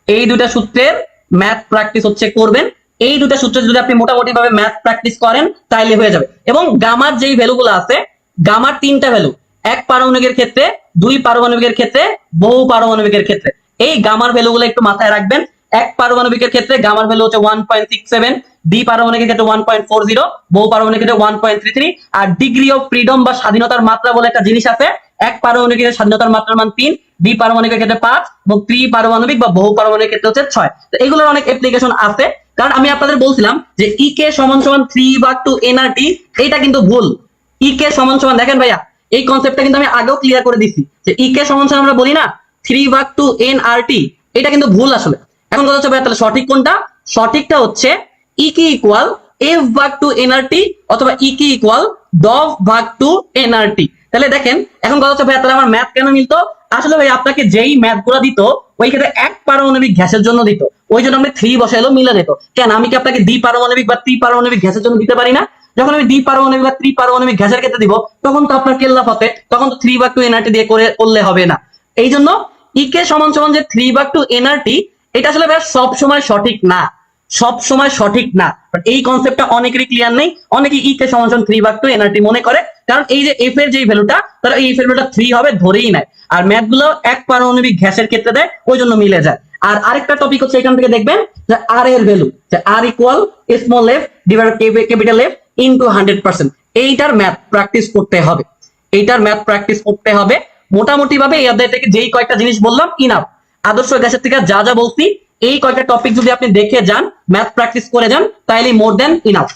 এই দুটা সূত্রের ম্যাথ প্র্যাকটিস হচ্ছে করবেন। এই দুটা সূত্রে যদি আপনি মোটামুটি ভাবে ম্যাথ প্র্যাকটিস করেন, তাইলে হয়ে যাবে। এবং গামার যেই ভ্যালুগুলো আছে, গামার 3টা ভ্যালু, 1 পারমাণবিকের ক্ষেত্রে, 2 পারমাণবিকের ক্ষেত্রে, বহু পারমাণবিকের ক্ষেত্রে, এই গামার ভ্যালুগুলো একটু মাথায় রাখবেন। 1 পারমাণবিকের ক্ষেত্রে গামার ভ্যালু হচ্ছে 1.67, 2 পারমাণবিকের ক্ষেত্রে 1.40, বহু পারমাণবিকের ক্ষেত্রে 1.33। আর ডিগ্রি অফ ফ্রিডম বা স্বাধীনতার মাত্রা বলে একটা জিনিস আছে, 1 পারমাণবিকের স্বাধীনতার মাত্রার মান 3, 2 পারমাণবিকের ক্ষেত্রে 5 এবং 3 পারমাণবিক বা বহু পারমাণবিক ক্ষেত্রে হচ্ছে 6। তো এগুলোর অনেক অ্যাপ্লিকেশন আছে। কারণ আমি আপনাদের বলছিলাম যে ইকে সমান সমান 3/2 এনআরটি, এটা কিন্তু ভুল। ইকে সমান সমান, দেখেন ভাইয়া এই কনসেপ্টটা কিন্তু আমি আগেও ক্লিয়ার করে দিছি যে ইকে সমান সমান আমরা বলি না 3/2 এনআরটি, এটা কিন্তু ভুল আসলে। এখন কথা হচ্ছে ভাইয়া তাহলে সঠিক কোনটা? সঠিকটা হচ্ছে ইকে ইকুয়াল f/2 এনআরটি অথবা ইকে ইকুয়াল dov/2 এনআরটি। তাহলে দেখেন এখন কথা হচ্ছে ভাইয়া তাহলে আমার ম্যাথ কেন মিলতো? আসলে ভাই আপনাকে যেই ম্যাথ গুলা দিত ওই ক্ষেত্রে এক পারমাণবিক গ্যাসের জন্য দিত, ওই জন্য আপনি 3 বসাইলেও মিলে যেত। কেন আমি কি আপনাকে দ্বি পারমাণবিক বা ত্রি পারমাণবিক গ্যাসের জন্য দিতে পারি না? যখন আমি দ্বি পারমাণবিক বা ত্রি পারমাণবিক গ্যাসের ক্ষেত্রে দিব তখন তো আপনার কেল্লা ফতে, তখন তো 3/2 এনআরটি দিয়ে করলে হবে না। এই জন্য ইকে সমান সমান যে 3/2 এনআরটি, এটা আসলে ভাই সব সময় সঠিক না, সব সময় সঠিক না। বাট এই কনসেপ্টটা অনেকেরই ক্লিয়ার নেই, অনেকে ইকে সমান সমান 3/2 এনআরটি মনে করে, কারণ এই যে এফ এর যে ভ্যালুটা তারা এই এফ এর ভ্যালুটা 3 হবে ধরেই নেয়, আর ম্যাথ গুলো এক পারমাণবিক গ্যাসের ক্ষেত্রে দেয় ওই জন্য মিলে যায়। আর আরেকটা টপিক হচ্ছে এখান থেকে দেখবেন যে আর এর ভ্যালু, যে R equal small F divided capital F into 100%। এইটার ম্যাথ প্র্যাকটিস করতে হবে, এইটার ম্যাথ প্র্যাকটিস করতে হবে। মোটামুটি ভাবে এই অধ্যায় থেকে যেই কয়েকটা জিনিস বললাম ইনাফ। আদর্শ গ্যাসের থেকে যা যা বলছি এই কয়েকটা টপিক যদি আপনি দেখে যান, ম্যাথ প্র্যাকটিস করে যান, তাইলে মোর দেন ইনাফ।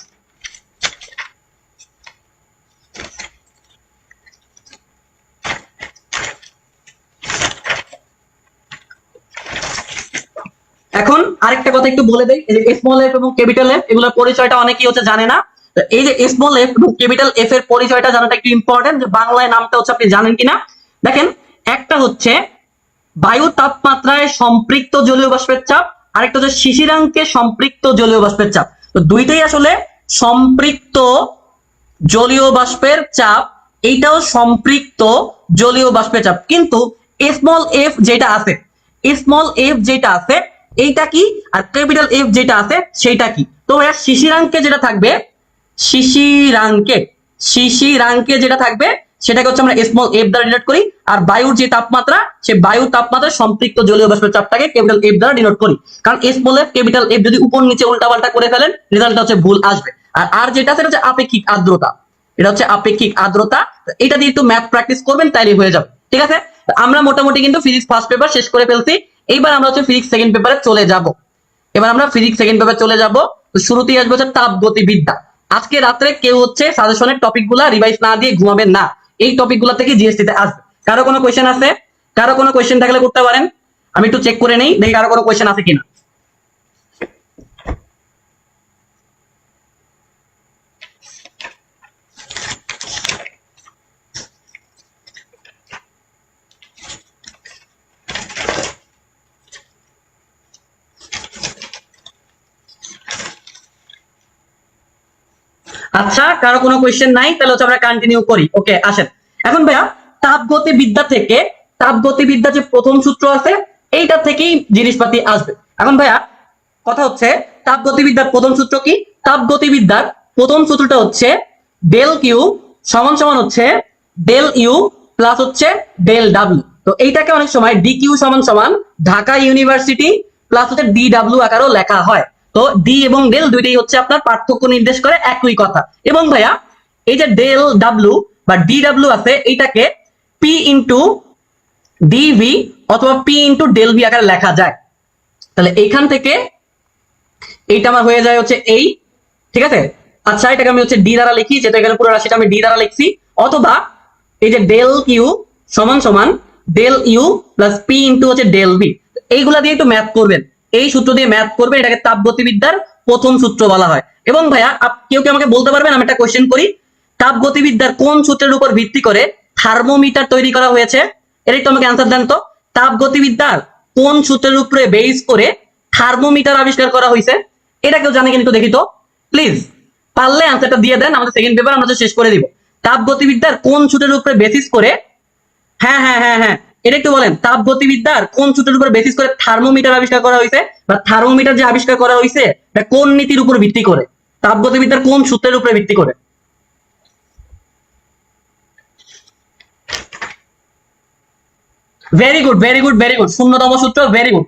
এখন আরেকটা কথা একটু বলে দেই, এই যে স্মল এফ এবং ক্যাপিটাল এফ এগুলোর পরিচয়টা অনেকেই হচ্ছে জানে না। এই যে স্মল এফ এবং ক্যাপিটাল এফ এর পরিচয়টা জানাটা একটু ইম্পর্টেন্ট, যে বাংলায় নামটা হচ্ছে আপনি জানেন কিনা। দেখেন একটা হচ্ছে বায়ু তাপমাত্রায় সম্পৃক্ত জলীয় বাষ্পের চাপ, আরেকটা হচ্ছে শিশিরাঙ্কে সম্পৃক্ত জলীয় বাষ্পের চাপ। তো দুইটাই আসলে সম্পৃক্ত জলীয় বাষ্পের চাপ, এইটাও সম্পৃক্ত জলীয় বাষ্পের চাপ। কিন্তু স্মল এফ যেটা আছে, স্মল এফ যেটা আছে এইটা কি, আর ক্যাপিটাল এফ যেটা আছে সেইটা কি? তো ভাইয়া শিশিরাঙ্কে যেটা থাকবে, শিশিরাঙ্কে শিশিরাঙ্কে যেটা থাকবে সেটাকে হচ্ছে আমরা স্মল এফ দ্বারা ডিনোট করি, আর বায়ুর যে তাপমাত্রা সে বায়ু তাপমাত্রা সম্পৃক্ত জলীয় বাষ্পের চাপটাকে ক্যাপিটাল এফ দ্বারা ডিনোট করি। কারণ স্মল এফ ক্যাপিটাল এফ যদি উপর নিচে উল্টাপাল্টা করে ফেলেন রেজাল্টটা হচ্ছে ভুল আসবে। আর যেটা সেটা হচ্ছে আপেক্ষিক আর্দ্রতা, এটা হচ্ছে আপেক্ষিক আর্দ্রতা। এটা দিয়ে একটু ম্যাথ প্র্যাকটিস করবেন তাইলে হয়ে যাবে, ঠিক আছে? আমরা মোটামুটি কিন্তু ফিজিক্স ফার্স্ট পেপার শেষ করে ফেলছি, এইবার আমরা হচ্ছে ফিজিক্স সেকেন্ড পেপারে চলে যাব। এবার আমরা ফিজিক্স সেকেন্ড পেপারে চলে যাব। তো শুরুতেই আসবে হচ্ছে তাপগতিবিদ্যা। আজকে রাত্রে কেউ হচ্ছে সাজেশনের টপিক গুলা রিভাইজ না দিয়ে ঘুমাবেন না, এই টপিক গুলা থেকে জিএসটি তে আসবে। কারো কোনো কোয়েশ্চেন আছে? কারো কোনো কোয়েশ্চেন থাকলে করতে পারেন, আমি একটু চেক করে নেই দেখি কারো কোনো কোয়েশ্চেন আছে কিনা। আচ্ছা কারো কোনো কোয়েশ্চেন নাই, তাহলে হচ্ছে আমরা কন্টিনিউ করি। ওকে আসেন এখন ভাইয়া তাপগতিবিদ্যা থেকে, তাপগতিবিদ্যা যে প্রথম সূত্র আছে এইটা থেকেই জিনিসপাতি আসবে। এখন ভাইয়া কথা হচ্ছে তাপগতিবিদ্যার প্রথম সূত্র কি? তাপগতিবিদ্যার প্রথম সূত্রটা হচ্ছে ডেল কিউ সমান সমান হচ্ছে ডেল ইউ প্লাস হচ্ছে ডেল ডাব্লিউ। তো এইটাকে অনেক সময় ডি কিউ সমান সমান ঢাকা ইউনিভার্সিটি প্লাস হচ্ছে ডি ডাব্লিউ আকারেও লেখা হয়। তো ডি এবং ডেল দুইটাই হচ্ছে আপনার পার্থক্য নির্দেশ করে একই কথা। এবং ভাইয়া এই যে ডেল ডাব্লিউ বা ডি ডাব্লিউ আছে এইটাকে পি ইন্টু ডিভি অথবা পি ইন্টু ডেল ভি আকারে লেখা যায়। তাহলে এইখান থেকে এইটা আমার হয়ে যায় হচ্ছে এই, ঠিক আছে? আচ্ছা এটাকে আমি হচ্ছে ডি দ্বারা লিখি, যেটা এখানে পুরো রাশিটা আমি ডি দ্বারা লিখছি। অথবা এই যে ডেল কিউ সমান সমান del U plus P into হচ্ছে ডেল ভি, এইগুলা দিয়ে একটু ম্যাথ করবেন, এই সূত্র দিয়ে ম্যাথ করবেন। এটাকে তাপগতিবিদ্যার প্রথম সূত্র বলা হয়। এবং ভাইয়া কেউ কি আমাকে বলতে পারবেন, আমি একটা কোয়েশ্চেন করি, তাপগতিবিদ্যার কোন সূত্রের উপর ভিত্তি করে থার্মোমিটার তৈরি করা হয়েছে? এর একটু আমাকে অ্যান্সার দেন তো। তাপগতিবিদ্যার কোন সূত্রের উপরে বেস করে থার্মোমিটার আবিষ্কার করা হয়েছে? এটা কেউ জানে কিন্তু দেখি তো প্লিজ, পারলে অ্যান্সারটা দিয়ে দেন, আমাদের সেকেন্ড পেপার আমরা শেষ করে দিব। তাপগতিবিদ্যার কোন সূত্রের উপরে বেসিস করে, হ্যাঁ হ্যাঁ হ্যাঁ হ্যাঁ এটা একটু বলেন, তাপগতিবিদ্যার কোন সূত্রের উপর বেসিস করে থার্মোমিটার আবিষ্কার করা হয়েছে, বা থার্মোমিটার যে আবিষ্কার করা হয়েছে এটা কোন নীতির উপর ভিত্তি করে? তাপগতিবিদ্যার কোন সূত্রের উপরে ভিত্তি করে? Very good very good very good, শূন্যতম সূত্র, ভেরি গুড।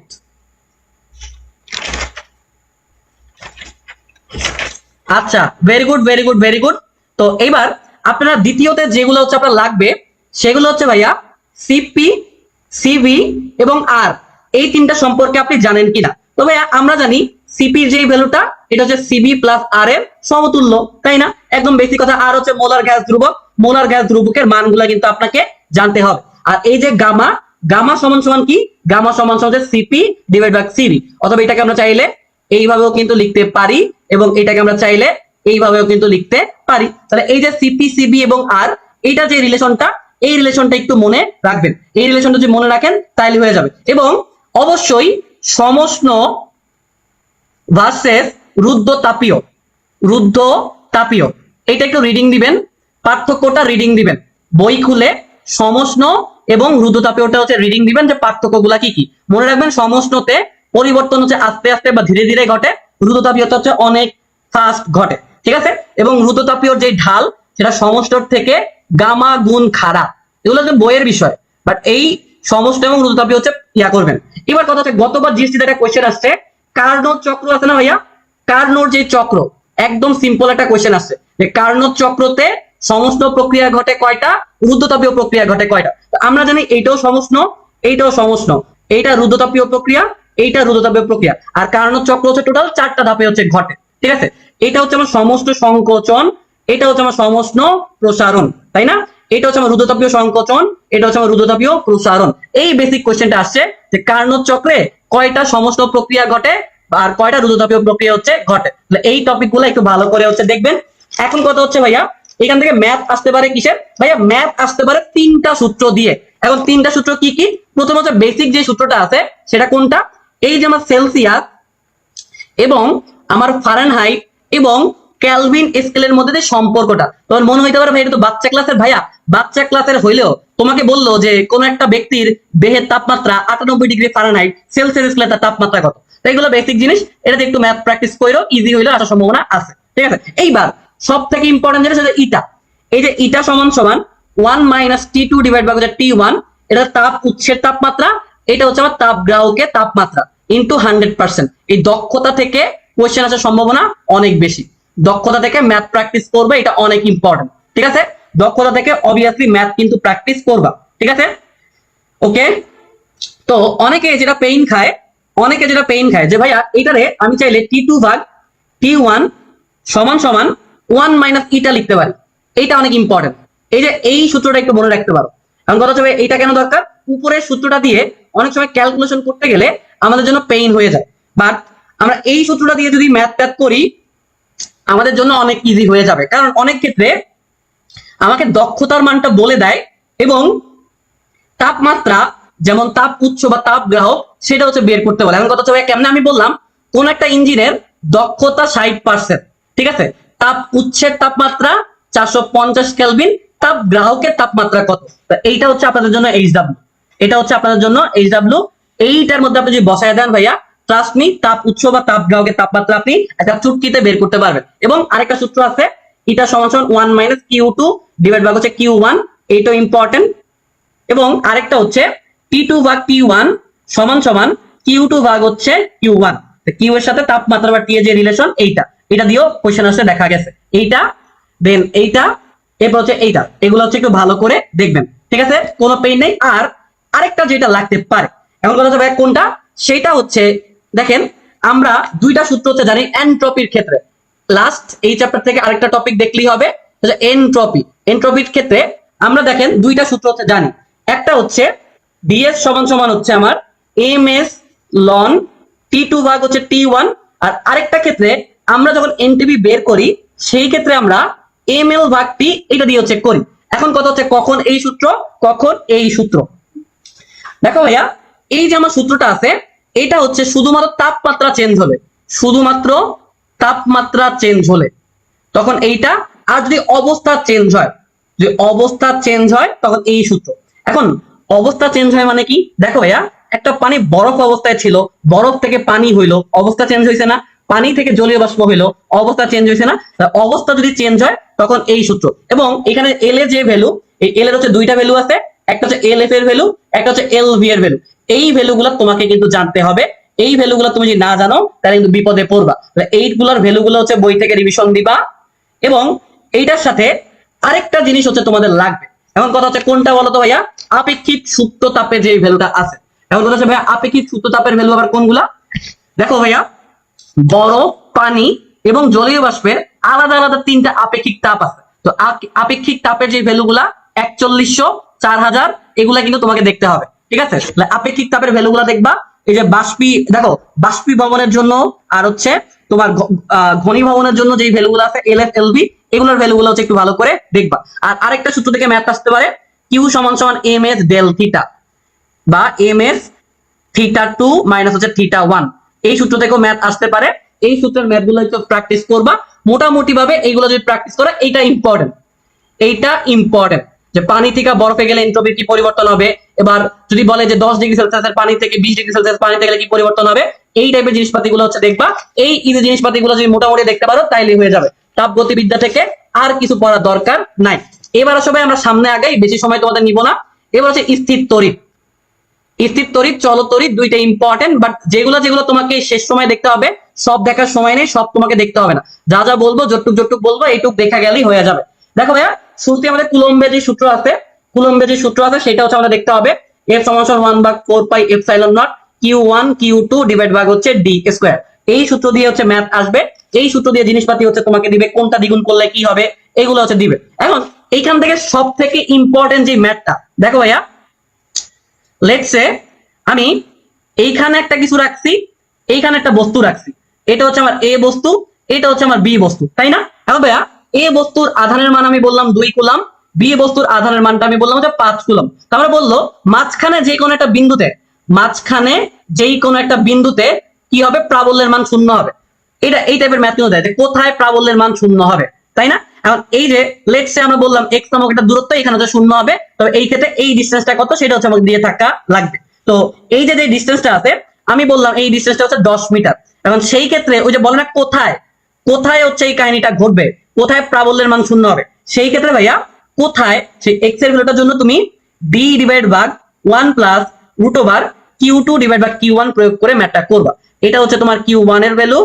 আচ্ছা very good very good very good. তো এইবার আপনারা দ্বিতীয়তে যেগুলো হচ্ছে আপনার লাগবে সেগুলো হচ্ছে ভাইয়া সিপি, সিভি এবং আর, এই তিনটা সম্পর্কে আপনি জানেন কিনা? তো ভাইয়া আমরা জানি সিপির যে ভ্যালুটা এটা হচ্ছে সিবি প্লাস আর এর সমতুল্য, তাই না? একদম বেসিক কথা। আর হচ্ছে মোলার গ্যাস ধ্রুবক, মোলার গ্যাস ধ্রুবকের মানগুলা কিন্তু আপনাকে জানতে হবে। আর এই যে গামা, গামা সমান সমান কি? গামা সমান সমান হচ্ছে সিপি ডিভাইড বাই সিবি, অথবা এটাকে আমরা চাইলে এইভাবেও কিন্তু লিখতে পারি, এবং এটাকে আমরা চাইলে এইভাবেও কিন্তু লিখতে পারি। তাহলে এই যে সিপি সিবি এবং আর, এইটা যে রিলেশনটা, এই রিলেশনটা একটু মনে রাখবেন। এই রিলেশনটা যদি মনে রাখেন তাহলে হয়ে যাবে। এবং অবশ্যই সমষ্ণ ভার্সেস রুদ্ধ তাপীয়, রুদ্ধ তাপীয়, এটা একটু রিডিং দিবেন, পার্থক্যটা রিডিং দিবেন বই খুলে। সমষ্ণ এবং রুদ্ধ তাপীয়টা হচ্ছে রিডিং দিবেন যে পার্থক্যগুলা কি কি। মনে রাখবেন সমষ্ণতে পরিবর্তন হচ্ছে আস্তে আস্তে বা ধীরে ধীরে ঘটে, রুদ্ধ তাপীয়তা হচ্ছে অনেক ফাস্ট ঘটে, ঠিক আছে? এবং রুদ্ধ তাপীয়র যে ঢাল সেটা সমষ্ণর থেকে গামা গুণ খাড়া, এগুলো হচ্ছে বইয়ের বিষয়, বাট এই সমষ্ণ এবং রুদ্ধ তাপীয় হচ্ছে ইয়া করবেন। এবার কথা হচ্ছে গতবার জিএসটিতে একটা কোয়েশ্চেন আসছে, কার্নোট চক্র আছে না ভাইয়া, কার্নোট যে চক্র, একদম সিম্পল একটা কোয়েশ্চেন আসছে যে কার্নোট চক্রতে সমষ্ণ প্রক্রিয়া ঘটে কয়টা, রুদ্ধতাপীয় প্রক্রিয়া ঘটে কয়টা। আমরা জানি এইটাও সমষ্ণ, এইটাও সমষ্ণ, এইটা রুদ্ধতাপীয় প্রক্রিয়া, এইটা রুদ্ধতাপীয় প্রক্রিয়া। আর কার্নোট চক্র হচ্ছে টোটাল 4টা ধাপে হচ্ছে ঘটে, ঠিক আছে? এটা হচ্ছে আমার সমষ্ণ সংকোচন, এটা হচ্ছে আমার সমষ্ণ প্রসারণ, তাই না? এটা হচ্ছে আমার রুদ্ধতাপীয় সংকোচন, এটা হচ্ছে আমার রুদ্ধতাপীয় প্রসারণ। এই বেসিক কোয়েশ্চেনটা আসছে যে কার্নোট চক্রে কয়টা সমষ্ণ প্রক্রিয়া ঘটে আর কয়টা রুদ্ধতাপীয় প্রক্রিয়া হচ্ছে ঘটে। এই টপিক গুলো একটু ভালো করে হচ্ছে দেখবেন। এখন কথা হচ্ছে ভাইয়া, এখান থেকে ম্যাথ আসতে পারে কিসের? ভাইয়া ম্যাথ আসতে পারে 3টা সূত্র দিয়ে। এখন 3টা সূত্র কি কি? প্রথম হচ্ছে বেসিক যে সূত্রটা আছে সেটা কোনটা? এই যে আমার সেলসিয়াস এবং আমার ফারেনহাইট এবং ক্যালভিন স্কেলের মধ্যে যে সম্পর্কটা, তোমার মনে হইতে পারে ভাই এটা তো বাচ্চা ক্লাসের। ভাইয়া বাচ্চা ক্লাসের হইলেও তোমাকে বললো যে কোন একটা ব্যক্তির দেহের তাপমাত্রা 98 ডিগ্রি ফারেনহাইট, সেলসিয়াস স্কেলে তার তাপমাত্রা কত। তো এগুলো বেসিক জিনিস, এটাতে একটু ম্যাথ প্র্যাকটিস করো, ইজি হইলে আসার সম্ভাবনা আছে, ঠিক আছে? এইবার সব থেকে ইম্পর্টেন্ট জিনিস হচ্ছে ইটা। এই যে ইটা সমান সমান 1 minus T2 divide by T1, এটা তাপ উৎসের তাপমাত্রা, এটা হচ্ছে আমার তাপ গ্রাহকের তাপমাত্রা ইনটু 100%। এই দক্ষতা থেকে কোয়েশ্চেন আসার সম্ভাবনা অনেক বেশি। দক্ষতা থেকে ম্যাথ প্র্যাকটিস করবে, এটা অনেক ইম্পর্টেন্ট, ঠিক আছে? দক্ষতা থেকে অবভিয়াসলি ম্যাথ কিন্তু প্র্যাকটিস করবা, ঠিক আছে? ওকে, তো অনেকে যেটা পেইন খায়, অনেকে যেটা পেইন খায় যে ভাইয়া এটারে আমি চাইলে T2 ভাগ T1 সমান সমান 1 মাইনাস ইটা লিখতে পারি। এইটা অনেক ইম্পর্টেন্ট। এই যে এই সূত্রটা একটু মনে রাখতে পারো। এখন কথা হচ্ছে এইটা কেন দরকার? উপরের সূত্রটা দিয়ে অনেক সময় ক্যালকুলেশন করতে গেলে আমাদের জন্য পেইন হয়ে যায়, বাট আমরা এই সূত্রটা দিয়ে যদি ম্যাথ করি আমাদের জন্য অনেক ইজি হয়ে যাবে। কারণ অনেক ক্ষেত্রে আমাকে দক্ষতার মানটা বলে দেয় এবং তাপমাত্রা, যেমন তাপ উৎস বা তাপ গ্রাহক, সেটা হচ্ছে বের করতে বলে। এখন কথা হচ্ছে কেমনে আমি বললাম কোন একটা ইঞ্জিনের দক্ষতা 60%, ঠিক আছে? তাপ উৎসের তাপমাত্রা 450 কেলভিন, তাপ গ্রাহকের তাপমাত্রা কত? এইটা হচ্ছে আপনাদের জন্য এইচডব্লিউ, এটা হচ্ছে আপনাদের জন্য এইচডব্লিউ। এইটার মধ্যে আপনি যদি বসায় দেন ভাইয়া, ট্রাস্ট মি, তাপ উৎস বা তাপ গ্রাহকের তাপমাত্রা আপনি একটা চুটকিতে বের করতে পারবেন। এবং আরেকটা সূত্র আছে, এটা সমান সমান 1 মাইনাস Q2 ডিভাইড বাই হচ্ছে Q1, এইটাও ইম্পর্টেন্ট। এবং আরেকটা হচ্ছে T2 ভাগ T1 সমান সমান Q2 ভাগ হচ্ছে Q1। কিউ এর সাথে তাপমাত্রা বা টি এর যে রিলেশন, এটা দিয়েও কোশ্চেন আসছে, দেখা গেছে। এইটা দেন এইটা, এরপর হচ্ছে এইটা, এগুলো হচ্ছে একটু ভালো করে দেখবেন, ঠিক আছে? কোনো পেইন নেই। আর আরেকটা যেটা লাগতে পারে, এখন কথা হচ্ছে কোনটা, সেটা হচ্ছে দেখেন আমরা 2টা সূত্র হচ্ছে জানি এনট্রপির ক্ষেত্রে। লাস্ট এই চ্যাপ্টার থেকে আরেকটা টপিক দেখলেই হবে, এনট্রপি। এনট্রপির ক্ষেত্রে আমরা দেখেন 2টা সূত্র হচ্ছে জানি। একটা হচ্ছে ডিএস সমান সমান হচ্ছে আমার এমএস লন T2 ভাগ হচ্ছে T1। আর আরেকটা ক্ষেত্রে আমরা যখন এনটিপি বের করি সেই ক্ষেত্রে আমরা এমএল ভাগ টি এটা দিয়ে হচ্ছে করি। এখন কথা হচ্ছে কখন এই সূত্র, কখন এই সূত্র। দেখো ভাইয়া এই যে আমার সূত্রটা আছে, এটা হচ্ছে শুধুমাত্র তাপমাত্রা চেঞ্জ হলে, শুধুমাত্র তাপমাত্রা চেঞ্জ হলে তখন এইটা। আর যদি অবস্থা চেঞ্জ হয়, যদি অবস্থা চেঞ্জ হয় তখন এই সূত্র। এখন অবস্থা চেঞ্জ হয় মানে কি? দেখো ভাইয়া একটা পানি বরফ অবস্থায় ছিল, বরফ থেকে পানি হইলো, অবস্থা চেঞ্জ হয়েছে না? পানি থেকে জলীয় বাষ্প হইলো, অবস্থা চেঞ্জ হয়েছে না? অবস্থা যদি চেঞ্জ হয় তখন এই সূত্র। এবং এখানে এল এর যে ভ্যালু, এই এল এর হচ্ছে 2টা ভ্যালু আছে, একটা হচ্ছে এল এফ এর ভ্যালু, একটা হচ্ছে এল ভি এর ভ্যালু। এই ভ্যালুগুলো তোমাকে কিন্তু জানতে হবে। এই ভ্যালুগুলো তুমি যদি না জানো তাহলে কিন্তু বিপদে পড়বা। এইগুলোর ভ্যালুগুলো হচ্ছে বই থেকে রিভিশন দিবা। এবং এইটার সাথে আরেকটা জিনিস হচ্ছে তোমাদের লাগবে। এখন কথা হচ্ছে কোনটা বলো তো ভাইয়া? আপেক্ষিক সুপ্ত তাপের যে ভ্যালুটা আছে। এখন কথা হচ্ছে ভাইয়া আপেক্ষিক সুপ্ত তাপের ভ্যালু আবার কোনগুলা? দেখো ভাইয়া বরফ, পানি এবং জলীয় বাষ্পের আলাদা আলাদা তিনটা আপেক্ষিক তাপ আছে। তো আপেক্ষিক তাপের যে ভ্যালুগুলা 4100, 4000 এগুলা কিন্তু তোমাকে দেখতে হবে, ঠিক আছে? আপেক্ষিক তাপের ভ্যালুগুলা দেখবা। এই যে দেখো বাষ্পীভবনের জন্য আর হচ্ছে তোমার ঘনীভবনের জন্য যে ভ্যালুগুলো আছে এলএফ এলভি, এগুলোর ভ্যালুগুলো হচ্ছে একটু ভালো করে দেখবা। আর আরেকটা সূত্র থেকে ম্যাথ আসতে পারে, কিউ সমান সমান এম এস ডেল থিটা বা এম এস থিটা 2 মাইনাস হচ্ছে থিটা 1, এই সূত্র থেকেও ম্যাথ আসতে পারে। এই সূত্রের ম্যাথ গুলো একটু প্র্যাকটিস করবা মোটামুটি ভাবে। এইগুলো যদি প্র্যাকটিস করে, এইটা ইম্পর্টেন্ট যে পানি থেকে বরফে গেলে এনট্রপির কি পরিবর্তন হবে। এবার যদি বলে যে 10 ডিগ্রি সেলসিয়াসের পানি থেকে 20 ডিগ্রি সেলসিয়াস পানিতে গেলে কি পরিবর্তন হবে, এই টাইপের জিনিসপাতিগুলো হচ্ছে দেখবা। এই ইজি জিনিসপাতিগুলো যদি মোটামুটি দেখতে পারো তাইলে হয়ে যাবে। তাপগতিবিদ্যা থেকে আর কিছু পড়ার দরকার নাই। এবার সবাই আমরা সামনে আগাই, বেশি সময় তোমাদের নিব না। এবার হচ্ছে স্থির তড়িৎ। স্থির তড়িৎ, চল তড়িৎ দুইটা ইম্পর্টেন্ট, বাট যেগুলো তোমাকে শেষ সময় দেখতে হবে, সব দেখার সময় নেই, সব তোমাকে দেখতে হবে না। যা যা বলবো, যতটুক বলবো, এইটুক দেখা গেলেই হয়ে যাবে। দেখো ভাইয়া, শুরুতে আমাদের কুলম্বের যে সূত্র আছে সেটা হচ্ছে আমাদের দেখতে হবে। F সমান 1/4 pi epsilon not Q1 Q2 divide ভাগ হচ্ছে D স্কয়ার। এই সূত্র দিয়ে হচ্ছে ম্যাথ আসবে। এই সূত্র দিয়ে জিনিসপাতি হচ্ছে তোমাকে দিবে, কোনটা দ্বিগুণ করলে কি হবে, এগুলো হচ্ছে দিবে। এখন এইখান থেকে সব থেকে ইম্পর্টেন্ট যে ম্যাথটা, দেখো ভাইয়া, লেটস সে আমি এইখানে একটা কিছু রাখছি, এইখানে একটা বস্তু রাখছি। এটা হচ্ছে আমার এ বস্তু, এটা হচ্ছে আমার বি বস্তু, তাই না? এখন ভাইয়া, এ বস্তুর আধানের মান আমি বললাম 2 কুলম্ব, বি বস্তুর আধানের মানটা আমি বললাম হচ্ছে 5 কুলম্ব। তারপরে বললো মাঝখানে যে কোনো একটা বিন্দুতে কি হবে, প্রাবল্যের মান 0 হবে। এই টাইপের ম্যাথ কিন্তু দেয় যে কোথায় প্রাবল্যের মান 0 হবে, তাই না? এখন এই যে লেটস সে আমরা বললাম x নামক একটা দূরত্ব, এখানে হচ্ছে 0 হবে। তবে এই ক্ষেত্রে এই ডিসটেন্সটা কত সেটা হচ্ছে আমাকে দিয়ে থাকা লাগবে। তো এই যে ডিসটেন্সটা আছে, আমি বললাম এই ডিসটেন্সটা হচ্ছে 10 মিটার। এখন সেই ক্ষেত্রে ওই যে বলে না কোথায় হচ্ছে এই কাহিনীটা ঘটবে, কোথায় প্রাবল্যের মান 0 হবে, সেই ক্ষেত্রে ভাইয়া কোথায় সেই x এর ভ্যালুটার জন্য তুমি d ডিভাইড ভাগ 1 plus root over q2 divide ভাগ q1 প্রয়োগ করে ম্যাথটা করবা। এটা হচ্ছে তোমার q1 এর ভ্যালু,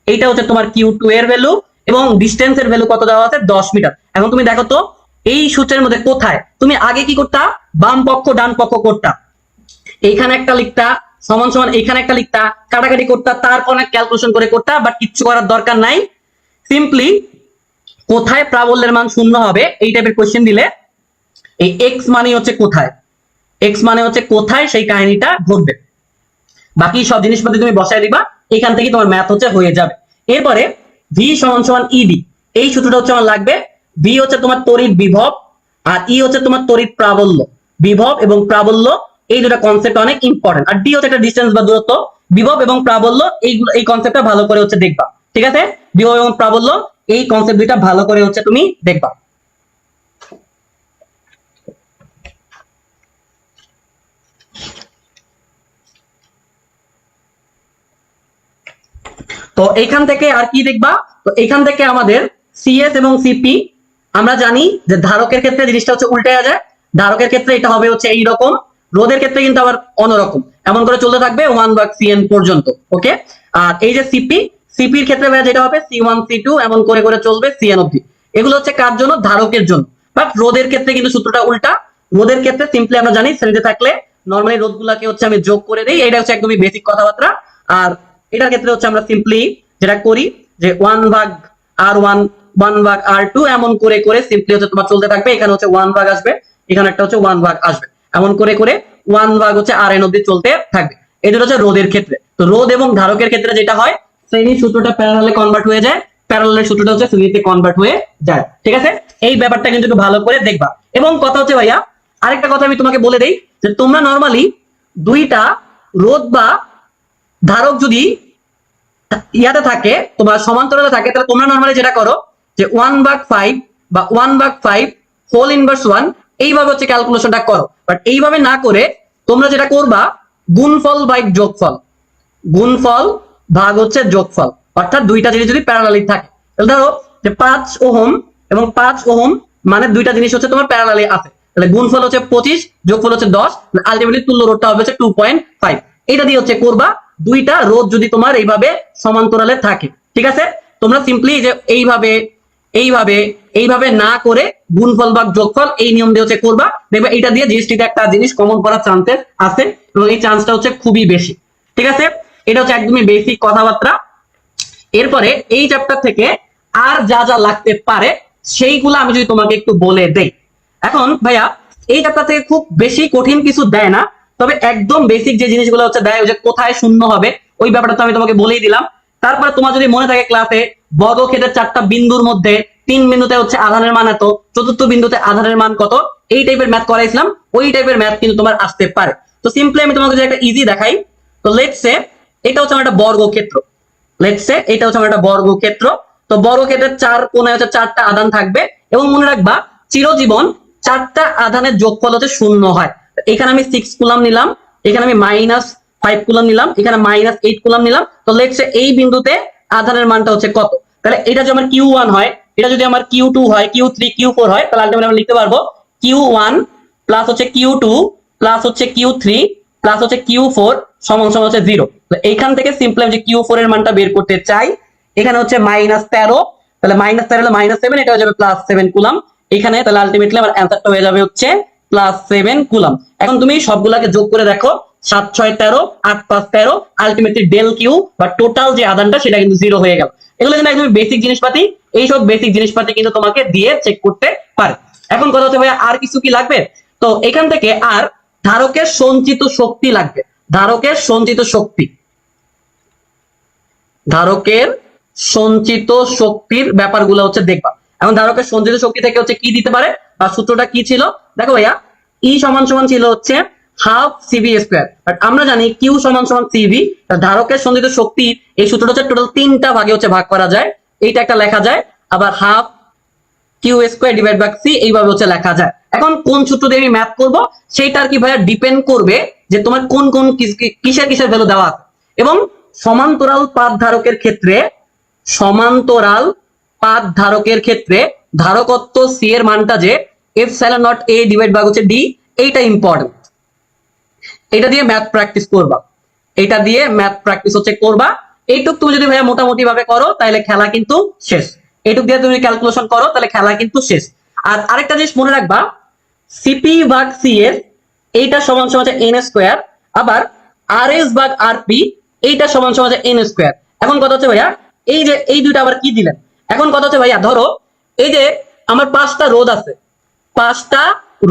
এইটা হচ্ছে তোমার q2 এর ভ্যালু, এবং ডিসটেন্সের ভ্যালু কত দেওয়া আছে, 10 মিটার। এখন তুমি দেখো তো এই সূত্রের মধ্যে কোথায় তুমি আগে কি করতা, বাম পক্ষ ডান পক্ষ করতা, এইখানে একটা লিখতা সমান সমান এইখানে একটা লিখতা, কাটাকাটি করতা, তারপর অনেক ক্যালকুলেশন করে করতা, বাট কিচ্ছু করার দরকার নাই। সিম্পলি কোথায় প্রাবল্যের মান 0 হবে এই টাইপের কোশ্চেন দিলে এই x মানে হচ্ছে কোথায় সেই কাহিনীটা ঘটবে। বাকি সব জিনিসপাতি তুমি বসায় দিবা, এখান থেকে তোমার ম্যাথ হচ্ছে হয়ে যাবে। এরপরে v সমান সমান ed, এই সূত্রটা হচ্ছে আমার লাগবে। v হচ্ছে তোমার তড়িৎ বিভব, আর e হচ্ছে তোমার তড়িৎ প্রাবল্য। বিভব এবং প্রাবল্য এই দুটো কনসেপ্ট অনেক ইম্পর্টেন্ট। আর d হচ্ছে একটা ডিসটেন্স বা দূরত্ব। বিভব এবং প্রাবল্য এই কনসেপ্টটা ভালো করে হচ্ছে দেখবা, ঠিক আছে? বিভব এবং প্রাবল্য এই কনসেপ্ট দুইটা ভালো করে হচ্ছে তুমি দেখবা। তো এইখান থেকে আর কি দেখবা, তো এখান থেকে আমাদের সিএস এবং সিপি, আমরা জানি যে ধারকের ক্ষেত্রে জিনিসটা হচ্ছে উল্টায়া যায়। ধারকের ক্ষেত্রে এটা হবে হচ্ছে এইরকম, রোধের ক্ষেত্রে কিন্তু আবার অন্যরকম, এমন করে চলতে থাকবে 1/cn পর্যন্ত। ওকে, আর এই যে সিপির ক্ষেত্রে যেটা হবে C1 C2 এমন করে করে চলবে cn অবধি। এগুলো হচ্ছে কার জন্য, ধারকের জন্য। বাট রোধের ক্ষেত্রে কিন্তু সূত্রটা উল্টা। রোধের ক্ষেত্রে সিম্পলি আমরা জানি শ্রেণীতে থাকলে নরমালি রোধগুলোকে হচ্ছে আমি যোগ করে দিই, এটা হচ্ছে একদমই বেসিক কথাবার্তা। আর এটার ক্ষেত্রে হচ্ছে আমরা সিম্পলি যেটা করি যে 1/R1 1/R2 এমন করে করে সিম্পলি হচ্ছে তোমার চলতে থাকবে। এখানে হচ্ছে 1 ভাগ আসবে, এখানে একটা হচ্ছে 1 ভাগ আসবে, এমন করে করে 1 ভাগ হচ্ছে Rn অবধি চলতে থাকবে। এটা হচ্ছে রোধের ক্ষেত্রে। তো রোধ এবং ধারকের ক্ষেত্রে যেটা হয়, শ্রেণীর সূত্রটা প্যারালালে কনভার্ট হয়ে যায়, প্যারালালের সূত্রটা হচ্ছে শ্রেণীতে কনভার্ট হয়ে যায়, ঠিক আছে? এই ব্যাপারটা কিন্তু একটু ভালো করে দেখবা। এবং কথা হচ্ছে ভাইয়া, আরেকটা কথা আমি তোমাকে বলে দেই যে তোমরা নরমালি দুইটা রোধ বা ধারক যদি ইয়াতে থাকে, তোমার সমান্তরালে থাকে, তাহলে তোমরা নরমালি যেটা করো যে 1/5 বা 1/5 হোল ইনভার্স 1 এইভাবে হচ্ছে ক্যালকুলেশনটা করো। বাট এইভাবে না করে তোমরা যেটা করবা গুণফল বাই যোগফল, গুণফল ভাগ হচ্ছে যোগফল। অর্থাৎ দুইটা জিনিস যদি প্যারালালি থাকে, তাহলে ধরো যে 5 ওহম এবং 5 ওহম মানে দুইটা জিনিস হচ্ছে তোমার প্যারালালি আছে, তাহলে গুণফল হচ্ছে 25, যোগফল হচ্ছে 10, আলটিমেটলি তুল্য রোধটা হবে হচ্ছে 2.5। এটা দিয়ে হচ্ছে করবা দুইটা রোধ যদি তোমার এইভাবে সমান্তরালে থাকে, ঠিক আছে? তোমরা সিম্পলি যে এইভাবে না করে গুণফল বা যোগফল এই নিয়ম দিয়ে হচ্ছে করবা, দেখবে এটা দিয়ে জিএসটিতে একটা জিনিস কমন করার চান্সেস আছে, এবং এই চান্সটা হচ্ছে খুবই বেশি, ঠিক আছে? এটা হচ্ছে একদমই বেসিক কথাবার্তা। এরপরে এই চ্যাপ্টার থেকে আর যা যা লাগতে পারে সেইগুলো আমি যদি তোমাকে একটু বলে দেই। এখন ভাইয়া এই চ্যাপ্টার থেকে খুব বেশি কঠিন কিছু দেয় না, তবে একদম বেসিক যে জিনিসগুলো হচ্ছে দেয়, ওই যে কোথায় শূন্য হবে ওই ব্যাপারটা তো আমি তোমাকে বলেই দিলাম। তারপরে তোমার যদি মনে থাকে ক্লাসে বর্গক্ষেত্রের 4টা বিন্দুর মধ্যে 3 বিন্দুতে হচ্ছে আধানের মান এত, চতুর্থ বিন্দুতে আধানের মান কত, এই টাইপের ম্যাথ করাইছিলাম, ওই টাইপের ম্যাথ কিন্তু তোমার আসতে পারে। তো সিম্পলি আমি তোমাকে যদি একটা ইজি দেখাই, তো লেটস সে এটা হচ্ছে আমার একটা বর্গক্ষেত্র, লেটস সে এটা হচ্ছে আমার একটা বর্গক্ষেত্র। তো বর্গক্ষেত্রের 4 কোণায় হচ্ছে 4টা আধান থাকবে, এবং মনে রাখবা চিরজীবন 4টা আধানের যোগফল হচ্ছে 0 হয়। এখানে আমি 6 কুলাম নিলাম, এখানে আমি -5 কুলাম নিলাম, এখানে -8 কুলাম নিলাম। তো লেটস সে এই বিন্দুতে আধানের মানটা হচ্ছে কত, তাহলে এটা যদি আমার Q1 হয়, এটা যদি আমার Q2 হয়, Q3 Q4 হয়, তাহলে আলটিমেটলি আমরা লিখতে পারবো Q1 প্লাস হচ্ছে Q2 প্লাস হচ্ছে Q3 প্লাস হচ্ছে Q4 সমান সমান হচ্ছে 0। তো এইখান থেকে সিম্পলি আমি যে Q4 এর মানটা বের করতে চাই, এখানে হচ্ছে -13, তাহলে -13 হলে -7, এটা হয়ে যাবে +7 কুলাম এখানে, তাহলে আলটিমেটলি আমার অ্যানসারটা হয়ে যাবে হচ্ছে +7 কুলাম। এখন তুমি সবগুলাকে যোগ করে দেখো, 7 6 13, 8 5 13, আলটিমেটলি ডেল কিউ বা টোটাল যে আধানটা সেটা কিন্তু 0 হয়ে গেল। এগুলো কিন্তু একদম বেসিক জিনিসপাতি, এইসব বেসিক জিনিসপাতি কিন্তু তোমাকে দিয়ে চেক করতে পারে। এখন কথা হচ্ছে ভাইয়া আর কিছু কি লাগবে, তো এখান থেকে আর ধারকের সঞ্চিত শক্তি লাগবে, ধারকের সঞ্চিত শক্তি, ধারকের সঞ্চিত শক্তির ব্যাপারগুলো হচ্ছে দেখবা। এখন ধারকের সঞ্চিত শক্তি থেকে হচ্ছে কি দিতে পারে বা সূত্রটা কি ছিল, দেখো ভাইয়া ই সমান সমান ছিল হচ্ছে হাফ সিভি স্কোয়ার, বাট আমরা জানি কিউ সমান সমান সিভি। ধারকের সঞ্চিত শক্তি এই সূত্রটা হচ্ছে টোটাল 3টা ভাগে হচ্ছে ভাগ করা যায়, এইটা একটা লেখা যায়, আবার half Q square divide by C এইভাবে হচ্ছে লেখা যায়। এখন কোন সূত্র দিয়ে আমি ম্যাথ করব সেইটা আর কি ভাইয়া ডিপেন্ড করবে যে তোমার কোন কোন কিসের কিসের ভ্যালু দেওয়া আছে। এবং সমান্তরাল পাত ধারকের ক্ষেত্রে, সমান্তরাল পাত ধারকের ক্ষেত্রে ধারকত্ব সি এর মানটা যে epsilon not A divide by হচ্ছে ডি, এইটা ইম্পর্টেন্ট। এটা দিয়ে ম্যাথ প্র্যাকটিস করবা, এটা দিয়ে ম্যাথ প্র্যাকটিস হচ্ছে করবা। এইটুক তুমি যদি ভাইয়া মোটামুটি ভাবে করো তাহলে খেলা কিন্তু শেষ, এইটুক দিয়ে তুমি ক্যালকুলেশন করো তাহলে খেলা কিন্তু শেষ। আর আরেকটা জিনিস মনে রাখবা, সিপি ভাগ সিএস এইটা সমান সমান এন স্কোয়ার, আবার আর এস ভাগ আরপি এইটা সমান সমান এন স্কোয়ার। এখন কথা হচ্ছে ভাইয়া এই যে এই দুইটা আবার কি দিলেন, এখন কথা হচ্ছে ভাইয়া ধরো এই যে আমার 5টা রোধ আছে, 5টা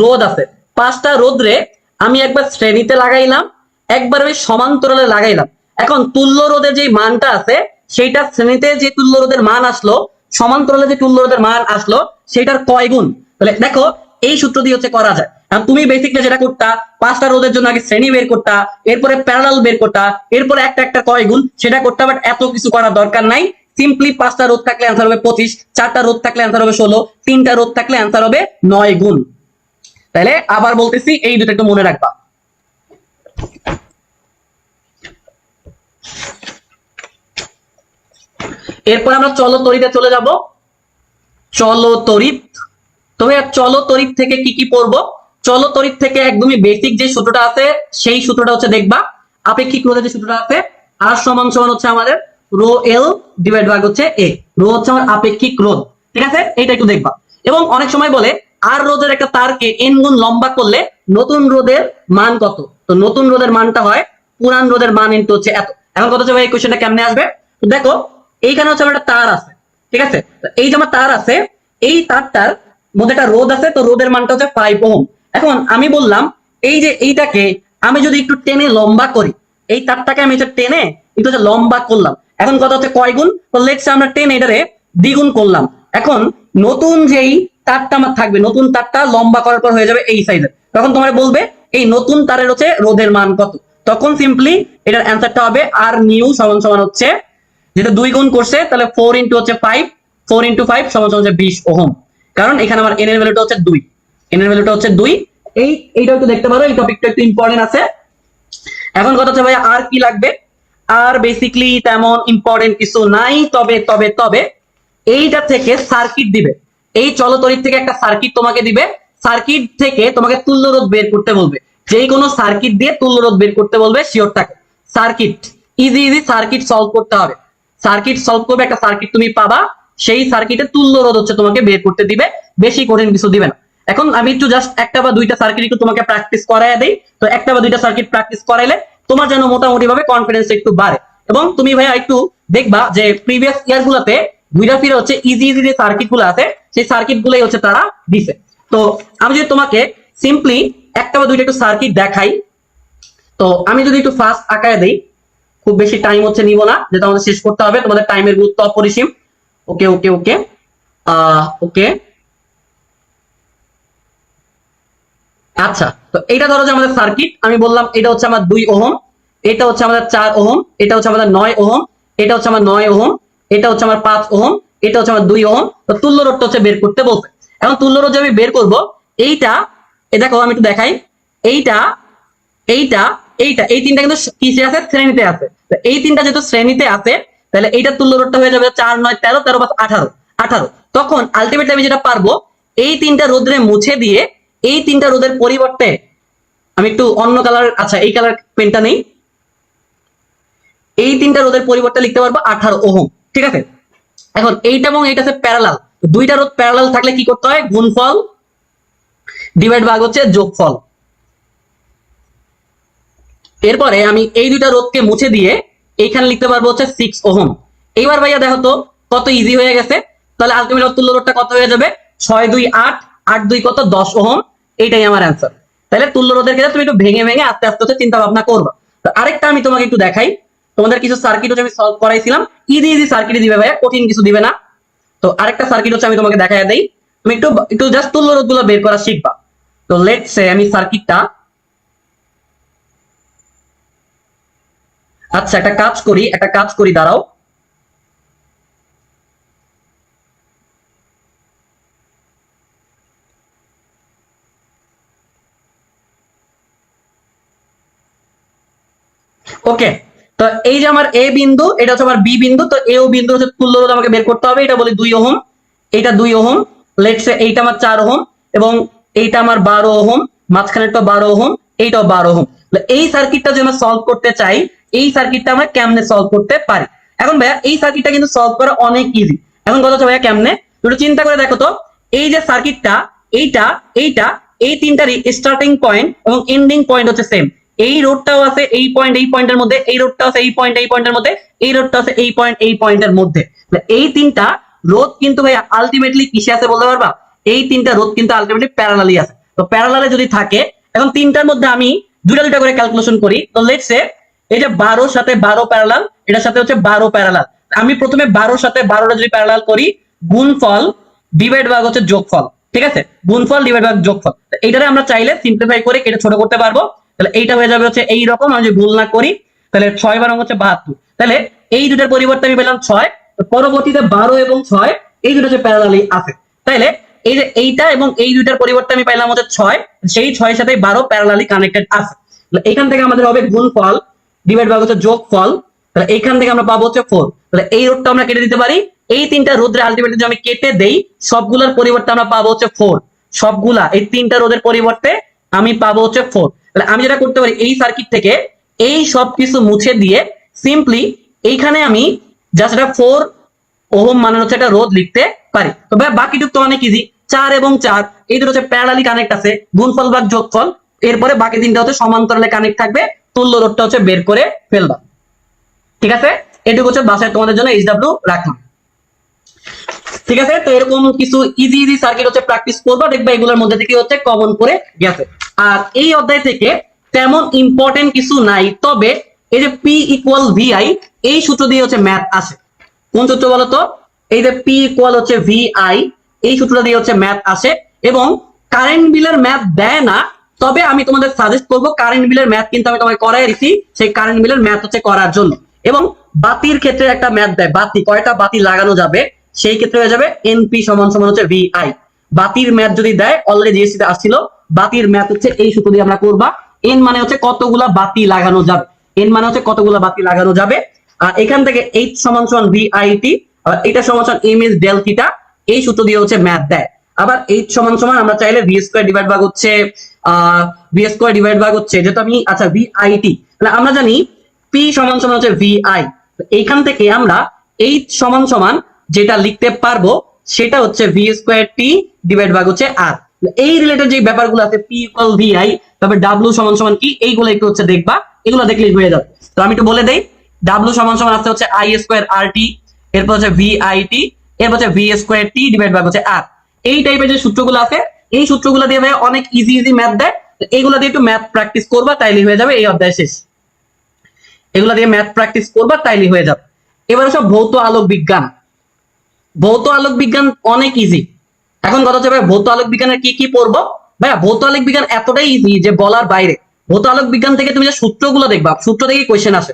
রোধ আছে, 5টা রোধ রে আমি একবার শ্রেণীতে লাগাইলাম, একবার আমি সমান্তরালে লাগাইলাম। এখন তুল্য রোধের যে মানটা আছে সেইটা শ্রেণীতে যে তুল্য রোধের মান আসলো, সমান্তরালে যে তুল্য রোধের মান আসলো সেটার কয় গুণ, তাহলে দেখো এই সূত্র দিয়ে হচ্ছে করা যায়। তুমি বেসিকলি যেটা করতা 5টা রোধের জন্য আগে শ্রেণী বের করতা, এরপরে প্যারালাল বের করতা, এরপরে একটা একটা কয় গুণ সেটা করতা, বাট এত কিছু করার দরকার নাই। সিম্পলি 5টা রোধ থাকলে অ্যান্সার হবে 25, 4টা রোধ থাকলে অ্যান্সার হবে 16, 3টা রোধ থাকলে অ্যান্সার হবে 9 গুণ। তাহলে আবার বলতেছি এই দুটো একটু মনে রাখবা। এরপর আমরা চলো তড়িতে চলে যাব, চলো তড়িৎ। তবে চলো তড়িৎ থেকে কি কি পড়বো, চলো তড়িৎ থেকে একদমই বেসিক যে সূত্রটা আছে সেই সূত্রটা হচ্ছে দেখবা, আপেক্ষিক রোধের যে সূত্রটা আছে আর সমান সমান হচ্ছে আমাদের রো এল ডিভাইড বাই হচ্ছে এ, রো হচ্ছে আমার আপেক্ষিক রোধ, ঠিক আছে, এটা একটু দেখবা। এবং অনেক সময় বলে আর রোধের একটা তারকে এন গুণ লম্বা করলে নতুন রোধের মান কত, তো নতুন রোধের মানটা হয় পুরান রোধের মান ইনটু হচ্ছে এত। এখন কথা হচ্ছে ভাই এই কোশ্চেনটা কেমনে আসবে, তো দেখো এইখানে হচ্ছে আমার একটা তার আছে, ঠিক আছে, এই যে আমার তার আছে, এই তারটার মধ্যে একটা রোধ আছে, তো রোধের মানটা হচ্ছে 5 ওহম। এখন আমি বললাম এই যে এইটাকে আমি যদি একটু টেনে লম্বা করি, এই তারটাকে আমি টেনে একটু লম্বা করলাম, এখন কথা হচ্ছে কয় গুণ, তো লেটস আমরা টেনে এটারে দ্বিগুণ করলাম। এখন নতুন যেই তারটা আমার থাকবে, নতুন তারটা লম্বা করার পর হয়ে যাবে এই সাইজের, তখন তোমার বলবে এই নতুন তারের হচ্ছে রোধের মান কত, তখন সিম্পলি এটার অ্যান্সারটা হবে আর নিউ সমান সমান হচ্ছে, যেটা 2 গুণ করছে তাহলে 4 ইন্টু হচ্ছে 5, 4 ইন্টু 5 সমান সমান হচ্ছে 20 ওহম, কারণ এখানে আমার এন এর ভ্যালুটা হচ্ছে 2, এন এর ভ্যালুটা হচ্ছে 2। এইটা একটু দেখতে পারো, এই টপিকটা একটু ইম্পর্টেন্ট আছে। এখন কথা হচ্ছে ভাই আর কি লাগবে, আর বেসিক্যালি তেমন ইম্পর্টেন্ট কিছু নাই, তবে তবে তবে এইটা থেকে সার্কিট দিবে, এই চলতড়িৎ থেকে একটা সার্কিট তোমাকে দিবে, সার্কিট থেকে তোমাকে তুল্য রোধ বের করতে বলবে, যেই কোনো সার্কিট দিয়ে তুল্য রোধ বের করতে বলবে শিওর থাকে। Circuit easy easy circuit solve করতে হবে, সার্কিট সলভ করবে, একটা সার্কিট তুমি পাবা, সেই সার্কিটের তুল্য রোধ হচ্ছে তোমাকে বের করতে দিবে, বেশি কঠিন কিছু দিবে না। এখন আমি একটু জাস্ট একটা বা দুইটা সার্কিট একটু তোমাকে প্র্যাকটিস করাইয়া দেই, তো একটা বা দুইটা সার্কিট প্র্যাকটিস করাইলে তোমার যেন মোটামুটি ভাবে কনফিডেন্স একটু বাড়ে। এবং তুমি ভাইয়া একটু দেখবা যে প্রিভিয়াস ইয়ার গুলাতে ঘুরা ফিরে হচ্ছে ইজি ইজি যে সার্কিট গুলো আছে সেই সার্কিট গুলোই হচ্ছে তারা দিছে। তো আমি যদি তোমাকে সিম্পলি একটা বা দুইটা একটু সার্কিট দেখাই, তো আমি যদি একটু ফাস্ট আঁকায় দেই, খুব বেশি টাইম হচ্ছে নিব না, যেটা আমাদের শেষ করতে হবে, তোমাদের টাইমের গুরুত্ব অপরিসীম। ওকে ওকে ওকে ওকে আচ্ছা, তো এটা ধরো যে আমাদের সার্কিট, আমি বললাম এটা হচ্ছে আমার 2 ওহম, এটা হচ্ছে আমাদের 4 ওহম, এটা হচ্ছে আমাদের 9 ওহম, এটা হচ্ছে আমার 9 ওহম, এটা হচ্ছে আমার 5 ওহম, এটা হচ্ছে আমার 2 ওহম। তো তুল্য রোধটা হচ্ছে বের করতে বলছে। এখন তুল্য রোধ যে আমি বের করব, এইটা দেখো আমি একটু দেখাই, এইটা এইটা এইটা এই তিনটা কিন্তু কিসে আছে, শ্রেণীতে আছে। তো এই তিনটা যেহেতু শ্রেণীতে আছে, তাহলে এইটা তুল্য রোধটা হয়ে যাবে 4 9 13, 13 5 18 18। তখন আলটিমেটলি আমি যেটা পারবো, এই তিনটা রোধরে মুছে দিয়ে এই তিনটা রোধের পরিবর্তে আমি একটু অন্য কালার, আচ্ছা এই কালার পেনটা নেই, এই তিনটা রোধের পরিবর্তে লিখতে পারবো 18 ওহম। ঠিক আছে, এখন এইটা এবং এইটা হচ্ছে প্যারালাল, দুইটা রোধ প্যারালাল থাকলে কি করতে হয়, গুণফল ডিভাইড ভাগ হচ্ছে যোগফল। এরপরে আমি এই দুইটা রোধকে মুছে দিয়ে এইখানে লিখতে পারবো হচ্ছে 6 ওহম। এইবার ভাইয়া দেখো তো কত ইজি হয়ে গেছে। তাহলে আলটিমেট তুল্য রোধটা কত হয়ে যাবে, 6 2 8, 8 2 কত 10 ওহম। এইটাই আমার অ্যান্সার। তাহলে তুল্য রোধের ক্ষেত্রে তুমি একটু ভেঙে ভেঙে আস্তে আস্তে হচ্ছে চিন্তা ভাবনা করবা। তো আরেকটা আমি তোমাকে একটু দেখাই, তোমাদের কিছু সার্কিট হচ্ছে আমি সলভ করাইছিলাম, ইজি ইজি সার্কিট দিবে ভাইয়া, কঠিন কিছু দিবে না। তো আরেকটা সার্কিট হচ্ছে আমি তোমাকে দেখাই দেই, তুমি একটু একটু জাস্ট তুল্য রোধ গুলো বের করা শিখবা। তো লেটস সে আমি সার্কিটটা, আচ্ছা একটা কাজ করি দাঁড়াও। ওকে, তো এই যে আমার এ বিন্দু, এটা হচ্ছে আমার বি বিন্দু, তো এ ও বিন্দু হচ্ছে তুল্য রোধ আমাকে বের করতে হবে। এটা বলি 2 ওহম, এটা 2 ওহম, লেটস সে এইটা আমার 4 ওহম, এবং এইটা আমার 12 ওহম, মাঝখানেরটা 12 ওহম, এইটাও 12 ওহম। এই সার্কিটটা যদি আমরা সলভ করতে চাই, এই সার্কিটটা আমরা কেমনে সলভ করতে পারি? এখন ভাইয়া এই সার্কিটটা কিন্তু সলভ করা অনেক ইজি। এখন কথা হচ্ছে ভাইয়া কেমনে, একটু চিন্তা করে দেখো তো, এই যে সার্কিটটা, এইটা এইটা এই তিনটারই স্টার্টিং পয়েন্ট এবং এন্ডিং পয়েন্ট হচ্ছে সেম। এই রোডটাও আছে এই পয়েন্ট এই পয়েন্টের মধ্যে, এই রোডটা আছে এই পয়েন্ট এই পয়েন্টের মধ্যে, এই রোডটা আছে এই পয়েন্ট এই পয়েন্টের মধ্যে। এই তিনটা রোধ কিন্তু ভাই আলটিমেটলি কিসে আছে বলতে পারবা? এই তিনটা রোধ কিন্তু আলটিমেটলি প্যারালালি আছে। তো প্যারালালে যদি থাকে, এখন তিনটার মধ্যে আমি দুটা দুটা করে ক্যালকুলেশন করি। তো লেটস সে এই যে 12 সাথে 12 প্যারালাল, এটার সাথে হচ্ছে 12 প্যারালাল। আমি প্রথমে 12 সাথে 12টা যদি প্যারালাল করি, গুণফল ডিভাইড ভাগ হচ্ছে যোগফল। ঠিক আছে, গুণফল ডিভাইড ভাগ যোগফল। এইটারে আমরা চাইলে সিম্পলিফাই করে কেটে ছোট করতে পারবো। তাহলে এইটা হয়ে যাবে হচ্ছে এইরকম, আমি যদি ভুল না করি, তাহলে 6 বারং হচ্ছে 72। তাহলে এই দুটার পরিবর্তে আমি পেলাম 6, পরবর্তীতে 12 এবং 6 এই দুটো হচ্ছে প্যারালালি আছে। তাইলে এই যে এইটা এবং এই দুইটার পরিবর্তে আমি পাইলাম হচ্ছে 6, সেই 6 সাথে 12 প্যারালালি কানেক্টেড আছে। এখান থেকে আমাদের হবে গুণফল ডিভাইড ভাগ হচ্ছে যোগফল। তাহলে এইখান থেকে আমরা পাবো হচ্ছে 4। তাহলে এই রোধটা আমরা কেটে দিতে পারি, এই তিনটা রোধের আলটিমেটলি যদি আমি কেটে দেই, সবগুলোর পরিবর্তে আমরা পাবো হচ্ছে 4। সবগুলা এই তিনটা রোধের পরিবর্তে আমি পাবো হচ্ছে 4। তাহলে আমি যেটা করতে পারি, এই সার্কিট থেকে এই সব কিছু মুছে দিয়ে সিম্পলি এইখানে আমি জাস্ট এটা 4 ওহম মানে হচ্ছে একটা রোধ লিখতে পারি। তো ভাই বাকিটুক তো অনেক ইজি, 4 এবং 4 এই দুটো হচ্ছে প্যারালালি কানেক্ট আছে, গুণফল ভাগ যোগফল। এরপরে বাকি তিনটা হচ্ছে সমান্তরালে কানেক্ট থাকবে, তুল্য রোধটা হচ্ছে বের করে ফেলবা। ঠিক আছে, এটুকু হচ্ছে বাসায় তোমাদের জন্য এইচডব্লিউ রাখলাম। ঠিক আছে, তো এরকম কিছু ইজি ইজি সার্কিট হচ্ছে প্র্যাকটিস করবা, দেখবা এগুলোর মধ্যে থেকে হচ্ছে কমন করে গেছে। আর এই অধ্যায় থেকে তেমন ইম্পর্টেন্ট কিছু নাই, তবে এই যে পি ইকুয়াল ভিআই এই সূত্র দিয়ে হচ্ছে ম্যাথ আসে। কোন সূত্র বলতো? এই যে পি ইকুয়াল হচ্ছে ভিআই, এই সূত্রটা দিয়ে হচ্ছে ম্যাথ আসে। এবং কারেন্ট বিলের ম্যাথ দেয় না, তবে আমি তোমাদের সাজেস্ট করবো কারেন্ট বিলের ম্যাথ কিন্তু আমি তোমাকে করাই দিছি, সেই কারেন্ট বিলের ম্যাথ হচ্ছে করার জন্য। এবং বাতির ক্ষেত্রে একটা ম্যাথ দেয়, বাতি কয়টা বাতি লাগানো যাবে, সেই ক্ষেত্রে হয়ে যাবে এনপি সমান সমান হচ্ছে ভিআই। বাতির ম্যাথ যদি দেয়, অলরেডি জিএসসি তে আসছিল, বাতির ম্যাথ হচ্ছে এই সূত্র দিয়ে আমরা করবা। এন মানে হচ্ছে কতগুলা বাতি লাগানো যাবে, এন মানে হচ্ছে কতগুলা বাতি লাগানো যাবে। আর এখান থেকে এইচ সমান সমান ভিআইটি, আর এটা সমান সমান এম এস ডেল থিটা, এই সূত্র দিয়ে হচ্ছে ম্যাথ দেয়। আবার এইচ সমান সমান আমরা চাইলে ভি স্কয়ার ডিভাইড ভাগ হচ্ছে ভি স্কয়ার ডিভাইড ভাগ হচ্ছে, যেটা আমি আচ্ছা ভিআইটি, তাহলে আমরা জানি পি সমান সমান হচ্ছে ভিআই। এইখান থেকে আমরা এইচ সমান সমান যেটা লিখতে পারবো সেটা হচ্ছে ভি স্কয়ার টি ডিভাইড ভাগ হচ্ছে আর। এই রিলেটেড যে ব্যাপারগুলো আছে, পি ইকুয়াল ভিআই, তবে ডাব্লিউ সমান সমান কি, এইগুলো একটু হচ্ছে দেখবা, এগুলো দেখলেই হয়ে যাবে। তো আমি একটু বলে দেই, ডাব্লিউ সমান সমান আছে হচ্ছে আই স্কোয়ার আর টি, এরপর হচ্ছে ভি আই টি, এরপর হচ্ছে V square T divide by হচ্ছে আর। এই টাইপের যে সূত্রগুলো আছে এই সূত্রগুলো দিয়ে ভাই অনেক ইজি ইজি ম্যাথ দেয়, এইগুলো দিয়ে একটু ম্যাথ প্র্যাকটিস করবা তাইলেই হয়ে যাবে এই অধ্যায় শেষ। এগুলা দিয়ে ম্যাথ প্র্যাকটিস করবা তাইলেই হয়ে যাবে। এবার সব ভৌত আলোক বিজ্ঞান। ভৌত আলোক বিজ্ঞান অনেক ইজি। এখন কথা হচ্ছে ভাই ভৌত আলোক বিজ্ঞানের কি কি পড়বো? ভাইয়া ভৌত আলোক বিজ্ঞান এতটাই ইজি যে বলার বাইরে। ভৌত আলোক বিজ্ঞান থেকে তুমি যে সূত্রগুলো দেখবা, সূত্র থেকে কোয়েশ্চেন আসে,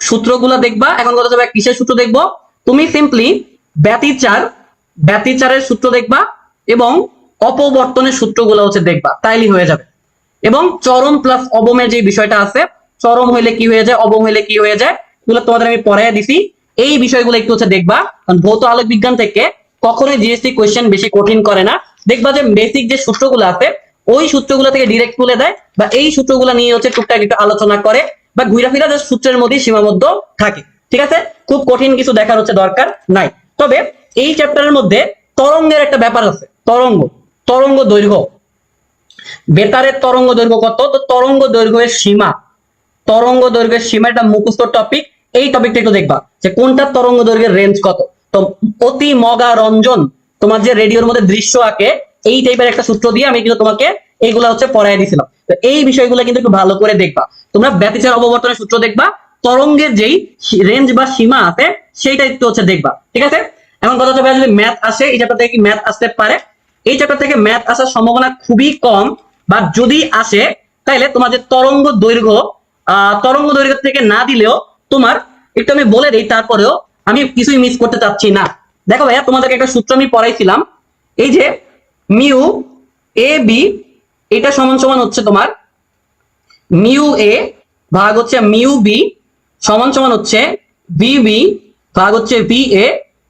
সূত্রগুলো দেখবা। এখন কথা হচ্ছে ভাই কিসের সূত্র দেখবো? তুমি সিম্পলি ব্যতিচারের সূত্র দেখবা এবং অপবর্তনের সূত্রগুলো হচ্ছে দেখবা, তাইলেই হয়ে যাবে। এবং চরম প্লাস অবমের যে বিষয়টা আছে, চরম হইলে কি হয়ে যায়, অবম হইলে কি হয়ে যায়, এগুলো তোমাদের আমি পড়াইয়া দিছি। এই বিষয়গুলো একটু হচ্ছে দেখবা, কারণ ভৌত আলোক বিজ্ঞান থেকে কখনোই জিএসটি কোয়েশ্চেন বেশি কঠিন করে না। দেখবা যে বেসিক যে সূত্রগুলো আছে ওই সূত্রগুলো থেকে ডিরেক্ট তুলে দেয়, বা এই সূত্রগুলো নিয়ে হচ্ছে টুকটাক একটু আলোচনা করে, বা ঘুরা ফিরা যে সূত্রের মধ্যে সীমাবদ্ধ থাকে। ঠিক আছে, খুব কঠিন কিছু দেখার হচ্ছে দরকার নাই। তবে এই চ্যাপ্টারের মধ্যে তরঙ্গের একটা ব্যাপার আছে, তরঙ্গ দৈর্ঘ্য। বেতারের তরঙ্গ দৈর্ঘ্য কত? তো তরঙ্গ দৈর্ঘ্যের সীমা, তরঙ্গ দৈর্ঘ্যের সীমা এটা মুখস্থ টপিক। এই টপিকটা একটু দেখবা যে কোনটা তরঙ্গ দৈর্ঘ্যের রেঞ্জ কত। তো অতি মগা রঞ্জন তোমার যে রেডিওর মধ্যে দৃশ্য আঁকে এই টাইপের একটা সূত্র দিয়ে আমি কিন্তু তোমাকে এইগুলা হচ্ছে পড়াই দিছিলাম। তো এই বিষয়গুলো কিন্তু একটু ভালো করে দেখবা। তোমরা ব্যতিচার অববর্তনের সূত্র দেখবা, তরঙ্গের যেই রেঞ্জ বা সীমা আছে সেইটা একটু হচ্ছে দেখবা। ঠিক আছে, এখন কথা হচ্ছে যদি ম্যাথ আসে এই চ্যাপ্টার থেকে কি ম্যাথ আসতে পারে? এই চ্যাপ্টার থেকে ম্যাথ আসার সম্ভাবনা খুবই কম, বা যদি আসে তাহলে তোমার যে তরঙ্গ দৈর্ঘ্য থেকে না দিলেও তোমার একটু আমি বলে দিই, তারপরেও আমি কিছুই মিস করতে চাচ্ছি না। দেখো ভাইয়া তোমাদেরকে একটা সূত্র আমি পড়াইছিলাম, এই যে মিউ এ বি এটা সমান সমান হচ্ছে তোমার মিউ এ ভাগ হচ্ছে মিউ বি সমান সমান হচ্ছে ভি বি ভাগ হচ্ছে ভি এ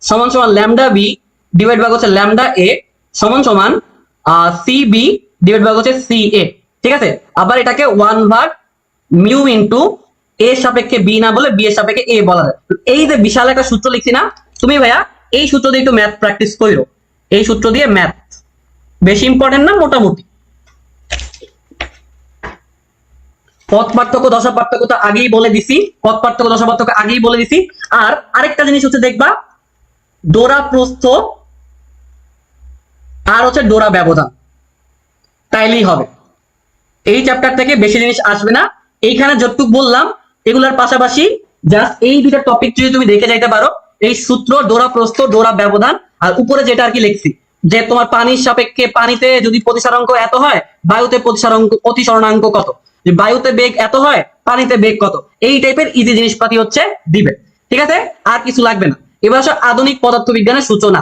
সমান সমান ল্যামডা বি ডিভাইড ভাগ হচ্ছে ল্যামডা এ সমান সমান সি বি ডিভাইড ভাগ হচ্ছে সি এ। ঠিক আছে, আবার এটাকে 1 ভাগ মিউ ইন্টু এ সাপেক্ষে বি না বলে বি এর সাপেক্ষে এ বলা যায়। এই যে বিশাল একটা সূত্র লিখছি না, তুমি ভাইয়া এই সূত্র দিয়ে একটু ম্যাথ প্র্যাকটিস করো। এই সূত্র দিয়ে ম্যাথ বেশি ইম্পর্টেন্ট না, মোটামুটি। পথ পার্থক্য দশা পার্থক্য তো আগেই বলে দিছি, পথ পার্থক্য দশা পার্থক্য আগেই বলে দিছি। আর আরেকটা জিনিস হচ্ছে দেখবা, ডোরা প্রস্থ আর হচ্ছে ডোরা ব্যবধান, তাইলেই হবে। এই চ্যাপ্টার থেকে বেশি জিনিস আসবে না। এইখানে যতটুকু বললাম এগুলোর পাশাপাশি জাস্ট এই দুইটা টপিক যদি তুমি দেখে যাইতে পারো, এই সূত্র, ডোরা প্রস্থ, ডোরা ব্যবধান, আর উপরে যেটা আর কি লিখছি যে তোমার পানির সাপেক্ষে পানিতে যদি প্রতিসরাঙ্ক এত হয়, বায়ুতে প্রতিসরণাঙ্ক কত, যে বায়ুতে বেগ এত হয়, পানিতে বেগ কত, এই টাইপের ইজি জিনিসপাতি হচ্ছে দিবে। ঠিক আছে, আর কিছু লাগবে না। এবার আসো আধুনিক পদার্থবিজ্ঞানের সূচনা।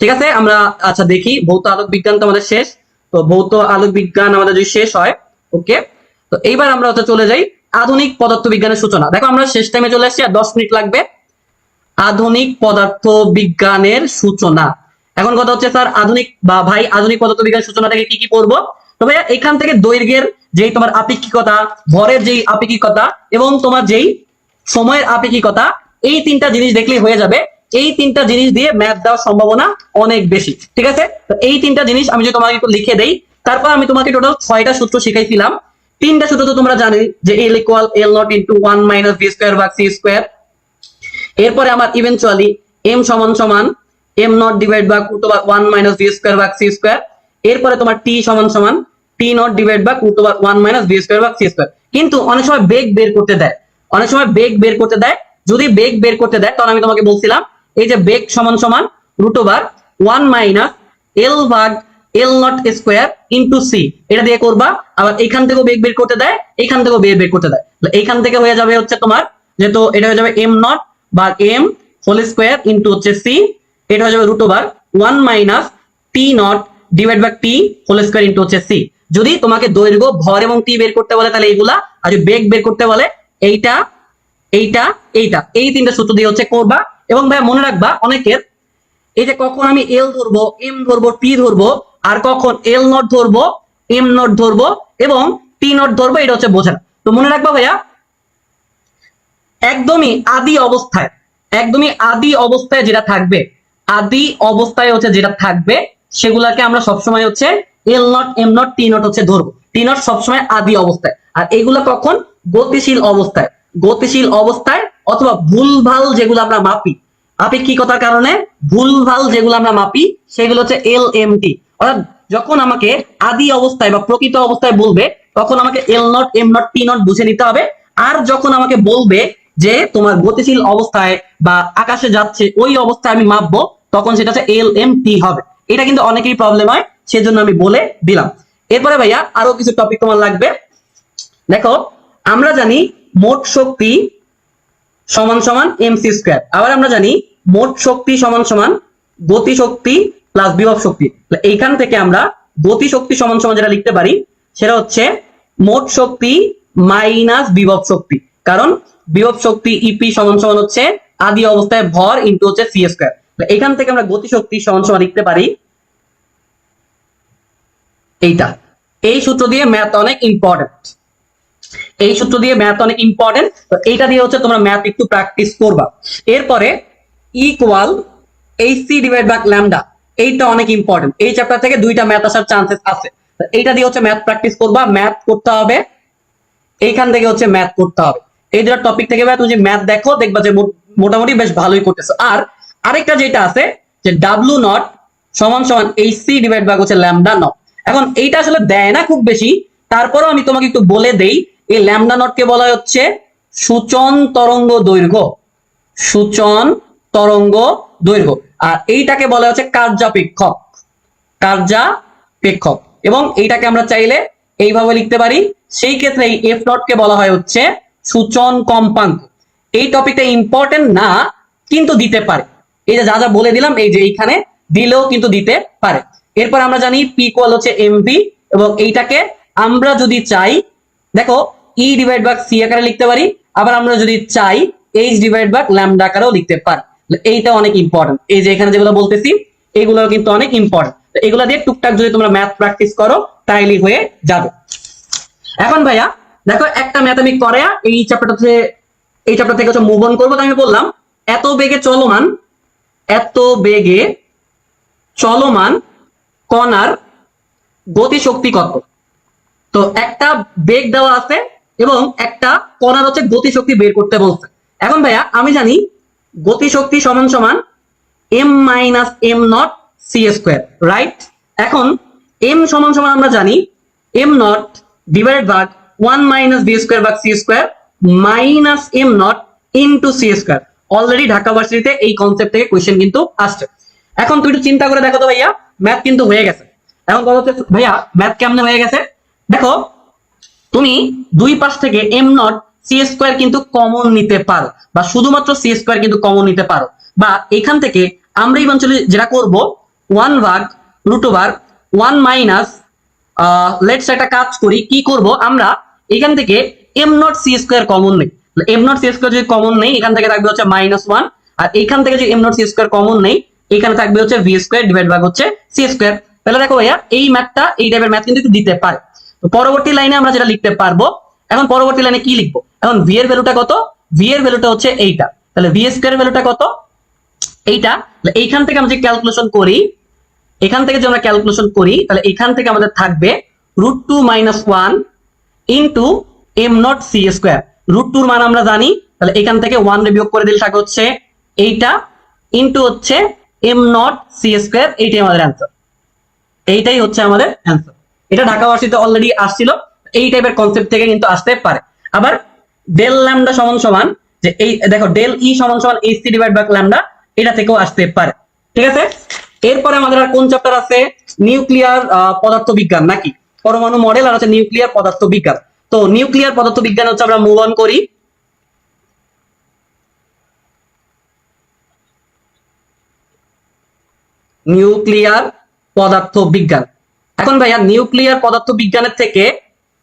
ঠিক আছে, আমরা আচ্ছা দেখি, ভৌত আলোক বিজ্ঞান তো আমাদের শেষ। তো ভৌত আলোক বিজ্ঞান আমাদের যদি শেষ হয়, ওকে, তো এইবার আমরা হচ্ছে চলে যাই আধুনিক পদার্থবিজ্ঞানের সূচনা। দেখো আমরা শেষ টাইমে চলে আসছি, আর 10 মিনিট লাগবে। আধুনিক পদার্থ বিজ্ঞানের সূচনা। এখন কথা হচ্ছে স্যার আধুনিক পদার্থবিজ্ঞানের সূচনা থেকে কি কি পড়বো? তো ভাইয়া এখান থেকে দৈর্ঘ্যের যেই তোমার আপেক্ষিকতা, ভরের যেই আপেক্ষিকতা এবং তোমার যেই সময়ের আপেক্ষিকতা, এই তিনটা জিনিস দেখলেই হয়ে যাবে। এই তিনটা জিনিস দিয়ে ম্যাথ দেওয়ার সম্ভাবনা অনেক বেশি। ঠিক আছে, তো এই তিনটা জিনিস আমি যদি তোমাকে একটু লিখে দেই, তারপর আমি তোমাকে টোটাল 6টা সূত্র শিখাইছিলাম। 3টা সূত্র তো তোমরা জানোই, যে L equal L not into 1 minus V square ভাগ সি স্কোয়ার। এরপরে আমার ইভেনচুয়ালি এম সমান সমান এম নট ডিভাইড ভাগ root over 1 minus V square ভাগ সি স্কোয়ার। এরপরে তোমার টি সমান সমান টি নট ডিভাইড ভাগ root over 1 minus V square ভাগ সি স্কোয়ার। কিন্তু অনেক সময় বেগ বের করতে দেয়, যদি বেগ বের করতে দেয় তখন আমি তোমাকে বলছিলাম এই যে বেগ সমান সমান রুট ওভার 1 মাইনাস এল ভাগ এল নট স্কোয়ার ইন্টু সি, এটা দিয়ে করবা। আবার এখান থেকেও বেগ বের করতে দেয়, এখান থেকেও বেগ বের করতে দেয়। এইখান থেকে হয়ে যাবে হচ্ছে তোমার, যেহেতু এটা হয়ে যাবে এম নট বা এম হোল স্কোয়ার ইন্টু হচ্ছে সি, এটা হয়ে যাবে root over 1 minus T not divide by T whole square into হচ্ছে সি। যদি তোমাকে দৈর্ঘ্য, ভর এবং টি বের করতে বলে তাহলে এইগুলা, আর যদি বেগ বের করতে বলে এইটা এইটা এইটা, এই তিনটা সূত্র দিয়ে হচ্ছে করবা। এবং ভাই মনে রাখবা অনেকের এই যে কখন আমি এল ধরবো, এম ধরবো, টি ধরবো, আর কখন এল নট ধরবো, এম নট ধরবো এবং টি নট ধরবো, এটা হচ্ছে বোঝা। তো মনে রাখবা ভাইয়া একদমই আদি অবস্থায় যেটা থাকবে, সেগুলাকে আমরা সবসময় হচ্ছে L not, M not, T not হচ্ছে ধরবো। টি নট সবসময় আদি অবস্থায়, আর এগুলা কখন গতিশীল অবস্থায় অথবা ভুলভাল যেগুলো আমরা মাপি আপেক্ষিকতার কারণে ভুলভাল যেগুলো আমরা মাপি সেগুলো হচ্ছে এলএমটি। অর্থাৎ যখন আমাকে আদি অবস্থায় বা প্রকৃত অবস্থায় বলবে তখন আমাকে L not M not T not বুঝে নিতে হবে। আর যখন আমাকে বলবে যে তোমার গতিশীল অবস্থায় বা আকাশে যাচ্ছে ওই অবস্থায় আমি মাপবো তখন সেটা হচ্ছে এল এম টি হবে। এটা কিন্তু অনেকেরই প্রবলেম হয়, সেজন্য আমি বলে দিলাম। এরপরে ভাইয়া আরো কিছু টপিক তোমার লাগবে। দেখো আমরা জানি মোট শক্তি সমান সমান এমসি স্কয়ার, আবার আমরা জানি মোট শক্তি সমান সমান গতি শক্তি প্লাস বিভব শক্তি। এইখান থেকে আমরা গতি শক্তি সমান সমান যেটা লিখতে পারি সেটা হচ্ছে মোট শক্তি মাইনাস বিভব শক্তি, কারণ বিভব শক্তি ইপি সমান সমান হচ্ছে আদি অবস্থায় ভর ইনটু হচ্ছে সি স্কয়ার। এখান থেকে আমরা গতি শক্তি সমান সমান লিখতে পারি এইটা। এই সূত্র দিয়ে ম্যাথ অনেক ইম্পর্টেন্ট, এই সূত্র দিয়ে ম্যাথ অনেক ইম্পর্টেন্ট। তো এইটা দিয়ে হচ্ছে তোমরা ম্যাথ একটু প্র্যাকটিস করবা। এরপরে equal H C divide by lambda, এইটা অনেক ইম্পর্টেন্ট। এই চ্যাপ্টার থেকে দুইটা ম্যাথ আসার চান্সেস আছে। এইটা দিয়ে হচ্ছে ম্যাথ প্র্যাকটিস করবা, ম্যাথ করতে হবে, এইখান থেকে হচ্ছে ম্যাথ করতে হবে। এই দুটো টপিক থেকে তুমি যে ম্যাথ দেখো দেখবা যে মোটামুটি বেশ ভালোই করতেছো। আর আরেকটা যেটা আছে যে ডাব্লিউ নট সমান সমান এইচসি ডিভাইড বাই হচ্ছে ল্যামডা নট। এখন এইটা আসলে দেয় না খুব বেশি, তারপরেও আমি তোমাকে একটু বলে দেই এই ল্যামডা নট কে বলা হচ্ছে সূচন তরঙ্গ দৈর্ঘ্য, সূচন তরঙ্গ দৈর্ঘ্য। আর এইটাকে বলা হচ্ছে কার্যাপেক্ষক, কার্যাপেক্ষক। এবং এইটাকে আমরা চাইলে এইভাবে লিখতে পারি। সেই ক্ষেত্রে এই এফ নট কে বলা হয় হচ্ছে সূচন কম্পাঙ্ক। এই টপিকটা ইম্পর্টেন্ট না কিন্তু দিতে পারে, এই যে যা যা বলে দিলাম এই যে এইখানে দিলেও কিন্তু দিতে পারে। এরপর আমরা জানি পি ইকুয়াল হচ্ছে এমভি, এবং এইটাকে আমরা যদি চাই দেখো ই ডিভাইড বাই সি আকারে লিখতে পারি, আবার আমরা যদি চাই এইচ ডিভাইড বাই ল্যামডা আকারেও লিখতে পারি। এইটা অনেক ইম্পর্টেন্ট, এই যে এখানে যেগুলো বলতেছি এইগুলো কিন্তু অনেক ইম্পর্টেন্ট। এগুলো দিয়ে টুকটাক যদি তোমরা ম্যাথ প্র্যাকটিস করো তাইলেই হয়ে যাবে। এখন ভাইয়া দেখো একটা ম্যাথ আমি করে এই চ্যাপ্টার থেকে হচ্ছে মুভ অন করবো। আমি বললাম এত বেগে চলমান কণার গতি শক্তি কত। তো একটা বেগ দেওয়া আছে এবং একটা কণার হচ্ছে গতি শক্তি বের করতে বলছে। এখন ভাইয়া আমি জানি গতি শক্তি সমান সমান M minus M not C square, right. এখন এম সমান সমান আমরা জানি M not divide by 1 minus B square by C square minus M not into C square. Already Dhaka ভার্সিটিতে এই কনসেপ্ট থেকে কোয়েশ্চেন কিন্তু আসছে। এখন তুই একটু চিন্তা করে দেখো তো ভাইয়া ম্যাথ কিন্তু হয়ে গেছে। এখন কথা হচ্ছে ভাইয়া ম্যাথ কেমনে হয়ে গেছে, দেখো তুমি দুই পাশ থেকে এম নট সি স্কোয়ার কিন্তু কমন নিতে পারো, বা শুধুমাত্র সি স্কোয়ার কিন্তু কমন নিতে পারো। বা এখান থেকে আমরা ইভেন্চুয়ালি যেটা করব 1 ভাগ রুট ওভার 1 মাইনাস লেটস একটা কাজ করি, কি করব আমরা এখান থেকে M not C square common নেই। এম নট সি স্কোয়ার যদি কমন নেই এখান থেকে থাকবে হচ্ছে -1, আর এখান থেকে যদি M not C square common নেই এখানে থাকবে হচ্ছে ভি স্কোয়ার ডিভাইড বাই হচ্ছে সি স্কোয়ার। তাহলে দেখো ভাইয়া এই ম্যাথটা এই টাইপের ম্যাথ কিন্তু দিতে পারে। তো পরবর্তী লাইনে আমরা যেটা লিখতে পারবো, এখন পরবর্তী লাইনে কি লিখবো, এখন ভি এর ভ্যালুটা কত, ভি এর ভ্যালুটা হচ্ছে এইটা, তাহলে ভি স্কোয়ার ভ্যালুটা কত এইটা। এইখান থেকে আমরা যে ক্যালকুলেশন করি, এখান থেকে যে আমরা ক্যালকুলেশন করি তাহলে এখান থেকে আমাদের থাকবে √2 - 1 into M not C square. √2 এর মান আমরা জানি, তাহলে এখান থেকে 1 রে বিয়োগ করে দিলে থাকে হচ্ছে এইটা ইনটু হচ্ছে এম নট সি স্কোয়ার। এইটাই আমাদের অ্যান্সার, এইটাই হচ্ছে আমাদের অ্যান্সার। এটা ঢাকা ভার্সিটিতে অলরেডি আসছিল, এই টাইপের কনসেপ্ট থেকে কিন্তু আসতে পারে। আবার ডেল ল্যামডা সমান সমান যে এই দেখো ডেল ই সমান সমান এইচসি ডিভাইড বাই ল্যামডা, এটা থেকেও আসতে পারে। ঠিক আছে, এরপরে আমাদের আর কোন চ্যাপ্টার আছে, নিউক্লিয়ার পদার্থবিজ্ঞান নাকি পরমাণু মডেল, আর হচ্ছে নিউক্লিয়ার পদার্থবিজ্ঞান। তো নিউক্লিয়ার পদার্থবিজ্ঞান হচ্ছে আমরা মুভ অন করি। নিউক্লিয়ার পদার্থবিজ্ঞান। এখন ভাইয়া নিউক্লিয়ার পদার্থবিজ্ঞানের থেকে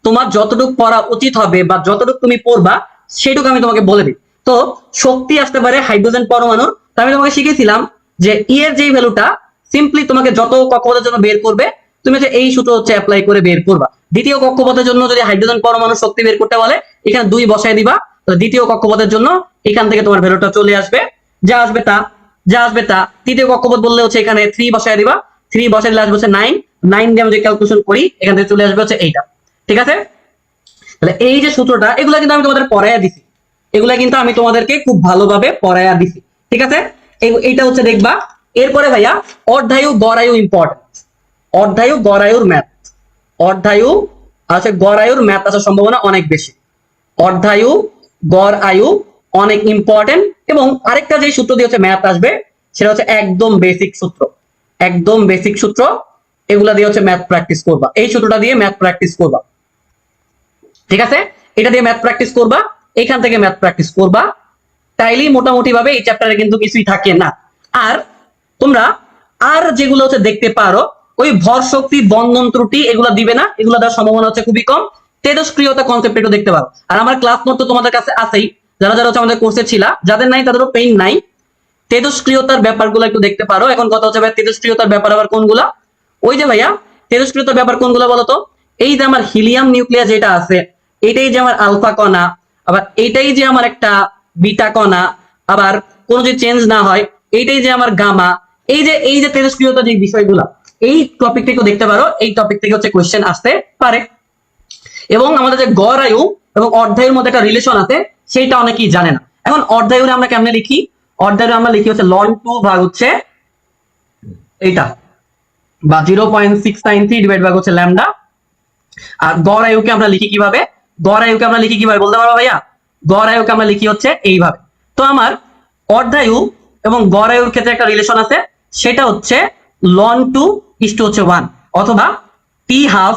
তোমার যতটুকু পড়া উচিত হবে বা যতটুকু তুমি পড়বা সেটুকু আমি তোমাকে বলে দিই। তো শক্তি আসতে পারে হাইড্রোজেন পরমাণুর। তো আমি তোমাকে শিখেছিলাম যে ই এর যেই ভ্যালুটা সিম্পলি তোমাকে যত কক্ষপথের জন্য বের করবে তুমি হচ্ছে এই সূত্র হচ্ছে অ্যাপ্লাই করে বের করবা। দ্বিতীয় কক্ষপথের জন্য যদি হাইড্রোজেন পরমাণু শক্তি বের করতে বলে এখানে 2 বসায় দিবা, তো দ্বিতীয় কক্ষপথের জন্য এখান থেকে তোমার ভ্যালুটা চলে আসবে, যা আসবে তা। তৃতীয় কক্ষপথ বললে হচ্ছে এখানে 3 বসায় দিবা, 3 বসায় দিলে আসবে হচ্ছে 9 দিয়ে আমরা যে ক্যালকুলেশন করি এখান থেকে চলে আসবে হচ্ছে এইটা। ঠিক আছে, তাহলে এই যে সূত্রটা এগুলো কিন্তু আমি তোমাদের পড়াইয়া দিছি, এগুলা কিন্তু আমি তোমাদেরকে খুব ভালোভাবে পড়াইয়া দিছি, ঠিক আছে? এইটা হচ্ছে দেখবা। এরপরে ভাইয়া অর্ধায়ু গড়ায়ু ইম্পর্টেন্ট, অর্ধায়ু গড়ায়ুর ম্যাথ, অর্ধায়ু আছে গড়ায়ুর ম্যাথ আসার সম্ভাবনা অনেক বেশি। অর্ধায়ু গড় আয়ু অনেক ইম্পর্টেন্ট। এবং আরেকটা যে সূত্র দিয়ে হচ্ছে ম্যাথ আসবে সেটা হচ্ছে একদম বেসিক সূত্র, একদম বেসিক সূত্র। এগুলা দিয়ে হচ্ছে ম্যাথ প্র্যাকটিস করবা, এই সূত্রটা দিয়ে ম্যাথ প্র্যাকটিস করবা, ঠিক আছে? এটা দিয়ে ম্যাথ প্র্যাকটিস করবা, এখান থেকে ম্যাথ প্র্যাকটিস করবা, তাইলেই মোটামুটি ভাবে এই চ্যাপ্টারে কিন্তু কিছুই থাকে না। আর তোমরা আর যেগুলো হচ্ছে দেখতে পারো, ওই ভর শক্তি বন্ধন ত্রুটি এগুলো দিবে না, এগুলো দেওয়ার সম্ভাবনা হচ্ছে খুবই কম। তেজস্ক্রিয়তা কনসেপ্ট একটু দেখতে পারো। আর আমার ক্লাস নোট তো তোমাদের কাছে আছেই, যারা যারা হচ্ছে আমাদের কোর্সে ছিল, যাদের নাই তাদেরও পেইন নাই। তেজস্ক্রিয়তার ব্যাপারগুলো একটু দেখতে পারো। এখন কথা হচ্ছে ভাই তেজস্ক্রিয়তার ব্যাপার আবার কোনগুলা? ওই যে ভাইয়া তেজস্ক্রিয়তার ব্যাপার কোনগুলো বলতো? এই যে আমার হিলিয়াম নিউক্লিয়াস যেটা আছে, এটাই যে আমার আলফা কণা, আবার এইটাই যে আমার একটা বিটা কণা, আবার কোনো যে চেঞ্জ না হয় এইটাই যে আমার গামা। এই যে তেজস্ক্রিয়তা যে বিষয়গুলা, এই টপিকটা একটু দেখতে পারো, এই টপিক থেকে হচ্ছে কোয়েশ্চেন আসতে পারে। এবং আমাদের যে গড় আয়ু এবং অর্ধায়ুর মধ্যে একটা রিলেশন আছে, সেইটা অনেকেই জানে না। এখন অর্ধায়ুরে আমরা কেমনে লিখি? অর্ধায়ুরে আমরা লিখি হচ্ছে লন 2 ভাগ হচ্ছে এইটা, বা 0.693 ডিভাইড ভাগ হচ্ছে ল্যামডা। আর গড় আয়ুকে আমরা লিখি কিভাবে? গড় আয়ুকে আমরা লিখি কিভাবে বলতে পারবো ভাইয়া? গড় আয়ুকে আমরা লিখি হচ্ছে এইভাবে। তো আমার অর্ধায়ু এবং গড় আয়ুর ক্ষেত্রে একটা রিলেশন আছে, সেটা হচ্ছে লন 2 ইস টু হচ্ছে 1, অথবা টি হাফ